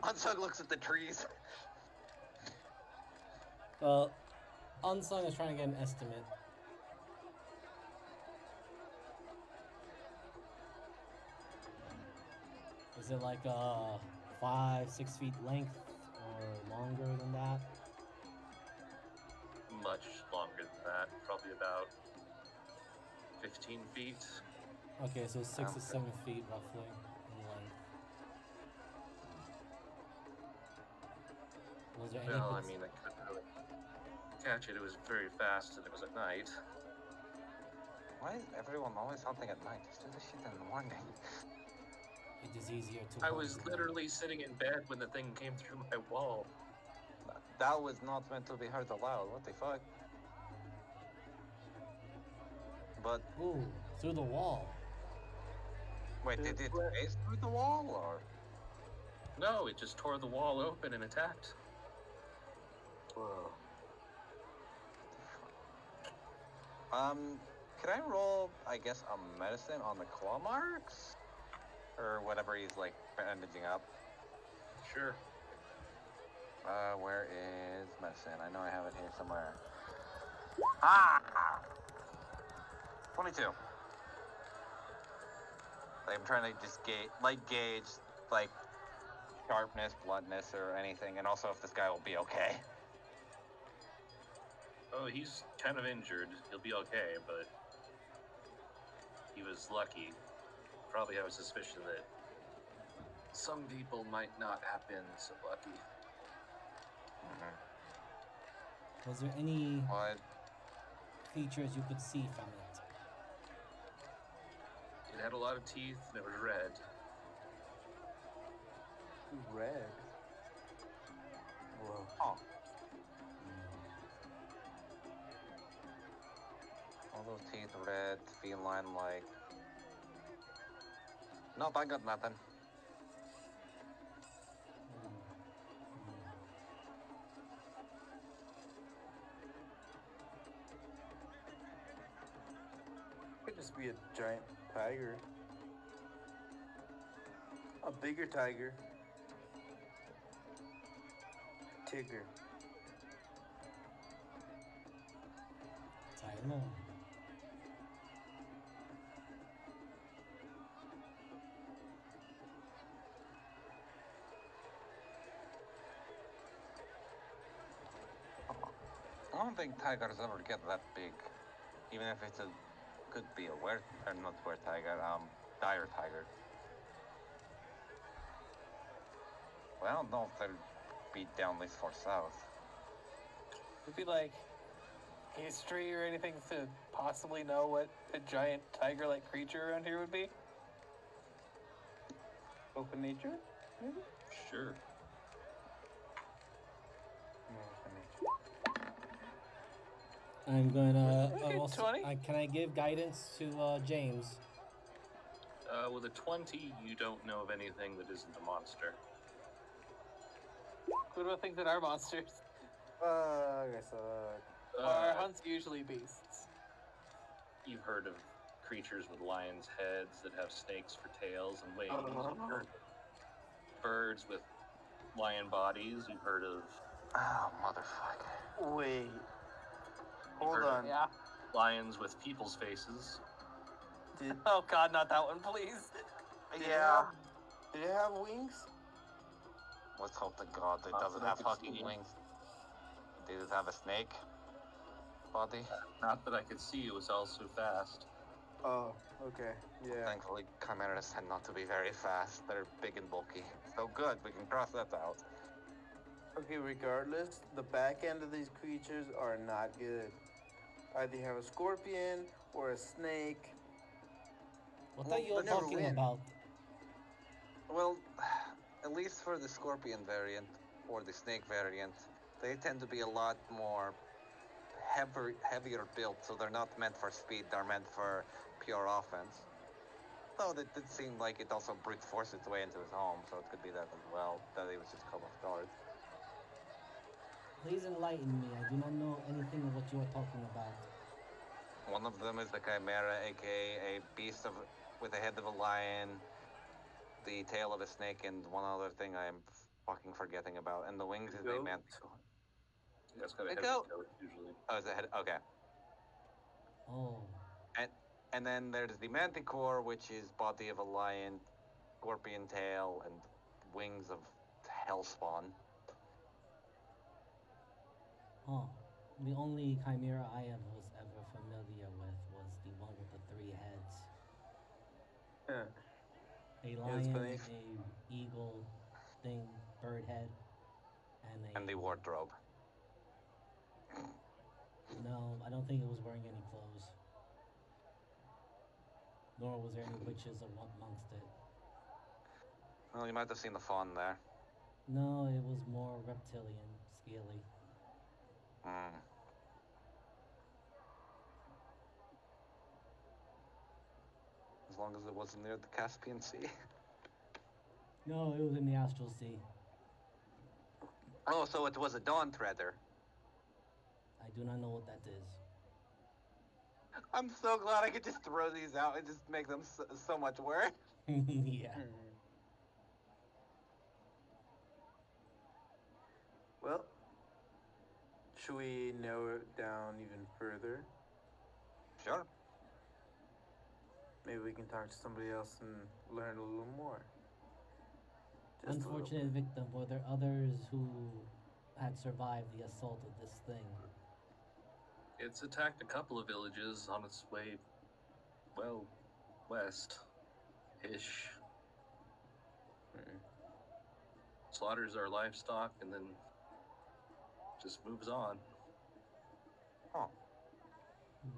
Unsung looks at the trees. Well, Unsung is trying to get an estimate. Is it like 5-6 feet length or longer than that? Much longer than that, probably about 15 feet. Okay, so 6 to Okay. 7 feet roughly in length. Was there any? Well, I mean, I couldn't really catch it. It was very fast and it was at night. Why is everyone always hunting at night? Just do the shit in the morning. It is easier to. I hunt was at night. literally sitting in bed when the thing came through my wall. That was not meant to be heard aloud. What the fuck? But Ooh, through the wall. wait, did it phase through the wall or? No, it just tore the wall open and attacked. Whoa. Can I roll, I guess, a medicine on the claw marks? Or whatever he's, like, bandaging up. Sure. Where is medicine? I know I have it here somewhere. Ah! 22. Like, I'm trying to just gauge, like, sharpness, bluntness, or anything, and also if this guy will be okay. Oh, he's kind of injured. He'll be okay, but he was lucky. Probably have a suspicion that some people might not have been so lucky. Was there any What? features you could see from it? It had a lot of teeth and it was red. Red. Whoa. Oh. All those teeth red, feline-like. Nope, I got nothing. Could just be a giant tiger. A bigger tiger. Tigger. I don't know. don't think tigers ever get that big, even if it's a could be a were or not were tiger, dire tiger. Well, I don't know if they'll be down this far south. Would be like history or anything to possibly know what a giant tiger-like creature around here would be? Open nature, maybe? Sure. Open nature. I'm gonna Okay, also. 20. Can I give guidance to James? With a 20, you don't know of anything that isn't a monster. What about things that are monsters? Okay, so Our hunts usually beasts. You've heard of creatures with lions' heads that have snakes for tails and wings. You've heard of birds with lion bodies. You've heard of Oh, motherfucker. wait, you've hold heard on. Yeah. of lions with people's faces. Did Oh god, not that one, please. Yeah. did it have wings? Let's hope to God it Not doesn't that I have could fucking see. wings. Did it have a snake body? Not that I could see, it was all so fast. Oh, okay, yeah. Thankfully, chimeras tend not to be very fast. They're big and bulky. So good, we can cross that out. Okay, regardless, the back end of these creatures are not good. Either you have a scorpion or a snake. What Well, are you all they never talking win. about? Well, at least for the scorpion variant or the snake variant, they tend to be a lot more heavier built, so they're not meant for speed, they're meant for pure offense. Though it did seem like it also brute forced its way into his home, so it could be that as well, that he was just caught off guard. Please enlighten me. I do not know anything of what you are talking about. One of them is the chimera, aka a beast with the head of a lion, the tail of a snake, and one other thing I am fucking forgetting about. And the wings is a Goat? manticore. That's got a Hey, heavy go. coat, usually. Oh, it's a head. Okay. Oh, And then there's the manticore, which is body of a lion, scorpion tail, and wings of hellspawn. huh. The only chimera I was ever familiar with was the one with the 3 heads. Yeah. A it's lion, funny. a eagle thing, bird head, And the wardrobe. No, I don't think it was wearing any clothes. Nor was there any witches amongst it. Well, you might have seen the fawn there. No, it was more reptilian, scaly. Hmm. As long as it wasn't near the Caspian Sea. No, it was in the Astral Sea. Oh, so it was a dawn treader. I do not know what that is. I'm so glad I could just throw these out and just make them so much worse. Yeah. Well, should we narrow it down even further? Sure. Maybe we can talk to somebody else and learn a little more. Just a little Unfortunate victim. Were there others who had survived the assault of this thing? It's attacked a couple of villages on its way, well, west-ish. Slaughters our livestock and then just moves on. Huh.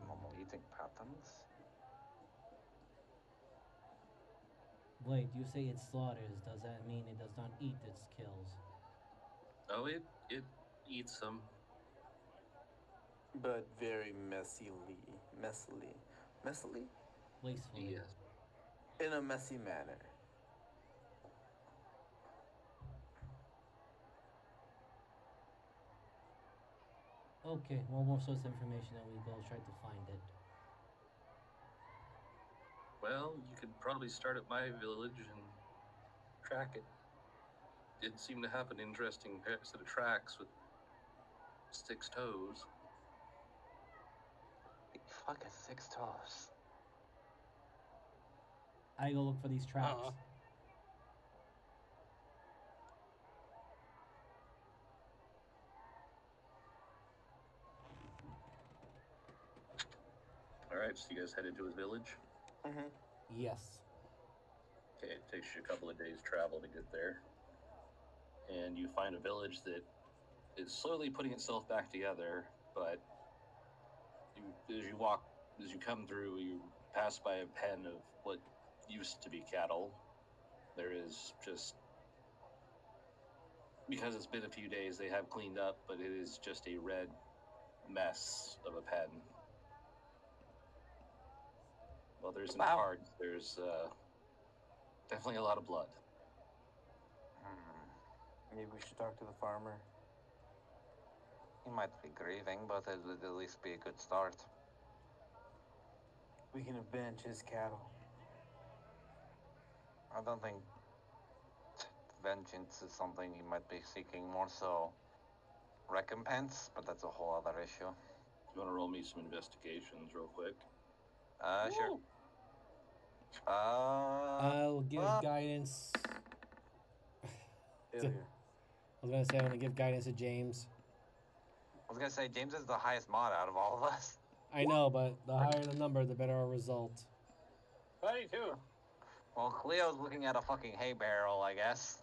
Normal eating patterns. Wait, you say it slaughters. Does that mean it does not eat its kills? Oh, it eats them. But very messily, Wastefully. Yes. in a messy manner. Okay, one more source of information and we go try to find it. Well, you could probably start at my village and track it. It seemed to have an interesting set of tracks with 6 toes. Fuck is 6 toes. I go look for these tracks. Uh-huh. Alright, so you guys headed to his village? Mm-hmm. Yes. Okay, it takes you a couple of days' travel to get there. And you find a village that is slowly putting itself back together, but as you come through, you pass by a pen of what used to be cattle. There is just, because it's been a few days, they have cleaned up, but it is just a red mess of a pen. Well, there's in Wow. cards, there's definitely a lot of blood. Maybe we should talk to the farmer. He might be grieving, but it would at least be a good start. We can avenge his cattle. I don't think vengeance is something he might be seeking, more so recompense, but that's a whole other issue. You want to roll me some investigations real quick? Sure. I'll give guidance. Failure. I was gonna say I'm gonna give guidance to James. I was gonna say, James is the highest mod out of all of us. I know, but the higher the number, the better our result. 22. Well, Cleo's looking at a fucking hay barrel, I guess.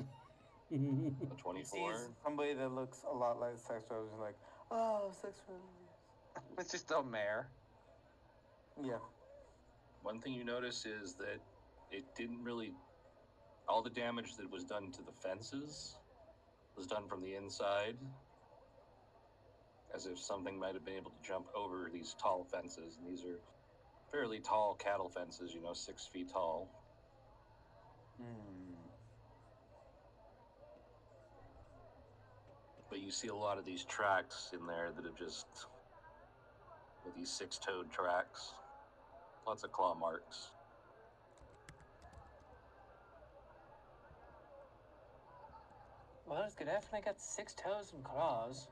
A He 24. sees somebody that looks a lot like sex workers, like, oh, sex workers. It's just a mare. Yeah. One thing you notice is that it didn't really. All the damage that was done to the fences was done from the inside, as if something might have been able to jump over these tall fences. And these are fairly tall cattle fences, 6 feet tall. But you see a lot of these tracks in there that have just, with these 6-toed tracks, lots of claw marks. Well, it's definitely got 6 toes and claws,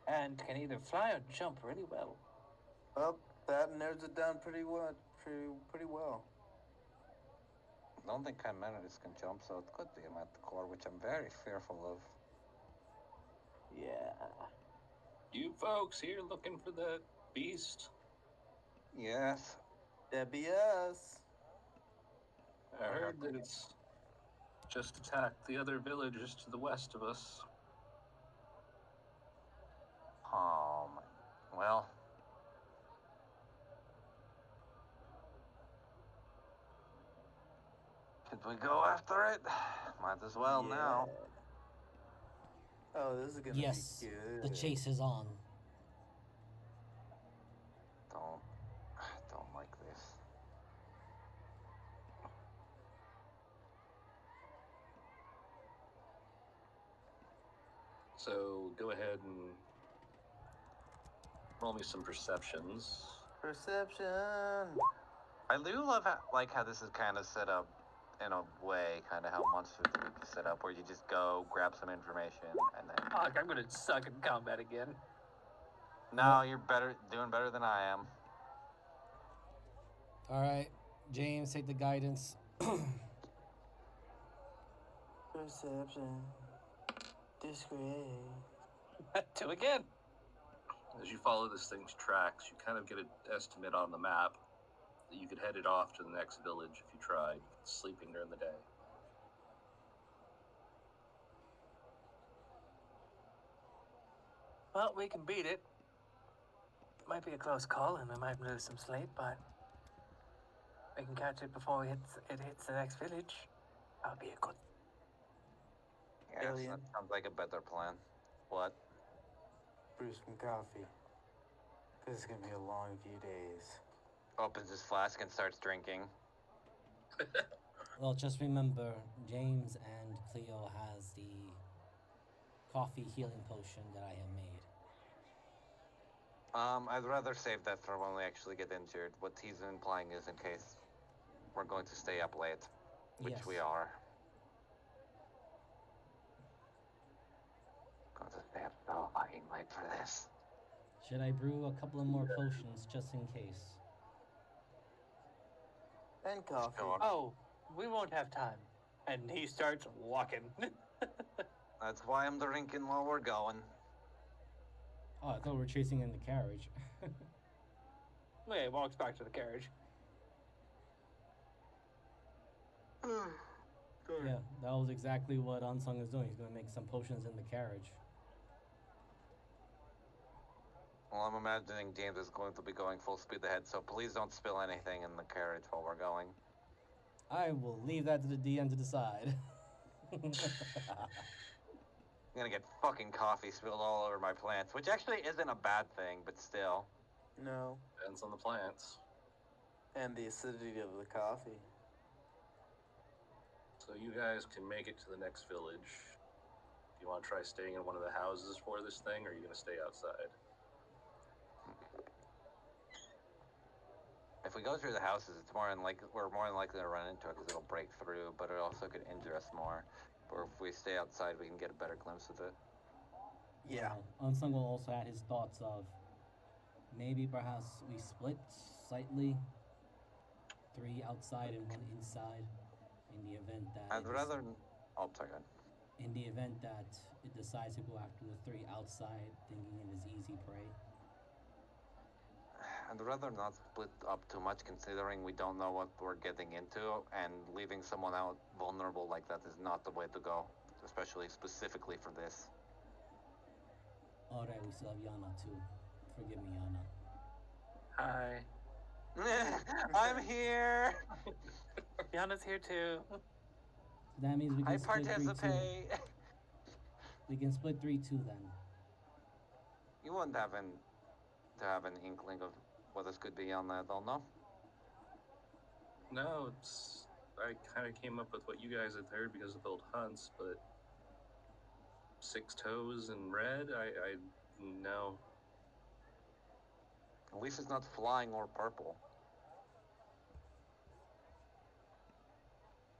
and can either fly or jump really well. Well, that narrows it down pretty well. Pretty well. I don't think chimeras can jump, so it could be a manticore, which I'm very fearful of. Yeah. You folks here looking for the beast? Yes. That'd be us. I heard that it's just attacked the other villages to the west of us. Well. Should we go after it? Might as well now. Oh, this is gonna Yes, be good. the chase is on. I don't like this. So go ahead and roll me some perceptions. Perception. I do love how this is kind of set up in a way, kind of how Monster 3 is set up, where you just go, grab some information, and then... Fuck, I'm gonna suck in combat again. No, you're doing better than I am. Alright, James, take the guidance. Perception. Disgrace. 2 again. As you follow this thing's tracks, you kind of get an estimate on the map that you could head it off to the next village if you tried, sleeping during the day. Well, we can beat it. Might be a close call, and we might lose some sleep, but we can catch it before it hits the next village. That'll be a good. Yes, Alien. that sounds like a better plan. What? Brew some coffee. Cause it's gonna be a long few days. Opens his flask and starts drinking. Well, just remember, James and Cleo has the coffee healing potion that I have made. I'd rather save that for when we actually get injured. What he's implying is in case we're going to stay up late, which Yes. we are. Going to stay up so fucking late for this. Should I brew a couple of more potions just in case? And coffee. Sure. Oh, we won't have time. And he starts walking. That's why I'm drinking while we're going. Oh, I thought we were chasing in the carriage. Yeah, he walks back to the carriage. Yeah, that was exactly what Unsung is doing. He's gonna make some potions in the carriage. Well, I'm imagining James is going to be going full speed ahead, so please don't spill anything in the carriage while we're going. I will leave that to the DM to decide. I'm gonna get fucking coffee spilled all over my plants, which actually isn't a bad thing, but still. No. Depends on the plants. And the acidity of the coffee. So you guys can make it to the next village. Do you want to try staying in one of the houses for this thing, or are you going to stay outside? If we go through the houses, we're more than likely to run into it because it'll break through, but it also could injure us more. Or if we stay outside, we can get a better glimpse of it. Yeah. Unsung will also add his thoughts of maybe perhaps we split slightly, 3 outside and 1 inside, in the event that I'd rather. Oh, sorry. Go ahead. in the event that it decides to go after the 3 outside, thinking it is easy prey. I'd rather not split up too much, considering we don't know what we're getting into, and leaving someone out vulnerable like that is not the way to go, especially specifically for this. Alright, we still have Yana too. Forgive me, Yana. Hi. I'm here. Yana's here too. So that means we I can split 3-2. participate. We can split 3-2 then. You wouldn't happen to have an inkling of what this could be on that, though, no? No, I kind of came up with what you guys had heard because of old hunts, but 6 toes and red, I no. At least it's not flying or purple.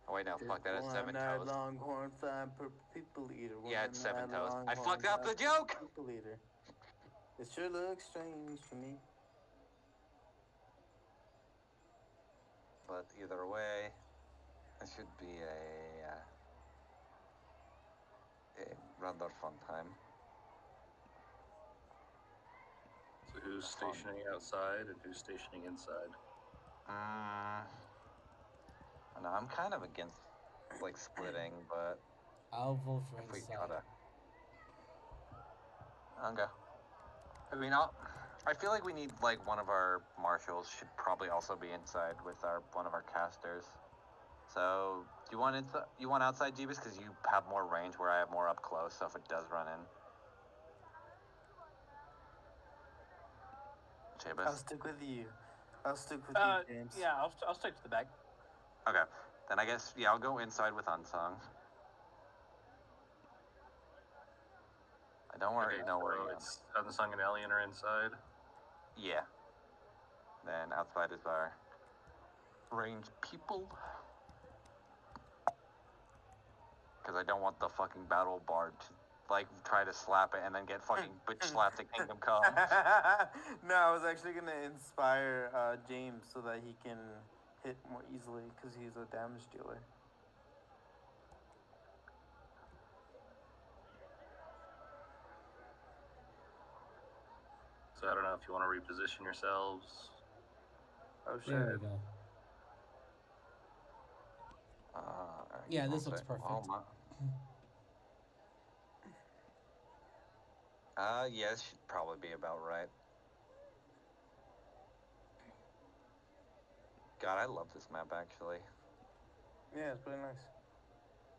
Oh wait, no, fuck that. It's 7 toes. Longhorn flying purple people eater. Yeah, it's 7 One-eyed toes. I longhorn fucked up the flying joke. People eater. It sure looks strange to me. But either way, it should be a rather fun time. So who's stationing outside and who's stationing inside? No, I'm kind of against like splitting, but I'll vote for if we inside. gotta. Okay. I mean, I feel like we need like one of our marshals should probably also be inside with one of our casters. So do you want inside? You want outside, Jeebus, because you have more range where I have more up close. So if it does run in, Jeebus. I'll stick with you. I'll stick with you, James. Yeah, I'll stick to the back. Okay, then I guess I'll go inside with Unsung. I don't worry, Okay, don't worry. so it's Unsung and Alien are inside. Yeah. Then outside is our ranged people. Because I don't want the fucking battle bard to like try to slap it and then get fucking bitch slapped at Kingdom Come. No, I was actually gonna inspire James so that he can hit more easily because he's a damage dealer. So I don't know if you want to reposition yourselves. Oh shit. There we go. Yeah, this looks perfect. Oh my. Yeah, this should probably be about right. God, I love this map actually. Yeah, it's pretty nice.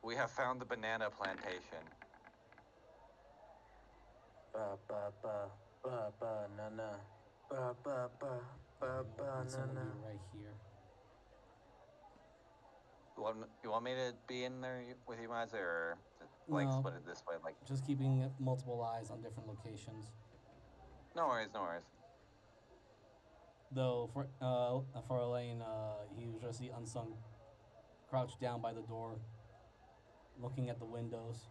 We have found the banana plantation. Ba ba ba ba ba na na. Ba ba ba ba ba It's na gonna na. be right here. You want me to be in there with you guys, or like No. split it this way? Like, Just keeping multiple eyes on different locations. no worries, no worries. Though for Elaine, he usually see Unsung crouched down by the door, looking at the windows,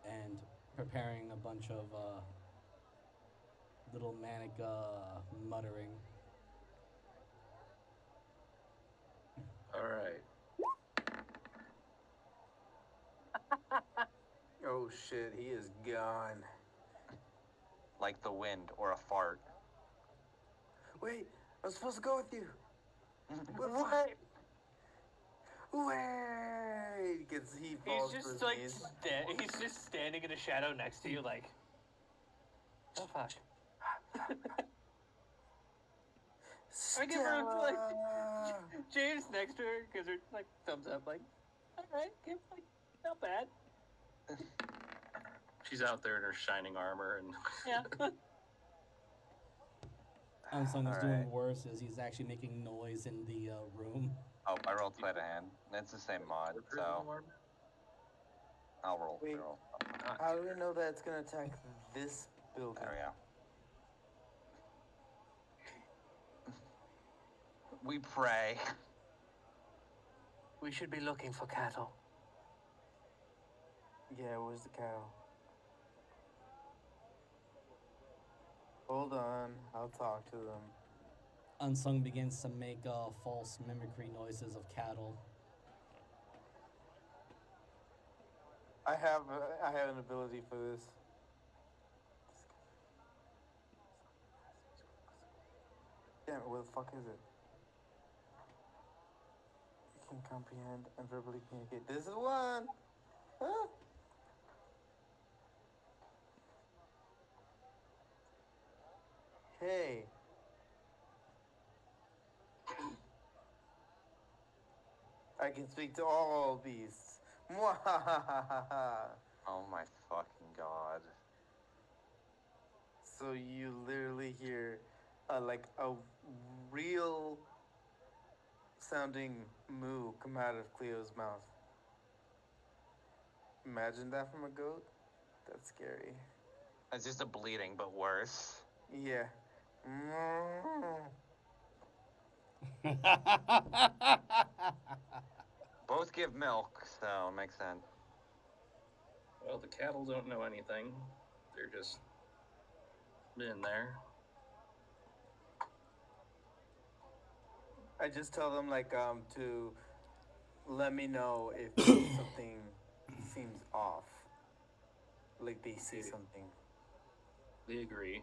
and preparing a bunch of little manic muttering. All right. Oh shit, he is gone. Like the wind or a fart. Wait, I'm supposed to go with you. What? Wait! He He's falls to just his like knees. he's just standing in a shadow next to you, like, oh fuck. I give her like Stella! James next to her gives her like thumbs up, like, all right, give like not bad. She's out there in her shining armor and Yeah. Unsung is All doing right. worse as he's actually making noise in the room. Oh, I rolled sleight of hand. It's the same mod, Portrait so armor? I'll roll. Wait. Roll. How do we know that it's gonna attack this building? There we go. We pray. We should be looking for cattle. Yeah, where's the cow? Hold on, I'll talk to them. Unsung begins to make false mimicry noises of cattle. I have an ability for this. Damn it, where the fuck is it? You can comprehend and verbally communicate. This is one! Huh? Hey. I can speak to all beasts. Mwahahaha. Oh my fucking god. So you literally hear like a real sounding moo come out of Cleo's mouth. Imagine that from a goat? That's scary. It's just a bleeding, but worse. Yeah. Both give milk, so it makes sense. well, the cattle don't know anything. They're just in there. I just tell them like to let me know if something seems off. Like they see something. They agree,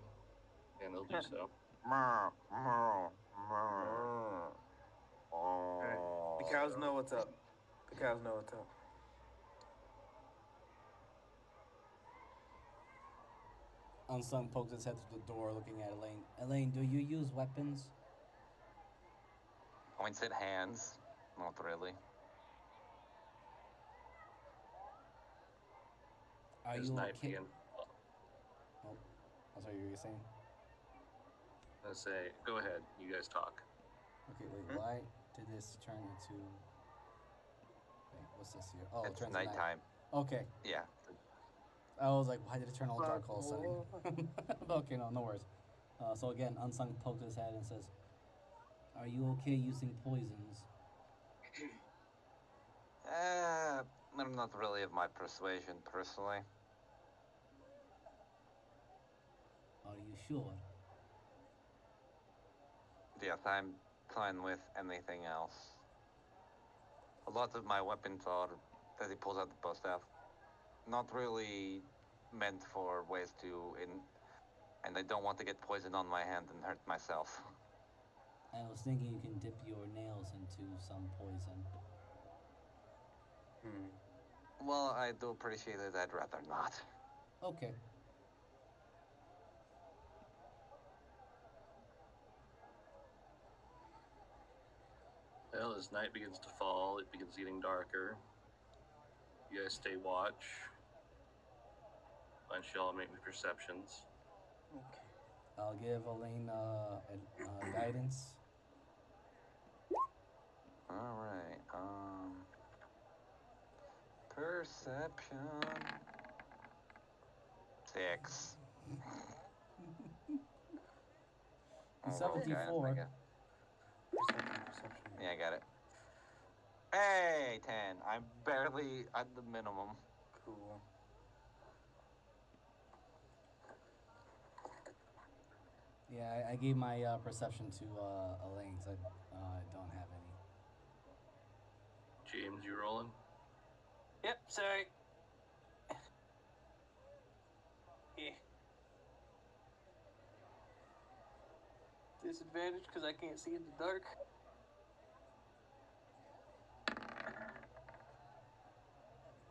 and they'll do so. Alright. The cows know what's up. The cows know what's up. Unsung pokes his head through the door looking at Elaine. Elaine, do you use weapons? Points at hands. Not really. Are His you knife okay? being. Oh, I'm sorry, you were saying? I say, go ahead. You guys talk. Okay, wait, why did this turn into... Wait, what's this here? Oh, it It's turns to night. nighttime. Okay. Yeah. I was like, why did it turn all dark all of a sudden? Okay, no worries. So again, Unsung pokes his head and says, are you okay using poisons? I'm not really of my persuasion, personally. Are you sure? Yes, I'm fine with anything else. A lot of my weapons are, that he pulls out the bow staff, not really meant for ways to, and I don't want to get poison on my hand and hurt myself. I was thinking you can dip your nails into some poison. Well, I do appreciate it, I'd rather not. Okay. Well, as night begins to fall, it begins getting darker. You guys stay watch. Why don't you all make me perceptions? Okay. I'll give Elaine guidance. Alright, perception. 6. He's I'll roll 74. guidance, I guess. Perception. Yeah, I got it. Hey, 10. I'm barely at the minimum. Cool. Yeah, I gave my perception to Elaine because I don't have any. James, you rolling? Yep, sorry. Yeah. disadvantage because I can't see in the dark.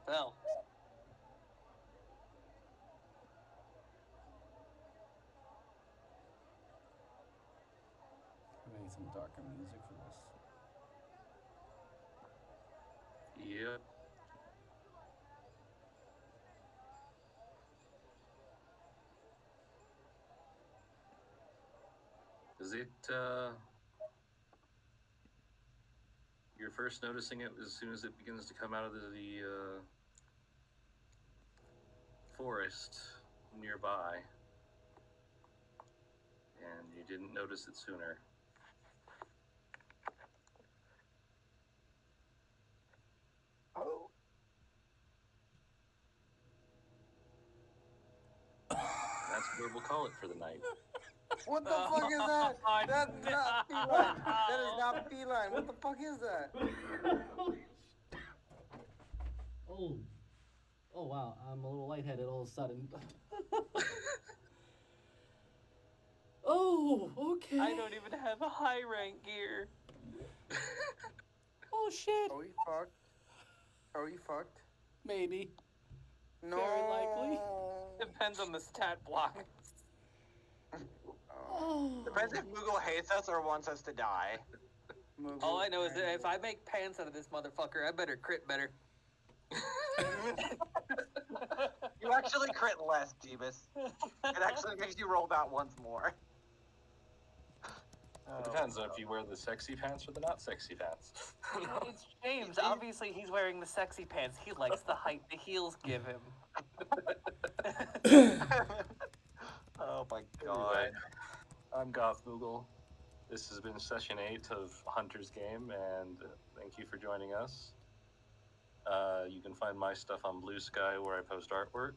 Well, I'm gonna need some darker music for this. Yep. Is it, you're first noticing it as soon as it begins to come out of the forest nearby, and you didn't notice it sooner. Oh. That's where we'll call it for the night. What the fuck is that? That's not feline. That is not feline. What the fuck is that? Oh. Oh wow, I'm a little lightheaded all of a sudden. Oh, okay. I don't even have a high rank gear. Oh shit. Are we fucked? Are we fucked? Maybe. No. Very likely. Depends on the stat block. Oh. Depends if Google hates us or wants us to die. All I know is that if I make pants out of this motherfucker, I better crit better. You actually crit less, Jeebus. It actually makes you roll that once more. It depends on if you wear the sexy pants or the not sexy pants. It's James. Obviously, he's wearing the sexy pants. He likes the height the heels give him. Oh my Anyway, god. I'm Goth Google. This has been session 8 of Hunter's Game, and thank you for joining us. You can find my stuff on Blue Sky where I post artwork,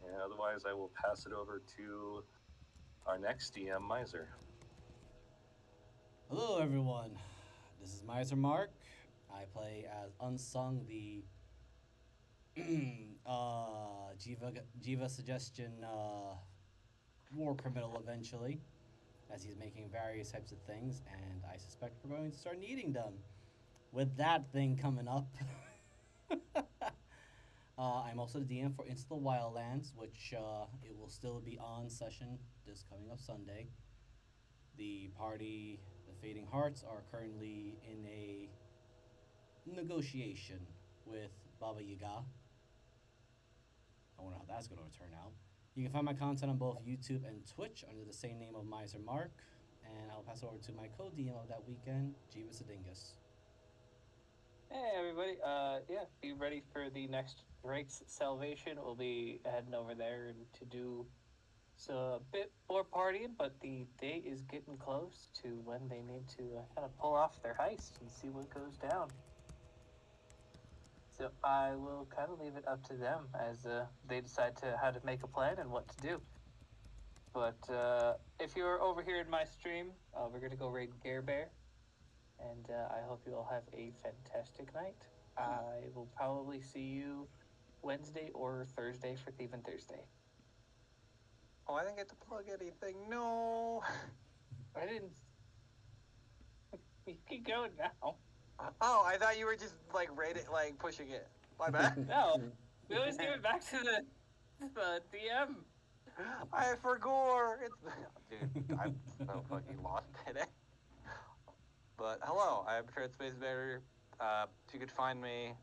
and otherwise I will pass it over to our next DM, Miser. Hello everyone. This is Miser Mark. I play as Unsung, the Jiva suggestion war criminal eventually, as he's making various types of things, and I suspect we're going to start needing them. With that thing coming up, I'm also the DM for Into the Wildlands, which it will still be on session this coming up Sunday. The party, the Fading Hearts, are currently in a negotiation with Baba Yaga. I wonder how that's going to turn out. You can find my content on both YouTube and Twitch under the same name of Miser Mark, and I'll pass it over to my co-DM of that weekend, Jeebus Adingus. Hey everybody, yeah, be ready for the next Drake's Salvation. We'll be heading over there and to do a bit more partying, but the date is getting close to when they need to kind of pull off their heist and see what goes down. So I will kind of leave it up to them as they decide how to make a plan and what to do. But if you're over here in my stream, we're going to go raid Gare Bear. And I hope you all have a fantastic night. I will probably see you Wednesday or Thursday for Thieving Thursday. Oh, I didn't get to plug anything. No. I didn't. You can go now. Oh, I thought you were just like pushing it. My bad. No, we always give it back to the DM. I forgot. Dude, I'm so fucking lost today. But hello, I'm Trent Space Bear. You could find me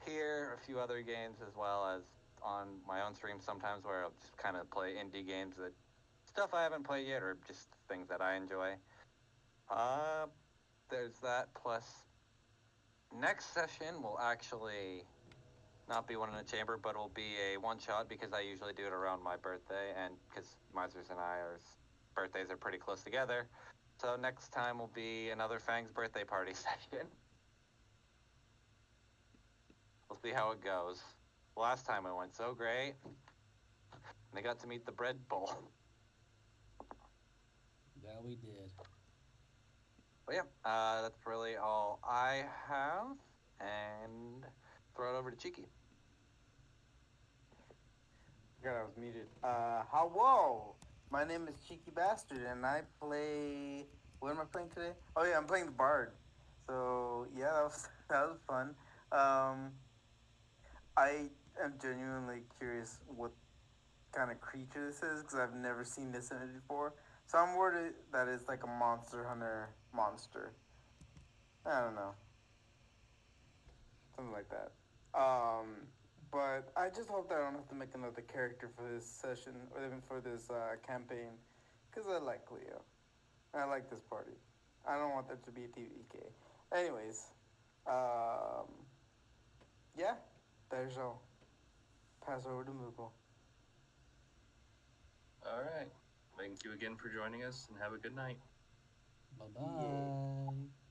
here, a few other games, as well as on my own stream sometimes, where I'll just kind of play indie games, that stuff I haven't played yet, or just things that I enjoy. There's that. Plus, next session will actually not be one in a chamber, but will be a one-shot, because I usually do it around my birthday, and because Misers and our birthdays are pretty close together. So next time will be another Fang's birthday party session. We'll see how it goes. Last time it went so great. They got to meet the bread bowl. That we did. But yeah, that's really all I have. And throw it over to Cheeky. God, I was muted. Hello. My name is Cheeky Bastard, and I play. What am I playing today? Oh yeah, I'm playing the Bard. So yeah, that was that was fun. Um, I am genuinely curious what kind of creature this is because I've never seen this in it before. So I'm worried that it's like a monster hunter monster. I don't know, something like that. But I just hope that I don't have to make another character for this session or even for this campaign, because I like Cleo. I like this party. I don't want there to be a TVK. Anyways, um, yeah, there's all. Pass over to Moogle. All right. Thank you again for joining us, and have a good night. Bye Yay. bye.